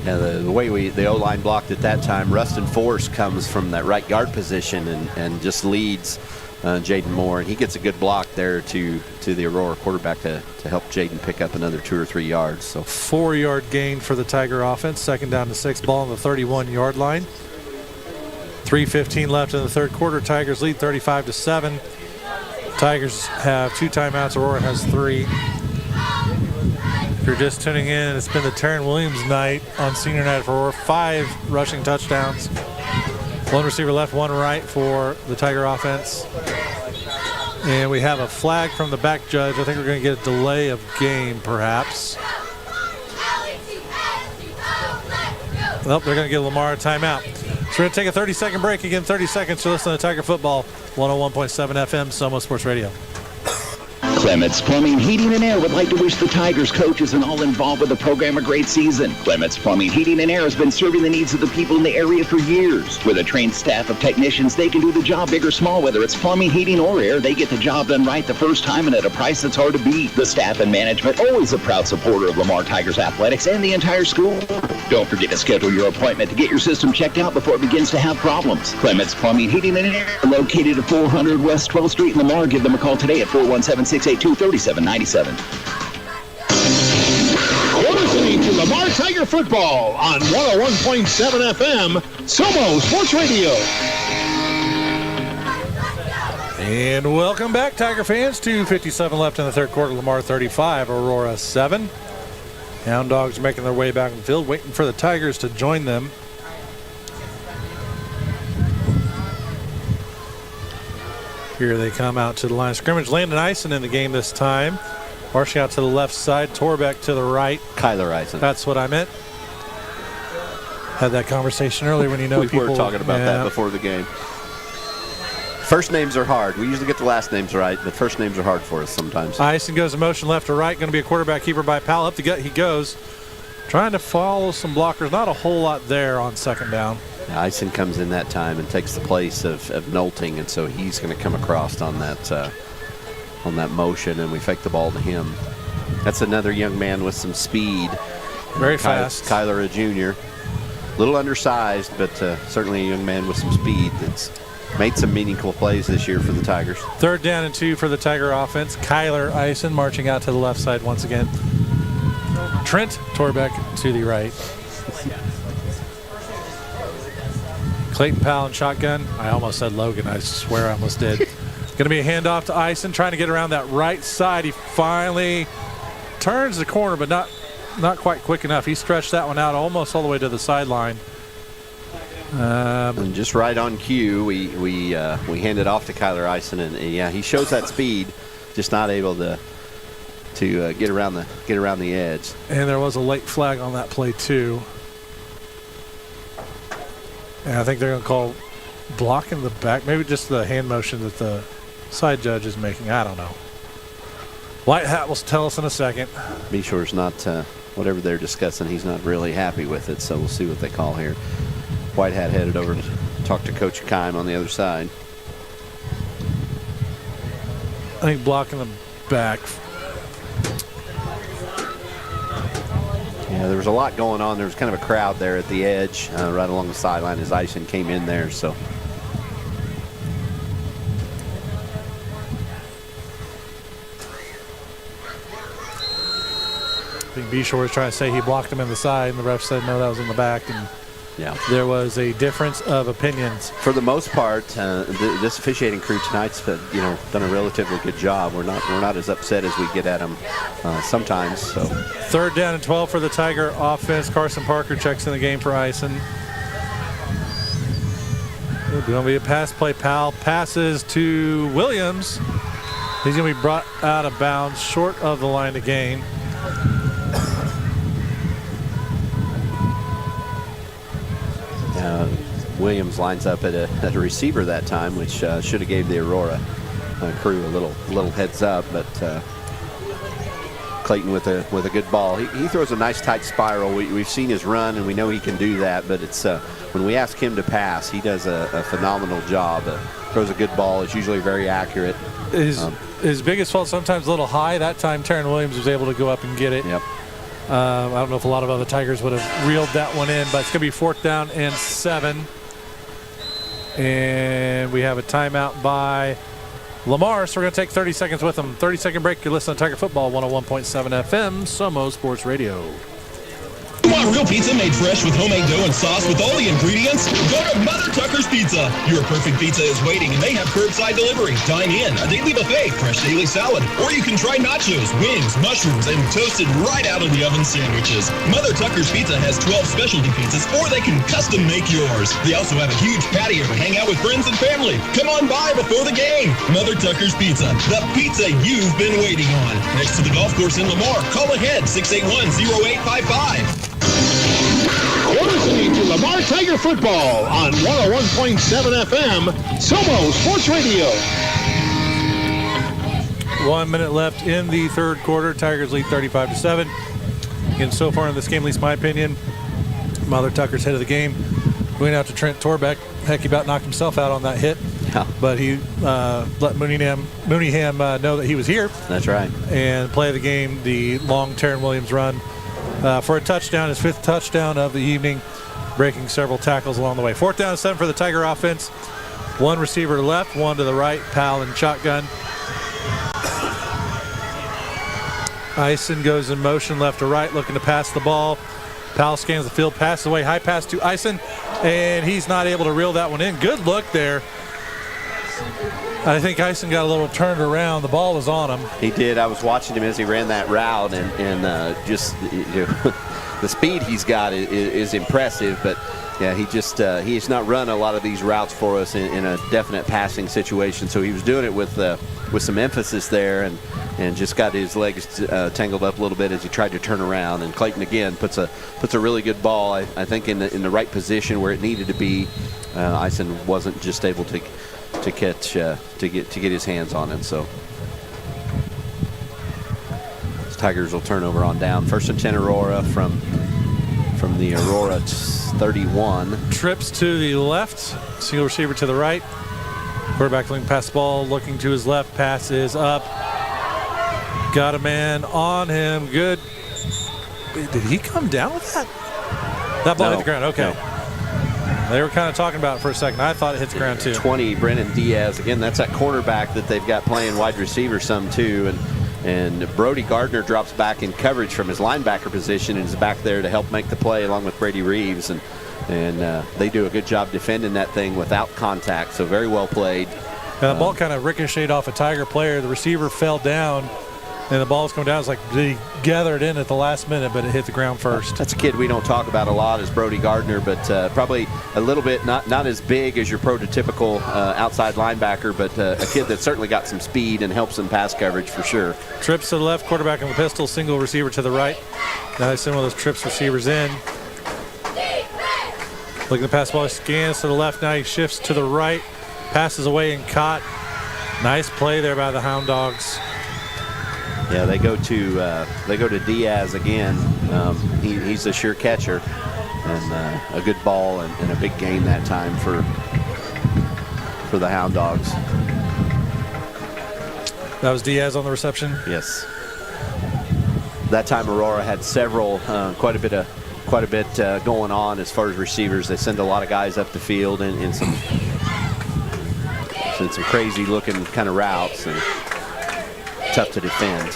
Yeah, the way the O-line blocked at that time, Rustin Force comes from that right guard position and just leads Jaden Moore, and he gets a good block there to the Aurora quarterback to help Jaden pick up another 2 or 3 yards. So 4-yard gain for the Tiger offense. Second down to 6. Ball on the 31-yard line. 3:15 left in the third quarter. Tigers lead 35-7. Tigers have 2 timeouts. Aurora has 3. If you're just tuning in, it's been the Taryn Williams night on senior night for Aurora. 5 rushing touchdowns. 1 receiver left, 1 right for the Tiger offense. And we have a flag from the back judge. I think we're going to get a delay of game, perhaps. Well, they're going to give Lamar a timeout. we're going to take a 30-second break. Again, 30 seconds to listen to Tiger Football, 101.7 FM, Somo Sports Radio. Clements Plumbing, Heating, and Air would like to wish the Tigers coaches and all involved with the program a great season. Clements Plumbing, Heating, and Air has been serving the needs of the people in the area for years. With a trained staff of technicians, they can do the job big or small. Whether it's plumbing, heating, or air, they get the job done right the first time and at a price that's hard to beat. The staff and management, always a proud supporter of Lamar Tigers athletics and the entire school. Don't forget to schedule your appointment to get your system checked out before it begins to have problems. Clements Plumbing, Heating, and Air, located at 400 West 12th Street in Lamar. Give them a call today at 417-682-3797. You're listening to Lamar Tiger Football on 101.7 FM, Somo Sports Radio. And welcome back, Tiger fans. 2:57 left in the third quarter. Lamar 35, Aurora 7. Hound Dogs are making their way back in the field, waiting for the Tigers to join them. Here they come out to the line of scrimmage. Landon Eisen in the game this time. Marching out to the left side. Torbeck to the right. Kyler Eisen. That's what I meant. Had that conversation earlier when you know people. We were talking about that before the game. First names are hard. We usually get the last names right, but first names are hard for us sometimes. Eisen goes in motion left to right. Going to be a quarterback keeper by Powell. Up the gut he goes. Trying to follow some blockers. Not a whole lot there on second down. Eisen comes in that time and takes the place of Nolting, and so he's going to come across on that motion, and we fake the ball to him. That's another young man with some speed. Very fast. Kyler, a junior. A little undersized, but certainly a young man with some speed that's made some meaningful plays this year for the Tigers. 3rd down and 2 for the Tiger offense. Kyler Eisen marching out to the left side once again. Trent Torbeck to the right. Clayton Powell in shotgun. I almost said Logan. I swear I almost did. Going to be a handoff to Eisen, trying to get around that right side. He finally turns the corner, but not quite quick enough. He stretched that one out almost all the way to the sideline. And just right on cue, we hand it off to Kyler Eisen, and yeah, he shows that speed, just not able to get around the edge. And there was a late flag on that play too. And I think they're going to call block in the back, maybe just the hand motion that the side judge is making. I don't know. White Hat will tell us in a second. Be sure it's not whatever they're discussing. He's not really happy with it, so we'll see what they call here. White Hat headed over to talk to Coach Kime on the other side. I think block in the back. Yeah, there was a lot going on. There was kind of a crowd there at the edge, right along the sideline as Eisen came in there. So I think B-Shore was trying to say he blocked him in the side, and the ref said no, that was in the back. And yeah, there was a difference of opinions. For the most part, this officiating crew tonight's done a relatively good job. We're not as upset as we get at them sometimes. So 3rd down and 12 for the Tiger offense. Carson Parker checks in the game for Eisen. It's going to be a pass play. Powell passes to Williams. He's going to be brought out of bounds, short of the line to gain. Williams lines up at a receiver that time, which should have gave the Aurora crew a little heads up, but Clayton with a good ball. He throws a nice tight spiral. We've seen his run, and we know he can do that, but it's when we ask him to pass, he does a phenomenal job. Throws a good ball. It's usually very accurate. His biggest fault sometimes a little high. That time Taryn Williams was able to go up and get it. Yep. I don't know if a lot of other Tigers would have reeled that one in, but it's going to be 4th down and 7. And we have a timeout by Lamar, so we're going to take 30 seconds with them. 30-second break. You're listening to Tiger Football, 101.7 FM, Somo Sports Radio. You want real pizza made fresh with homemade dough and sauce with all the ingredients? Go to Mother Tucker's Pizza. Your perfect pizza is waiting, and they have curbside delivery. Dine in, a daily buffet, fresh daily salad, or you can try nachos, wings, mushrooms, and toasted right out of the oven sandwiches. Mother Tucker's Pizza has 12 specialty pizzas, or they can custom make yours. They also have a huge patio to hang out with friends and family. Come on by before the game. Mother Tucker's Pizza, the pizza you've been waiting on. Next to the golf course in Lamar. Call ahead, 681-0855. You're listening to Lamar Tiger football on 101.7 FM, Somo Sports Radio. 1 minute left in the third quarter. Tigers lead 35-7. And so far in this game, at least my opinion, Mother Tucker's head of the game. Going out to Trent Torbeck. Heck, he about knocked himself out on that hit. Yeah. But he let Mooneyham know that he was here. That's right. And play of the game, the long Taryn Williams run for a touchdown, his 5th touchdown of the evening, breaking several tackles along the way. 4th down and 7 for the Tiger offense. 1 receiver to left, 1 to the right, Powell in shotgun. Ison goes in motion left to right, looking to pass the ball. Powell scans the field, passes away, high pass to Ison, and he's not able to reel that one in. Good look there. I think Ison got a little turned around. The ball was on him. He did. I was watching him as he ran that route, and just the speed he's got is impressive. But yeah, he has not run a lot of these routes for us in a definite passing situation. So he was doing it with some emphasis there, and just got his legs tangled up a little bit as he tried to turn around. And Clayton again puts a really good ball, I think, in the right position where it needed to be. Ison wasn't just able to catch to get his hands on it. So Tigers will turn over on down. 1st and 10 Aurora from the Aurora 31. Trips to the left, single receiver to the right. Quarterback looking past the ball, looking to his left, pass is up. Got a man on him. Good. Did he come down with that? That ball hit the ground. Okay. No. They were kind of talking about it for a second. I thought it hit the ground too. 20, Brennan Diaz. Again, that's that cornerback that they've got playing wide receiver some too. And Brody Gardner drops back in coverage from his linebacker position and is back there to help make the play along with Brady Reeves. And they do a good job defending that thing without contact. So very well played. The ball kind of ricocheted off a Tiger player. The receiver fell down, and the ball was coming down. It's like they gathered in at the last minute, but it hit the ground first. That's a kid we don't talk about a lot, is Brody Gardner, but probably a little bit not as big as your prototypical outside linebacker, but a kid that's certainly got some speed and helps in pass coverage for sure. Trips to the left, quarterback in the pistol, single receiver to the right. Now they send one of those trips receivers in. Looking to pass the ball, he scans to the left. Now he shifts to the right, passes away and caught. Nice play there by the Hound Dogs. Yeah, they go to Diaz again. He's a sure catcher, and a good ball and a big gain that time for the Hound Dogs. That was Diaz on the reception? Yes. That time Aurora had several, quite a bit going on as far as receivers. They send a lot of guys up the field in some crazy looking kind of routes and tough to defend.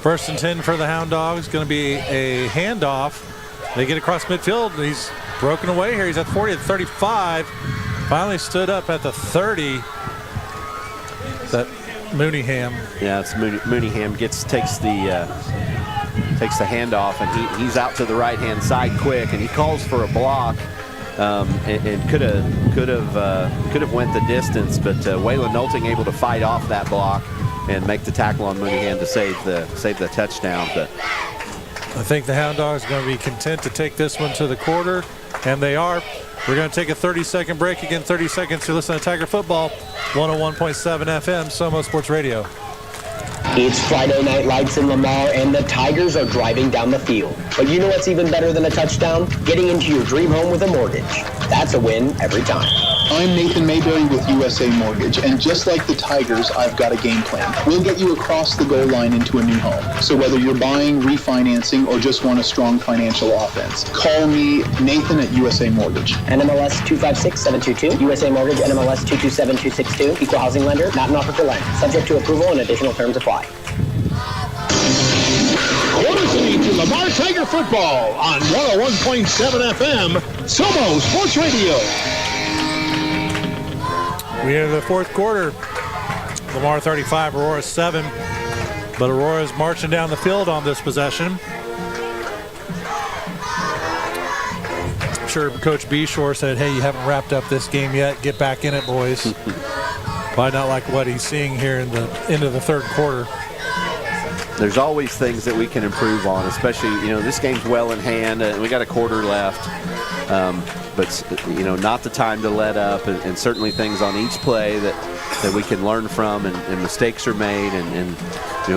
1st and 10 for the Hound Dogs. Going to be a handoff. They get across midfield. He's broken away here. He's at 40 at 35. Finally stood up at the 30. That Mooneyham. Yeah, it's Mooneyham takes the handoff, and he's out to the right-hand side quick, and he calls for a block, and could have went the distance, but Waylon Nolting able to fight off that block and make the tackle on Mooneyham to save the touchdown. But I think the Hound Dogs are going to be content to take this one to the quarter, and they are. We're going to take a 30-second break. Again, 30 seconds to listen to Tiger Football, 101.7 FM, Somo Sports Radio. It's Friday Night Lights in Lamar, and the Tigers are driving down the field. But you know what's even better than a touchdown? Getting into your dream home with a mortgage. That's a win every time. I'm Nathan Mayberry with USA Mortgage, and just like the Tigers, I've got a game plan. We'll get you across the goal line into a new home. So whether you're buying, refinancing, or just want a strong financial offense, call me, Nathan at USA Mortgage. NMLS 256722, USA Mortgage, NMLS 227262, Equal Housing Lender, not an offer to lend. Subject to approval and additional terms apply. Listening to Lamar Tiger football on 101.7 FM, Somo Sports Radio. We enter the fourth quarter. Lamar 35, Aurora 7. But Aurora's marching down the field on this possession. I'm sure Coach Beshore said, hey, you haven't wrapped up this game yet. Get back in it, boys. Probably not like what he's seeing here in the end of the third quarter. there's always things that we can improve on, especially, this game's well in hand, and we got a quarter left. But not the time to let up, and certainly things on each play that we can learn from, and mistakes are made, and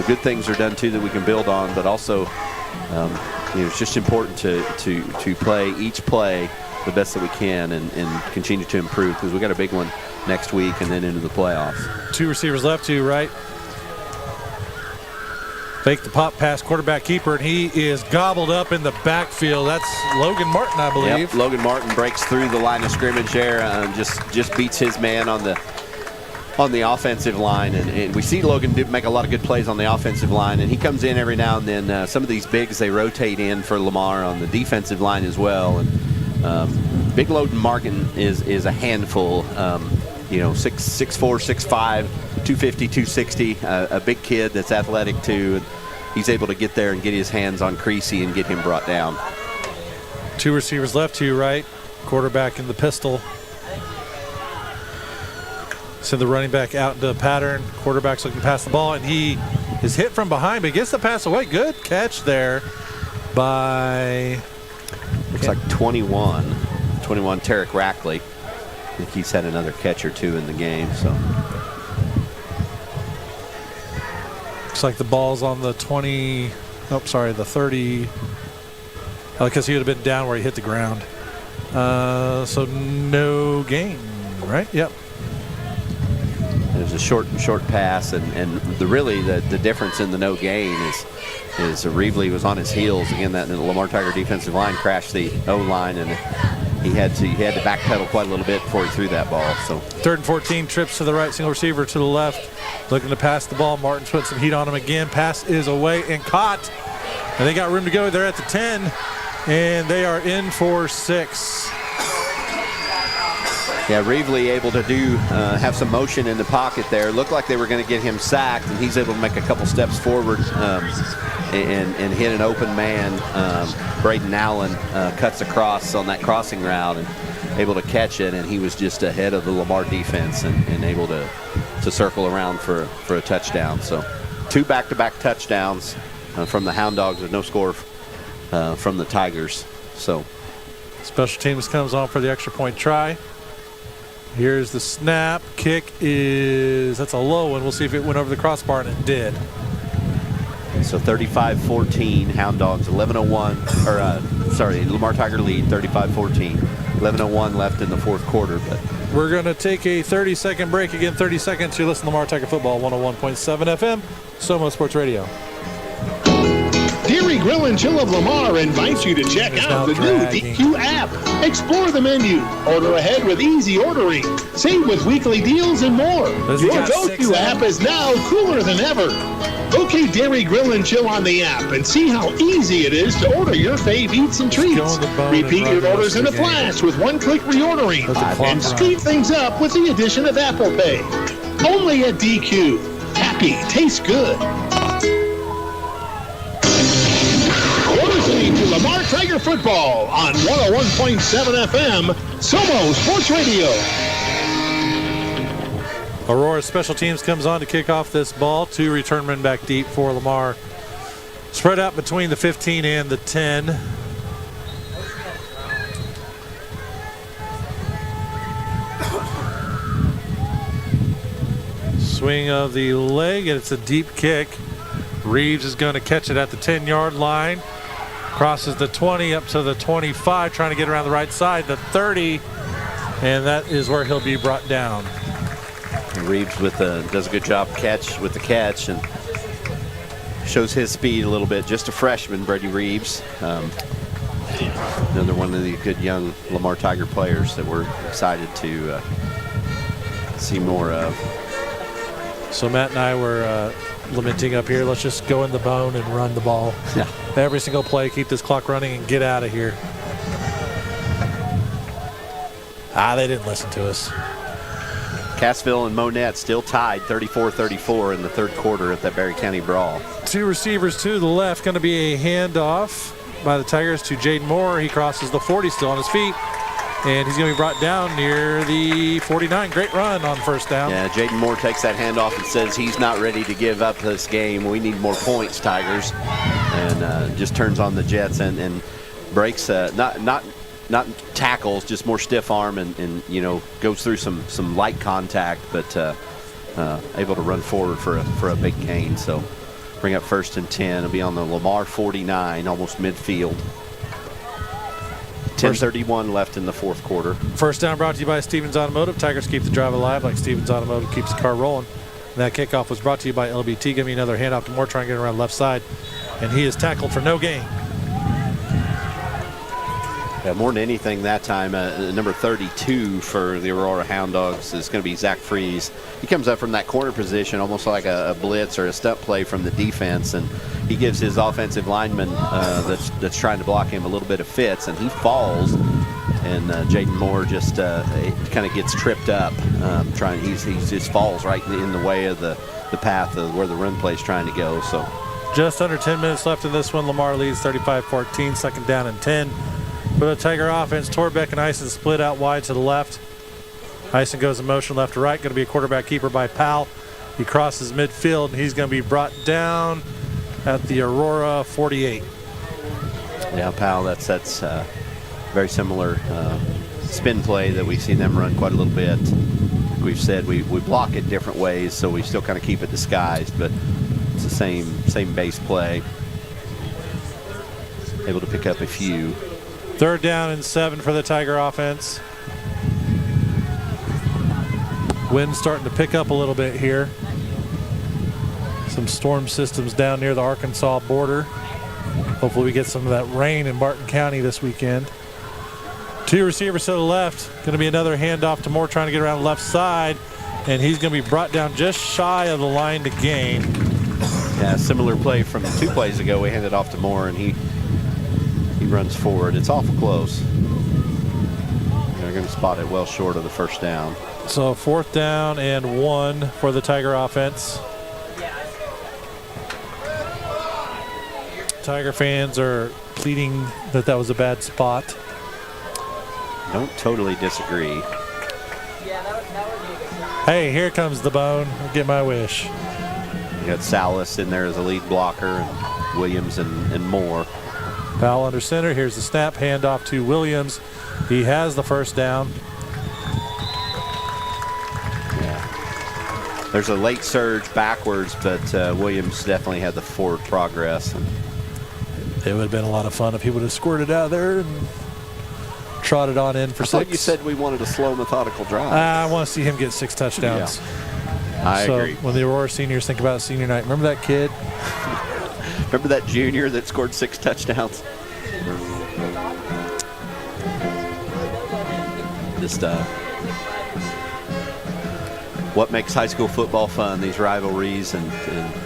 good things are done too that we can build on. But also, it's just important to play each play the best that we can, and continue to improve, because we got a big one next week and then into the playoffs. 2 receivers left, 2 right. Fake the pop pass, quarterback keeper, and he is gobbled up in the backfield. That's Logan Martin, I believe. Yep, Logan Martin breaks through the line of scrimmage there, just beats his man on the offensive line, and we see Logan make a lot of good plays on the offensive line, and he comes in every now and then. Some of these bigs, they rotate in for Lamar on the defensive line as well, and big Logan Martin is a handful. 6'4", 6'5", 250, 260, a big kid that's athletic too. And he's able to get there and get his hands on Creasy and get him brought down. 2 receivers left, 2 right. Quarterback in the pistol. Send the running back out into pattern. Quarterback's looking to pass the ball, and he is hit from behind, but gets the pass away. Good catch there by... Looks like 21, Tarek Rackley. I think he's had another catch or 2 in the game, so. Looks like the ball's on the 20, the 30, because he would have been down where he hit the ground. So no gain, right? Yep. There's a short pass, and the difference in the no gain is Reevely was on his heels. Again, that the Lamar Tiger defensive line crashed the O-line, and he had to backpedal quite a little bit before he threw that ball. So 3rd and 14, trips to the right, single receiver to the left, looking to pass the ball. Martin's put some heat on him again. Pass is away and caught, and they got room to go. They're at the 10, and they are in for 6. Yeah, Reevely able to have some motion in the pocket there. Looked like they were going to get him sacked, and he's able to make a couple steps forward and hit an open man. Braden Allen cuts across on that crossing route and able to catch it, and he was just ahead of the Lamar defense and able to circle around for a touchdown. So 2 back-to-back touchdowns from the Hound Dogs with no score from the Tigers. So special teams comes on for the extra point try. Here's the snap. Kick that's a low one. We'll see if it went over the crossbar, and it did. So 35-14, Hound Dogs, 11:01, Lamar Tiger lead, 35-14. 11:01 left in the 4th quarter. But we're going to take a 30-second break. Again, 30 seconds. You listen to Lamar Tiger Football, 101.7 FM, Somo Sports Radio. Deary Grill and Chill of Lamar invites you to check out the new DQ app. Explore the menu, order ahead with easy ordering, save with weekly deals, and more. Your go-to app is now cooler than ever. Locate Deary Grill and Chill on the app and see how easy it is to order your fave eats and treats. Repeat your orders in a flash with one-click reordering, and speed things up with the addition of Apple Pay. Only at DQ. Happy tastes good. To Lamar Tiger Football on 101.7 FM, Somo Sports Radio. Aurora special teams comes on to kick off this ball. 2 return men back deep for Lamar. Spread out between the 15 and the 10. Swing of the leg, and it's a deep kick. Reeves is going to catch it at the 10-yard line. Crosses the 20 up to the 25, trying to get around the right side, the 30, and that is where he'll be brought down. Reeves does a good job with the catch and shows his speed a little bit. Just a freshman, Brady Reeves. Another one of the good young Lamar Tiger players that we're excited to see more of. So Matt and I were lamenting up here, let's just go in the bone and run the ball. Yeah. Every single play, keep this clock running and get out of here. They didn't listen to us. Cassville and Monette still tied 34-34 in the 3rd quarter at that Berry County brawl. 2 receivers to the left, going to be a handoff by the Tigers to Jaden Moore. He crosses the 40, still on his feet. And he's going to be brought down near the 49. Great run on first down. Yeah, Jaden Moore takes that handoff and says he's not ready to give up this game. We need more points, Tigers. And just turns on the jets and breaks, not tackles, just more stiff arm and goes through some light contact, but able to run forward for a big gain. So bring up 1st and 10. It'll be on the Lamar 49, almost midfield. 10:31 left in the fourth quarter. First down brought to you by Stevens Automotive. Tigers keep the drive alive like Stevens Automotive keeps the car rolling. And that kickoff was brought to you by LBT. Give me another handoff to Moore, trying to get around left side. And he is tackled for no gain. Yeah, more than anything that time, number 32 for the Aurora Houn Dawgs is going to be Zach Freeze. He comes up from that corner position almost like a blitz or a step play from the defense, and he gives his offensive lineman that's trying to block him a little bit of fits, and he falls, and Jaden Moore just kind of gets tripped up. He just falls right in the way of the path of where the run play is trying to go. So just under 10 minutes left in this one. Lamar leads 35-14, second down and 10. For the Tiger offense, Torbeck and Eisen split out wide to the left. Eisen goes in motion left to right. Going to be a quarterback keeper by Powell. He crosses midfield, and he's going to be brought down at the Aurora 48. Yeah, Powell, that's very similar spin play that we've seen them run quite a little bit. We've said we block it different ways, so we still kind of keep it disguised, but it's the same base play. Able to pick up a few. Third down and 7 for the Tiger offense. Wind's starting to pick up a little bit here. Some storm systems down near the Arkansas border. Hopefully we get some of that rain in Barton County this weekend. Two receivers to the left. Going to be another handoff to Moore, trying to get around the left side. And he's going to be brought down just shy of the line to gain. Yeah, similar play from 2 plays ago. We handed off to Moore, and he runs forward. It's awful close. They're going to spot it well short of the first down. So 4th down and 1 for the Tiger offense. Tiger fans are pleading that was a bad spot. Don't totally disagree. Hey, here comes the bone. I'll get my wish. You got Salas in there as a lead blocker, and Williams and Moore. Powell under center. Here's the snap. Handoff to Williams. He has the first down. Yeah. There's a late surge backwards, but Williams definitely had the forward progress. It would have been a lot of fun if he would have squirted out there and trotted on in for 6. I thought you said we wanted a slow, methodical drive. I want to see him get 6 touchdowns. Yeah. I agree. When the Aurora seniors think about senior night, remember that kid? Remember that junior that scored 6 touchdowns? Just what makes high school football fun, these rivalries and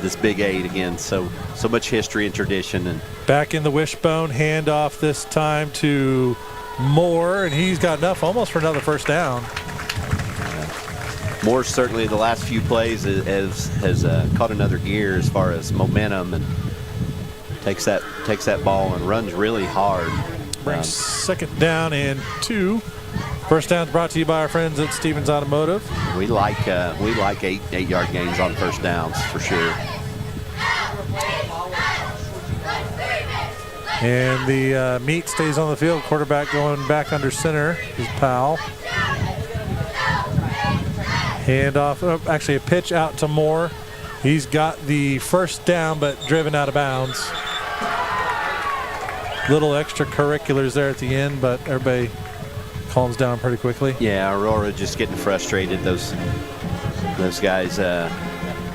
this Big 8 again, so much history and tradition. And back in the wishbone, handoff this time to Moore, and he's got enough almost for another first down. Moore certainly the last few plays has caught another gear as far as momentum, and takes that ball and runs really hard. Second down and 2. First down brought to you by our friends at Stevens Automotive. We like 8-yard gains on first downs for sure. And the meat stays on the field. Quarterback going back under center is Powell. Handoff, actually a pitch out to Moore. He's got the first down, but driven out of bounds. Little extracurriculars there at the end, but everybody calms down pretty quickly. Yeah, Aurora just getting frustrated. Those guys,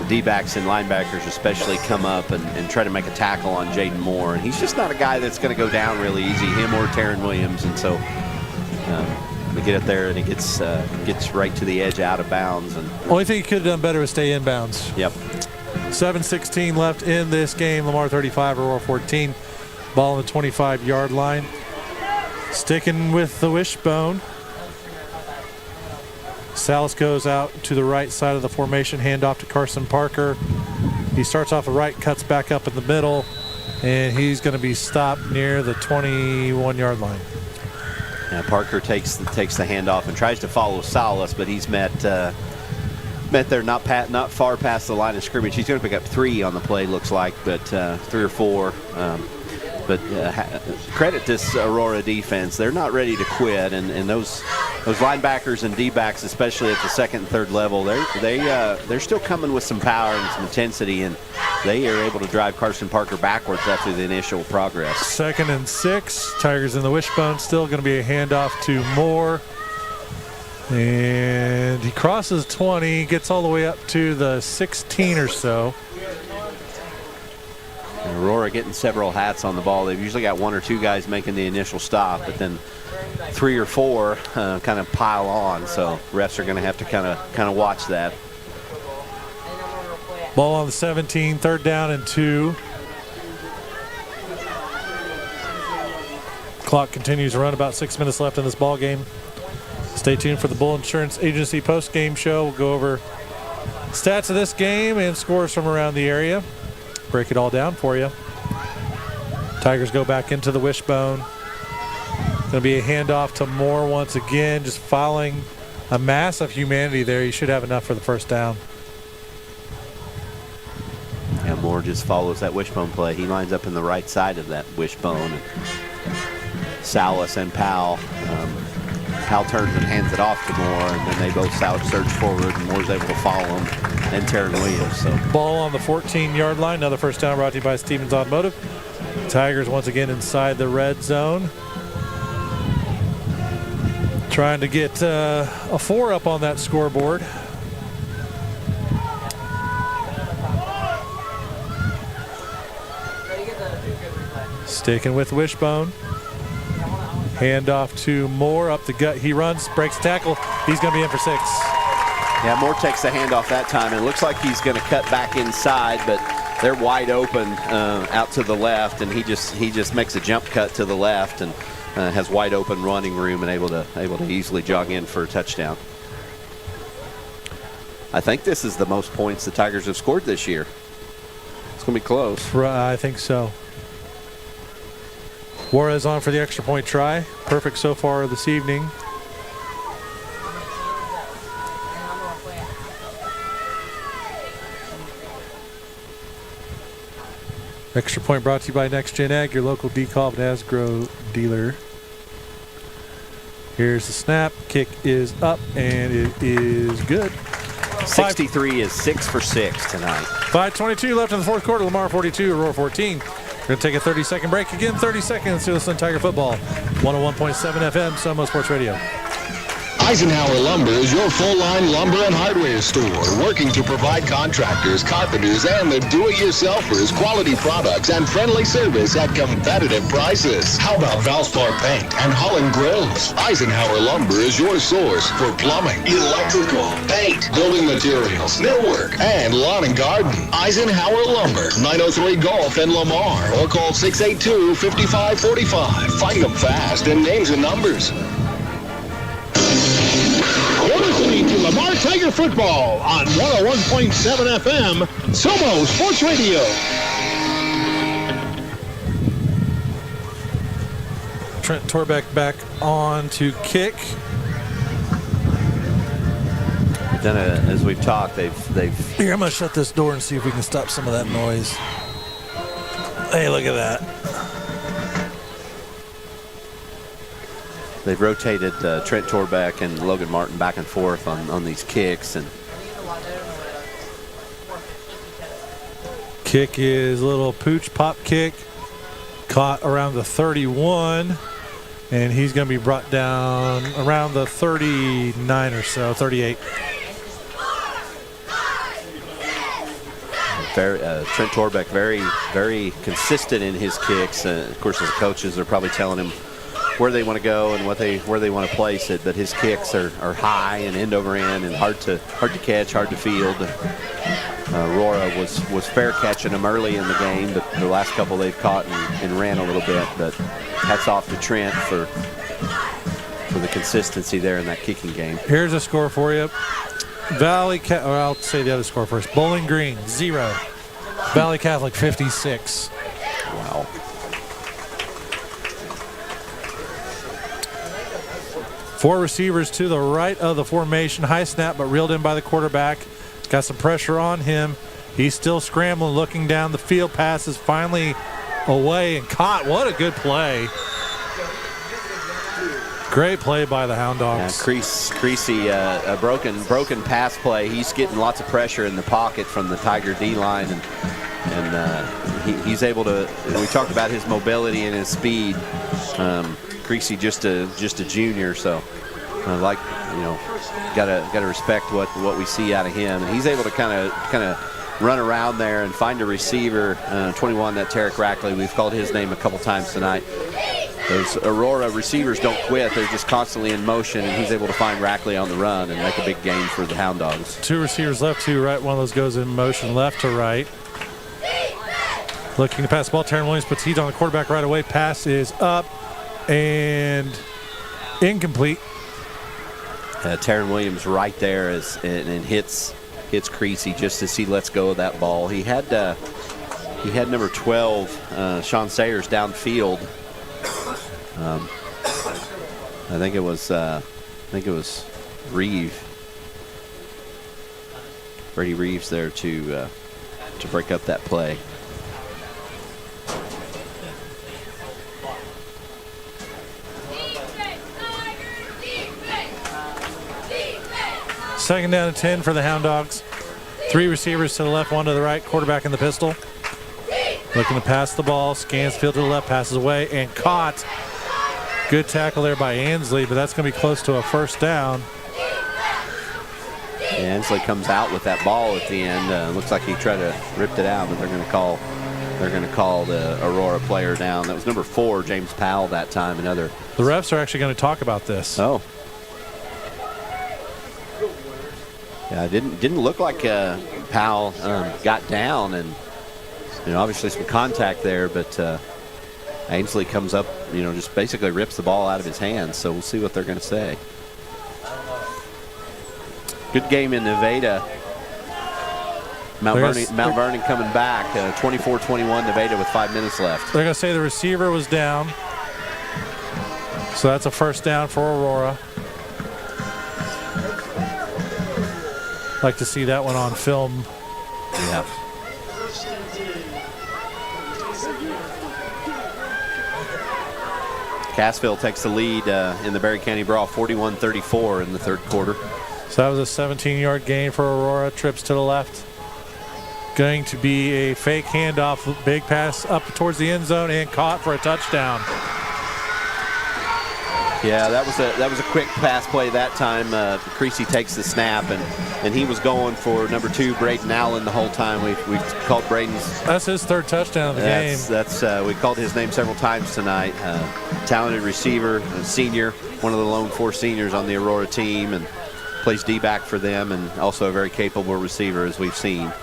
D-backs and linebackers especially, come up and try to make a tackle on Jaden Moore. And he's just not a guy that's going to go down really easy, him or Taryn Williams. And so we get it there, and he gets right to the edge out of bounds. And only thing he could have done better was stay in bounds. Yep. 7:16 left in this game. Lamar 35, Aurora 14. Ball on the 25-yard line. Sticking with the wishbone. Salas goes out to the right side of the formation. Handoff to Carson Parker. He starts off the right, cuts back up in the middle, and he's going to be stopped near the 21-yard line. Yeah, Parker takes the handoff and tries to follow Salas, but he's met there not far past the line of scrimmage. He's going to pick up 3 on the play, looks like, but 3 or 4. But credit this Aurora defense. They're not ready to quit, and those linebackers and D-backs, especially at the second and third level, they're still coming with some power and some intensity, and they are able to drive Carson Parker backwards after the initial progress. 2nd and 6. Tigers in the wishbone. Still going to be a handoff to Moore. And he crosses 20, gets all the way up to the 16 or so. And Aurora getting several hats on the ball. They've usually got 1 or 2 guys making the initial stop, but then 3 or 4 kind of pile on. So refs are going to have to kind of watch that. Ball on the 17, 3rd down and 2. Clock continues to run. About 6 minutes left in this ball game. Stay tuned for the Bull Insurance Agency post-game show. We'll go over stats of this game and scores from around the area. Break it all down for you. Tigers go back into the wishbone. Going to be a handoff to Moore once again, just following a mass of humanity there. He should have enough for the first down. Yeah, Moore just follows that wishbone play. He lines up in the right side of that wishbone. And Salas and Powell. Powell turns and hands it off to Moore, and then they both search forward, and Moore's able to follow him, and Taryn Williams. So ball on the 14-yard line. Another first down brought to you by Stevens Automotive. Tigers once again inside the red zone. Trying to get a 4 up on that scoreboard. Sticking with wishbone. Handoff to Moore up the gut. He runs, breaks tackle. He's going to be in for 6. Yeah, Moore takes the handoff that time. It looks like he's going to cut back inside, but they're wide open out to the left, and he just makes a jump cut to the left and has wide open running room and able to easily jog in for a touchdown. I think this is the most points the Tigers have scored this year. It's going to be close. I think so. Juarez on for the extra point try. Perfect so far this evening. Extra point brought to you by Next Gen Ag, your local DeKalb and Asgrow dealer. Here's the snap. Kick is up, and it is good. 63 is 6 for 6 tonight. 5:22 left in the fourth quarter. Lamar 42, Aurora 14. We're going to take a 30-second break. Again, 30 seconds to listen to Tiger Football. 101.7 FM, Somo Sports Radio. Eisenhower Lumber is your full-line lumber and hardware store, working to provide contractors, carpenters, and the do-it-yourselfers quality products and friendly service at competitive prices. How about Valspar Paint and Holland Grills? Eisenhower Lumber is your source for plumbing, electrical, paint, building materials, millwork, and lawn and garden. Eisenhower Lumber, 903 Gulf in Lamar, or call 682-5545. Find them fast in names and numbers. You're listening to Lamar Tiger Football on 101.7 FM, Somo Sports Radio. Trent Torbeck back on to kick. Then, as we've talked, they've. Here, I'm gonna shut this door and see if we can stop some of that noise. Hey, look at that. They've rotated Trent Torbeck and Logan Martin back and forth on these kicks. And kick is a little pooch pop kick. Caught around the 31. And he's going to be brought down around the 39 or so, 38. Trent Torbeck very, very consistent in his kicks. Of course, his coaches are probably telling him where they want to go and where they want to place it, but his kicks are high and end over end and hard to catch, hard to field. Aurora was fair catching them early in the game, but the last couple they've caught and ran a little bit. But hats off to Trent for the consistency there in that kicking game. Here's a score for you. I'll say the other score first. Bowling Green 0, Valley Catholic 56. Wow. 4 receivers to the right of the formation. High snap, but reeled in by the quarterback. Got some pressure on him. He's still scrambling, looking down the field. Passes finally away and caught. What a good play. Great play by the Hound Dogs. Yeah, Creasy, a broken pass play. He's getting lots of pressure in the pocket from the Tiger D line, and he's able to. We talked about his mobility and his speed. Creasy just a junior, so gotta respect what we see out of him. And he's able to kind of run around there and find a receiver. 21, that Tarek Rackley. We've called his name a couple times tonight. Those Aurora receivers don't quit. They're just constantly in motion, and he's able to find Rackley on the run and make a big gain for the Hound Dogs. 2 receivers left, 2 right. One of those goes in motion left to right. Looking to pass the ball. Taryn Williams puts heat on the quarterback right away. Pass is up and incomplete. Taryn Williams right there and hits Creasy just as he lets go of that ball. He had number 12, Sean Sayers, downfield. I think it was Brady Reeves there to break up that play. Second down and 10 for the Hound Dogs. 3 receivers to the left, 1 to the right. Quarterback in the pistol. Looking to pass the ball. Scans field to the left, passes away, and caught. Good tackle there by Ansley, but that's going to be close to a first down. Yeah, Ansley comes out with that ball at the end. Looks like he tried to rip it out, but they're going to call the Aurora player down. That was number 4, James Powell, that time. The refs are actually going to talk about this. Oh. Yeah, it didn't look like Powell got down, and obviously some contact there, but Ainsley comes up, just basically rips the ball out of his hands. So we'll see what they're going to say. Good game in Nevada. Mount Vernon coming back, 24-21 Nevada with 5 minutes left. They're going to say the receiver was down. So that's a first down for Aurora. Like to see that one on film. Yeah. Cassville takes the lead in the Berry County Brawl, 41-34 in the third quarter. So that was a 17-yard gain for Aurora. Trips to the left. Going to be a fake handoff, big pass up towards the end zone and caught for a touchdown. Yeah, that was a quick pass play that time. Creasy takes the snap, and he was going for number 2, Braden Allen, the whole time. We called Braden's. That's his 3rd touchdown of the game. We called his name several times tonight. Talented receiver, a senior, one of the lone 4 seniors on the Aurora team, and plays D-back for them, and also a very capable receiver, as we've seen.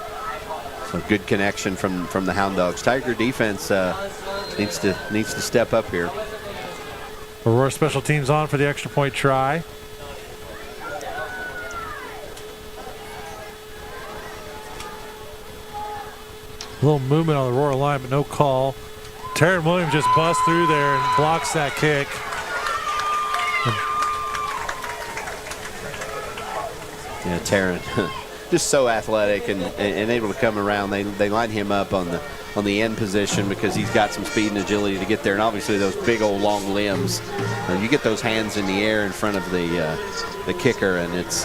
So good connection from the Hound Dogs. Tiger defense needs to step up here. Aurora special teams on for the extra point try. A little movement on the Aurora line, but no call. Taryn Williams just busts through there and blocks that kick. Yeah, Taryn, just so athletic and able to come around. They line him up on the end position because he's got some speed and agility to get there, and obviously those big old long limbs. You get those hands in the air in front of the kicker, and it's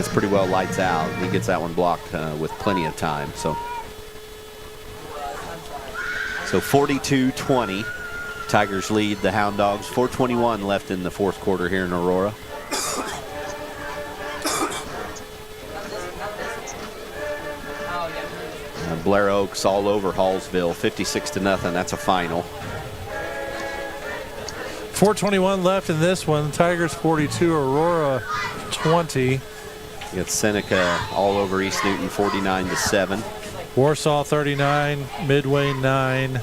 pretty well lights out. He gets that one blocked with plenty of time. So 42-20, Tigers lead the Hound Dogs. 4:21 left in the fourth quarter here in Aurora. Blair Oaks all over Hallsville, 56-0. That's a final. 4:21 left in this one. Tigers 42, Aurora 20. You got Seneca all over East Newton, 49-7. Warsaw 39, Midway 9.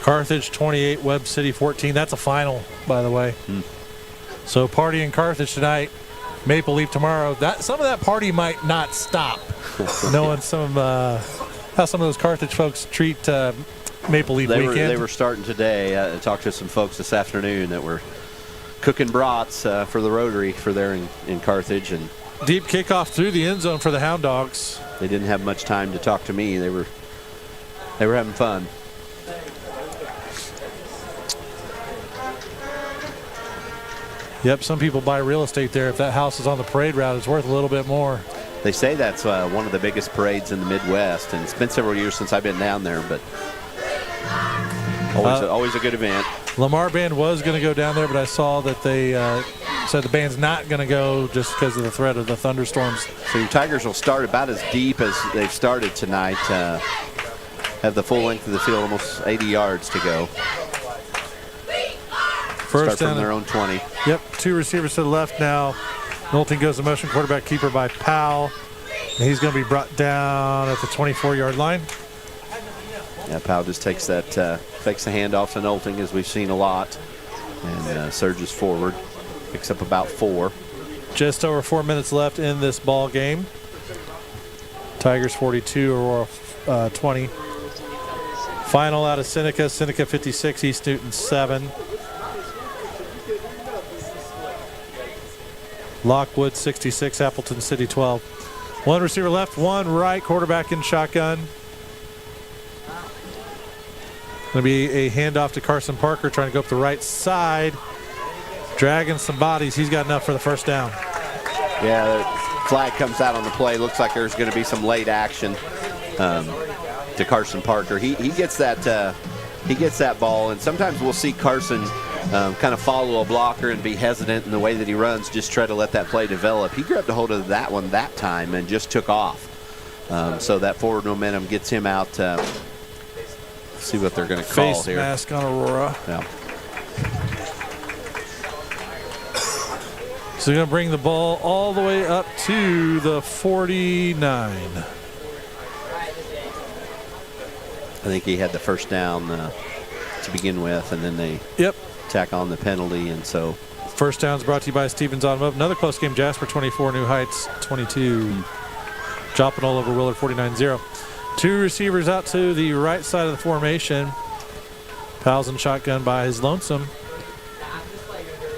Carthage 28, Webb City 14. That's a final, by the way. So party in Carthage tonight, Maple Leaf tomorrow. Some of that party might not stop, knowing some how some of those Carthage folks treat Maple Leaf weekend. They were starting today. I talked to some folks this afternoon that were cooking brats for the Rotary for there in Carthage. And deep kickoff through the end zone for the Hound Dogs. They didn't have much time to talk to me. They were having fun. Yep, some people buy real estate there. If that house is on the parade route, it's worth a little bit more. They say that's one of the biggest parades in the Midwest, and it's been several years since I've been down there, but always a good event. Lamar Band was going to go down there, but I saw that they said the band's not going to go just because of the threat of the thunderstorms. So your Tigers will start about as deep as they've started tonight. Have the full length of the field, almost 80 yards to go. First start from their own 20. Yep, 2 receivers to the left now. Knowlton goes to motion, quarterback keeper by Powell. And he's going to be brought down at the 24-yard line. Yeah, Powell just takes the handoff to Knowlton, as we've seen a lot, and surges forward. Picks up about 4. Just over 4 minutes left in this ball game. Tigers 42, Aurora 20. Final out of Seneca. Seneca 56, East Newton 7. Lockwood 66, Appleton City 12. 1 receiver left, 1 right, quarterback in shotgun. Going to be a handoff to Carson Parker, trying to go up the right side. Dragging some bodies. He's got enough for the first down. Yeah, the flag comes out on the play. Looks like there's going to be some late action to Carson Parker. He gets that ball, and sometimes we'll see Carson kind of follow a blocker and be hesitant in the way that he runs, just try to let that play develop. He grabbed a hold of that one that time and just took off. So that forward momentum gets him out. See what they're going to call Face here. mask on Aurora. Yeah. So they're going to bring the ball all the way up to the 49. I think he had the first down to begin with, and then they tack on the penalty, and so. First down's brought to you by Stevens Automotive. Another close game. Jasper 24, New Heights 22. Dropping all over Willard 49-0. 2 receivers out to the right side of the formation. Powell's in shotgun by his lonesome.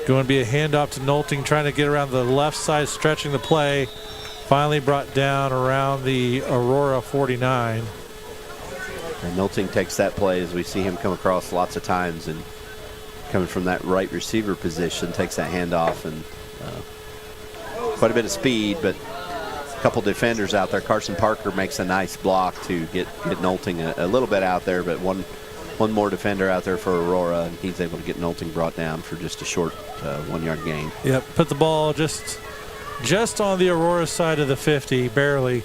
Going to be a handoff to Knowlton, trying to get around the left side, stretching the play. Finally brought down around the Aurora 49. And Knowlton takes that play, as we see him come across lots of times, and coming from that right receiver position, takes that handoff, and quite a bit of speed, but a couple defenders out there. Carson Parker makes a nice block to get Knowlton a little bit out there, but one more defender out there for Aurora, and he's able to get Knowlton brought down for just a short 1-yard gain. Yep, put the ball just on the Aurora side of the 50, barely.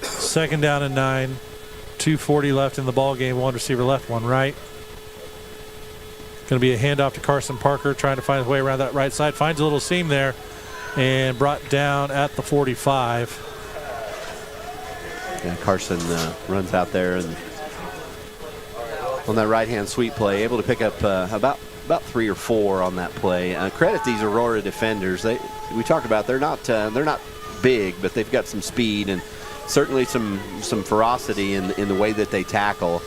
2nd down and 9. 2:40 left in the ball game. 1 receiver left, 1 right. Going to be a handoff to Carson Parker, trying to find his way around that right side. Finds a little seam there and brought down at the 45. Yeah, Carson runs out there and on that right-hand sweep play, able to pick up about 3 or 4 on that play. Credit these Aurora defenders. We talked about they're not big, but they've got some speed and certainly some ferocity in the way that they tackle.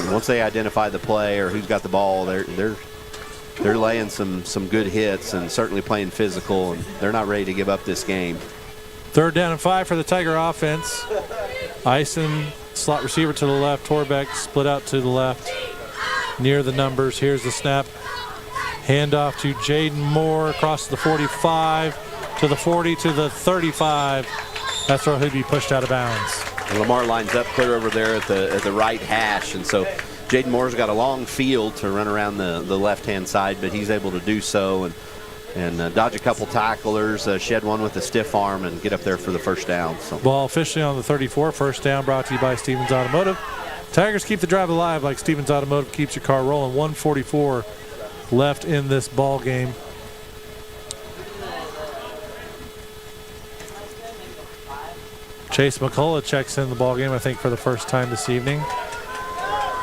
Once they identify the play or who's got the ball, they're laying some good hits and certainly playing physical, and they're not ready to give up this game. 3rd down and 5 for the Tiger offense. Ison, slot receiver to the left. Torbeck split out to the left near the numbers. Here's the snap. Handoff to Jaden Moore across the 45 to the 40 to the 35. That's where he'll be pushed out of bounds. And Lamar lines up clear over there at the right hash, and so Jaden Moore's got a long field to run around the left-hand side, but he's able to do so and dodge a couple tacklers, shed one with a stiff arm, and get up there for the first down. So. Ball officially on the 34. First down brought to you by Stevens Automotive. Tigers keep the drive alive like Stevens Automotive keeps your car rolling. 1:44 left in this ball game. Chase McCullough checks in the ball game, I think, for the first time this evening.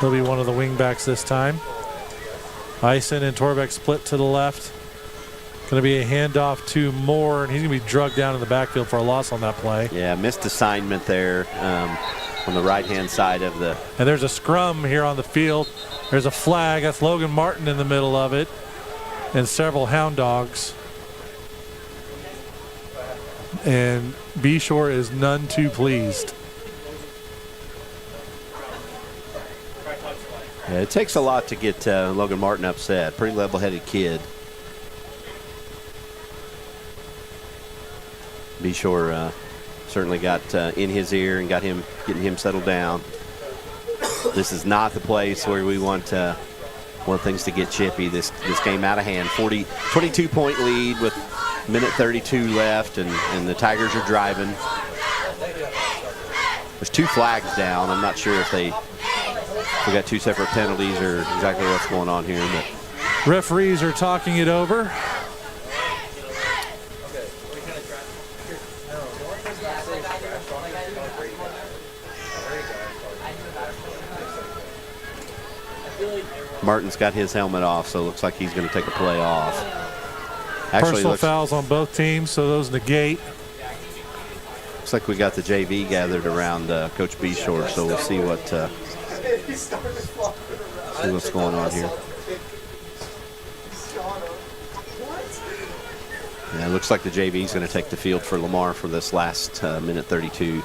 He'll be one of the wingbacks this time. Ison and Torbeck split to the left. Going to be a handoff to Moore, and he's going to be drugged down in the backfield for a loss on that play. Yeah, missed assignment there. on the right-hand side of the. And there's a scrum here on the field. There's a flag. That's Logan Martin in the middle of it, and several Hound Dogs. And B-Shore is none too pleased. Yeah, it takes a lot to get Logan Martin upset. Pretty level-headed kid. B-Shore certainly got in his ear and getting him settled down. This is not the place where we want things to get chippy. This game out of hand. 22-point lead with minute 32 left, and the Tigers are driving. There's 2 flags down. I'm not sure if we got 2 separate penalties or exactly what's going on here, but referees are talking it over. Martin's got his helmet off, so it looks like he's going to take a play off. Actually, personal fouls on both teams, so those negate. Looks like we got the JV gathered around Coach B-Shore, so we'll see what's going on here. Yeah, it looks like the JV is going to take the field for Lamar for this last minute 32.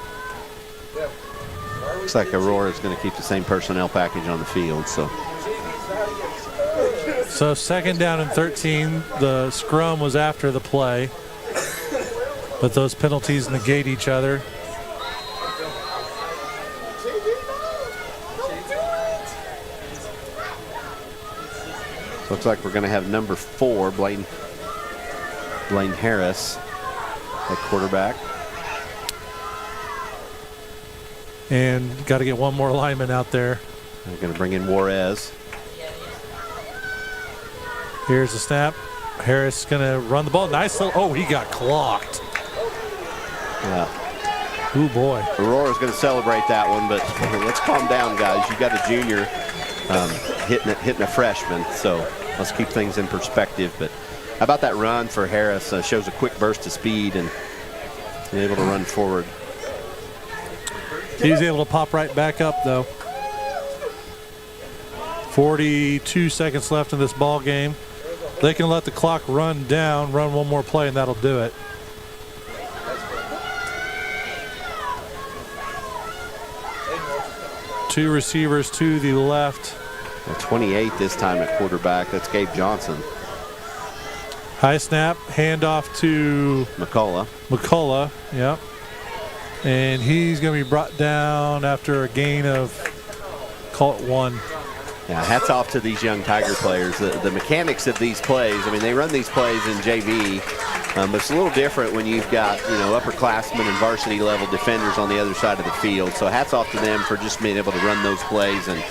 Looks like Aurora is going to keep the same personnel package on the field. So 2nd down and 13. The scrum was after the play, but those penalties negate each other. Looks like we're going to have number 4, Blaine Harris at quarterback. And got to get one more lineman out there. They're going to bring in Juarez. Here's the snap. Harris going to run the ball. Nice little, oh, he got clocked. Yeah. Oh, boy. Aurora's going to celebrate that one, but let's calm down, guys. You got a junior hitting a freshman, so let's keep things in perspective. But how about that run for Harris? Shows a quick burst of speed and able to run forward. He's able to pop right back up, though. 42 seconds left in this ball game. They can let the clock run down, run one more play, and that'll do it. Two receivers to the left. 28 this time at quarterback. That's Gabe Johnson. High snap, handoff to McCullough, yep. And he's going to be brought down after a gain of, call it 1. Yeah, hats off to these young Tiger players. The mechanics of these plays, I mean, they run these plays in JV, but it's a little different when you've got, upperclassmen and varsity level defenders on the other side of the field. So hats off to them for just being able to run those plays and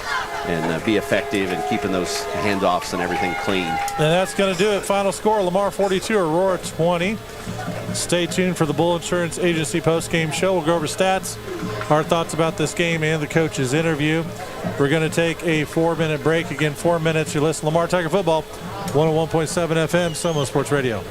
be effective and keeping those handoffs and everything clean. And that's going to do it. Final score, Lamar 42, Aurora 20. Stay tuned for the Bull Insurance Agency post-game show. We'll go over stats, our thoughts about this game, and the coach's interview. We're going to take a 4-minute break. Again, 4 minutes. You're listening to Lamar Tiger Football, 101.7 FM, Somo Sports Radio.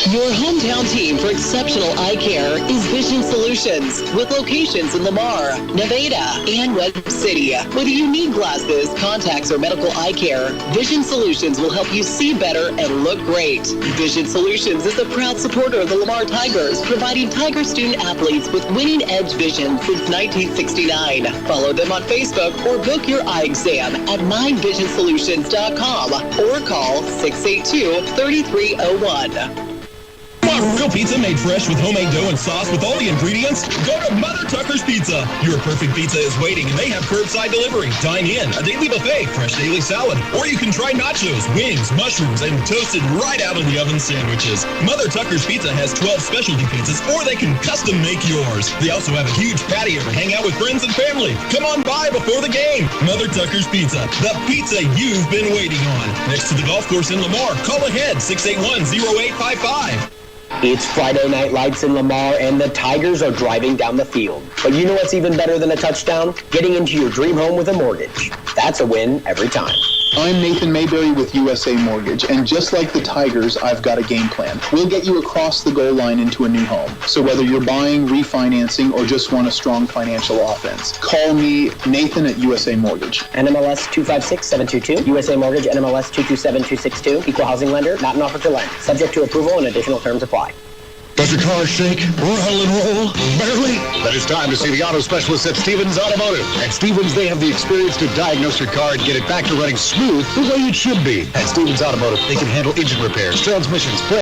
Your hometown team for exceptional eye care is Vision Solutions, with locations in Lamar, Nevada, and Webb City. Whether you need glasses, contacts, or medical eye care, Vision Solutions will help you see better and look great. Vision Solutions is a proud supporter of the Lamar Tigers, providing Tiger student athletes with winning edge vision since 1969. Follow them on Facebook or book your eye exam at mindvisionsolutions.com or call 682-3301. Want real pizza made fresh with homemade dough and sauce with all the ingredients? Go to Mother Tucker's Pizza. Your perfect pizza is waiting, and they have curbside delivery. Dine in, a daily buffet, fresh daily salad, or you can try nachos, wings, mushrooms, and toasted right out of the oven sandwiches. Mother Tucker's Pizza has 12 specialty pizzas, or they can custom make yours. They also have a huge patio to hang out with friends and family. Come on by before the game. Mother Tucker's Pizza, the pizza you've been waiting on. Next to the golf course in Lamar. Call ahead, 681-0855. It's Friday Night Lights in Lamar, and the Tigers are driving down the field. But you know what's even better than a touchdown? Getting into your dream home with a mortgage. That's a win every time. I'm Nathan Mayberry with USA Mortgage, and just like the Tigers, I've got a game plan. We'll get you across the goal line into a new home. So whether you're buying, refinancing, or just want a strong financial offense, call me, Nathan at USA Mortgage. NMLS 256722, USA Mortgage NMLS 227262, Equal Housing Lender, not an offer to lend. Subject to approval and additional terms apply. Does your car shake, rattle and roll? Barely? Then it's time to see the auto specialists at Stevens Automotive. At Stevens, they have the experience to diagnose your car and get it back to running smooth the way it should be. At Stevens Automotive, they can handle engine repairs, transmissions,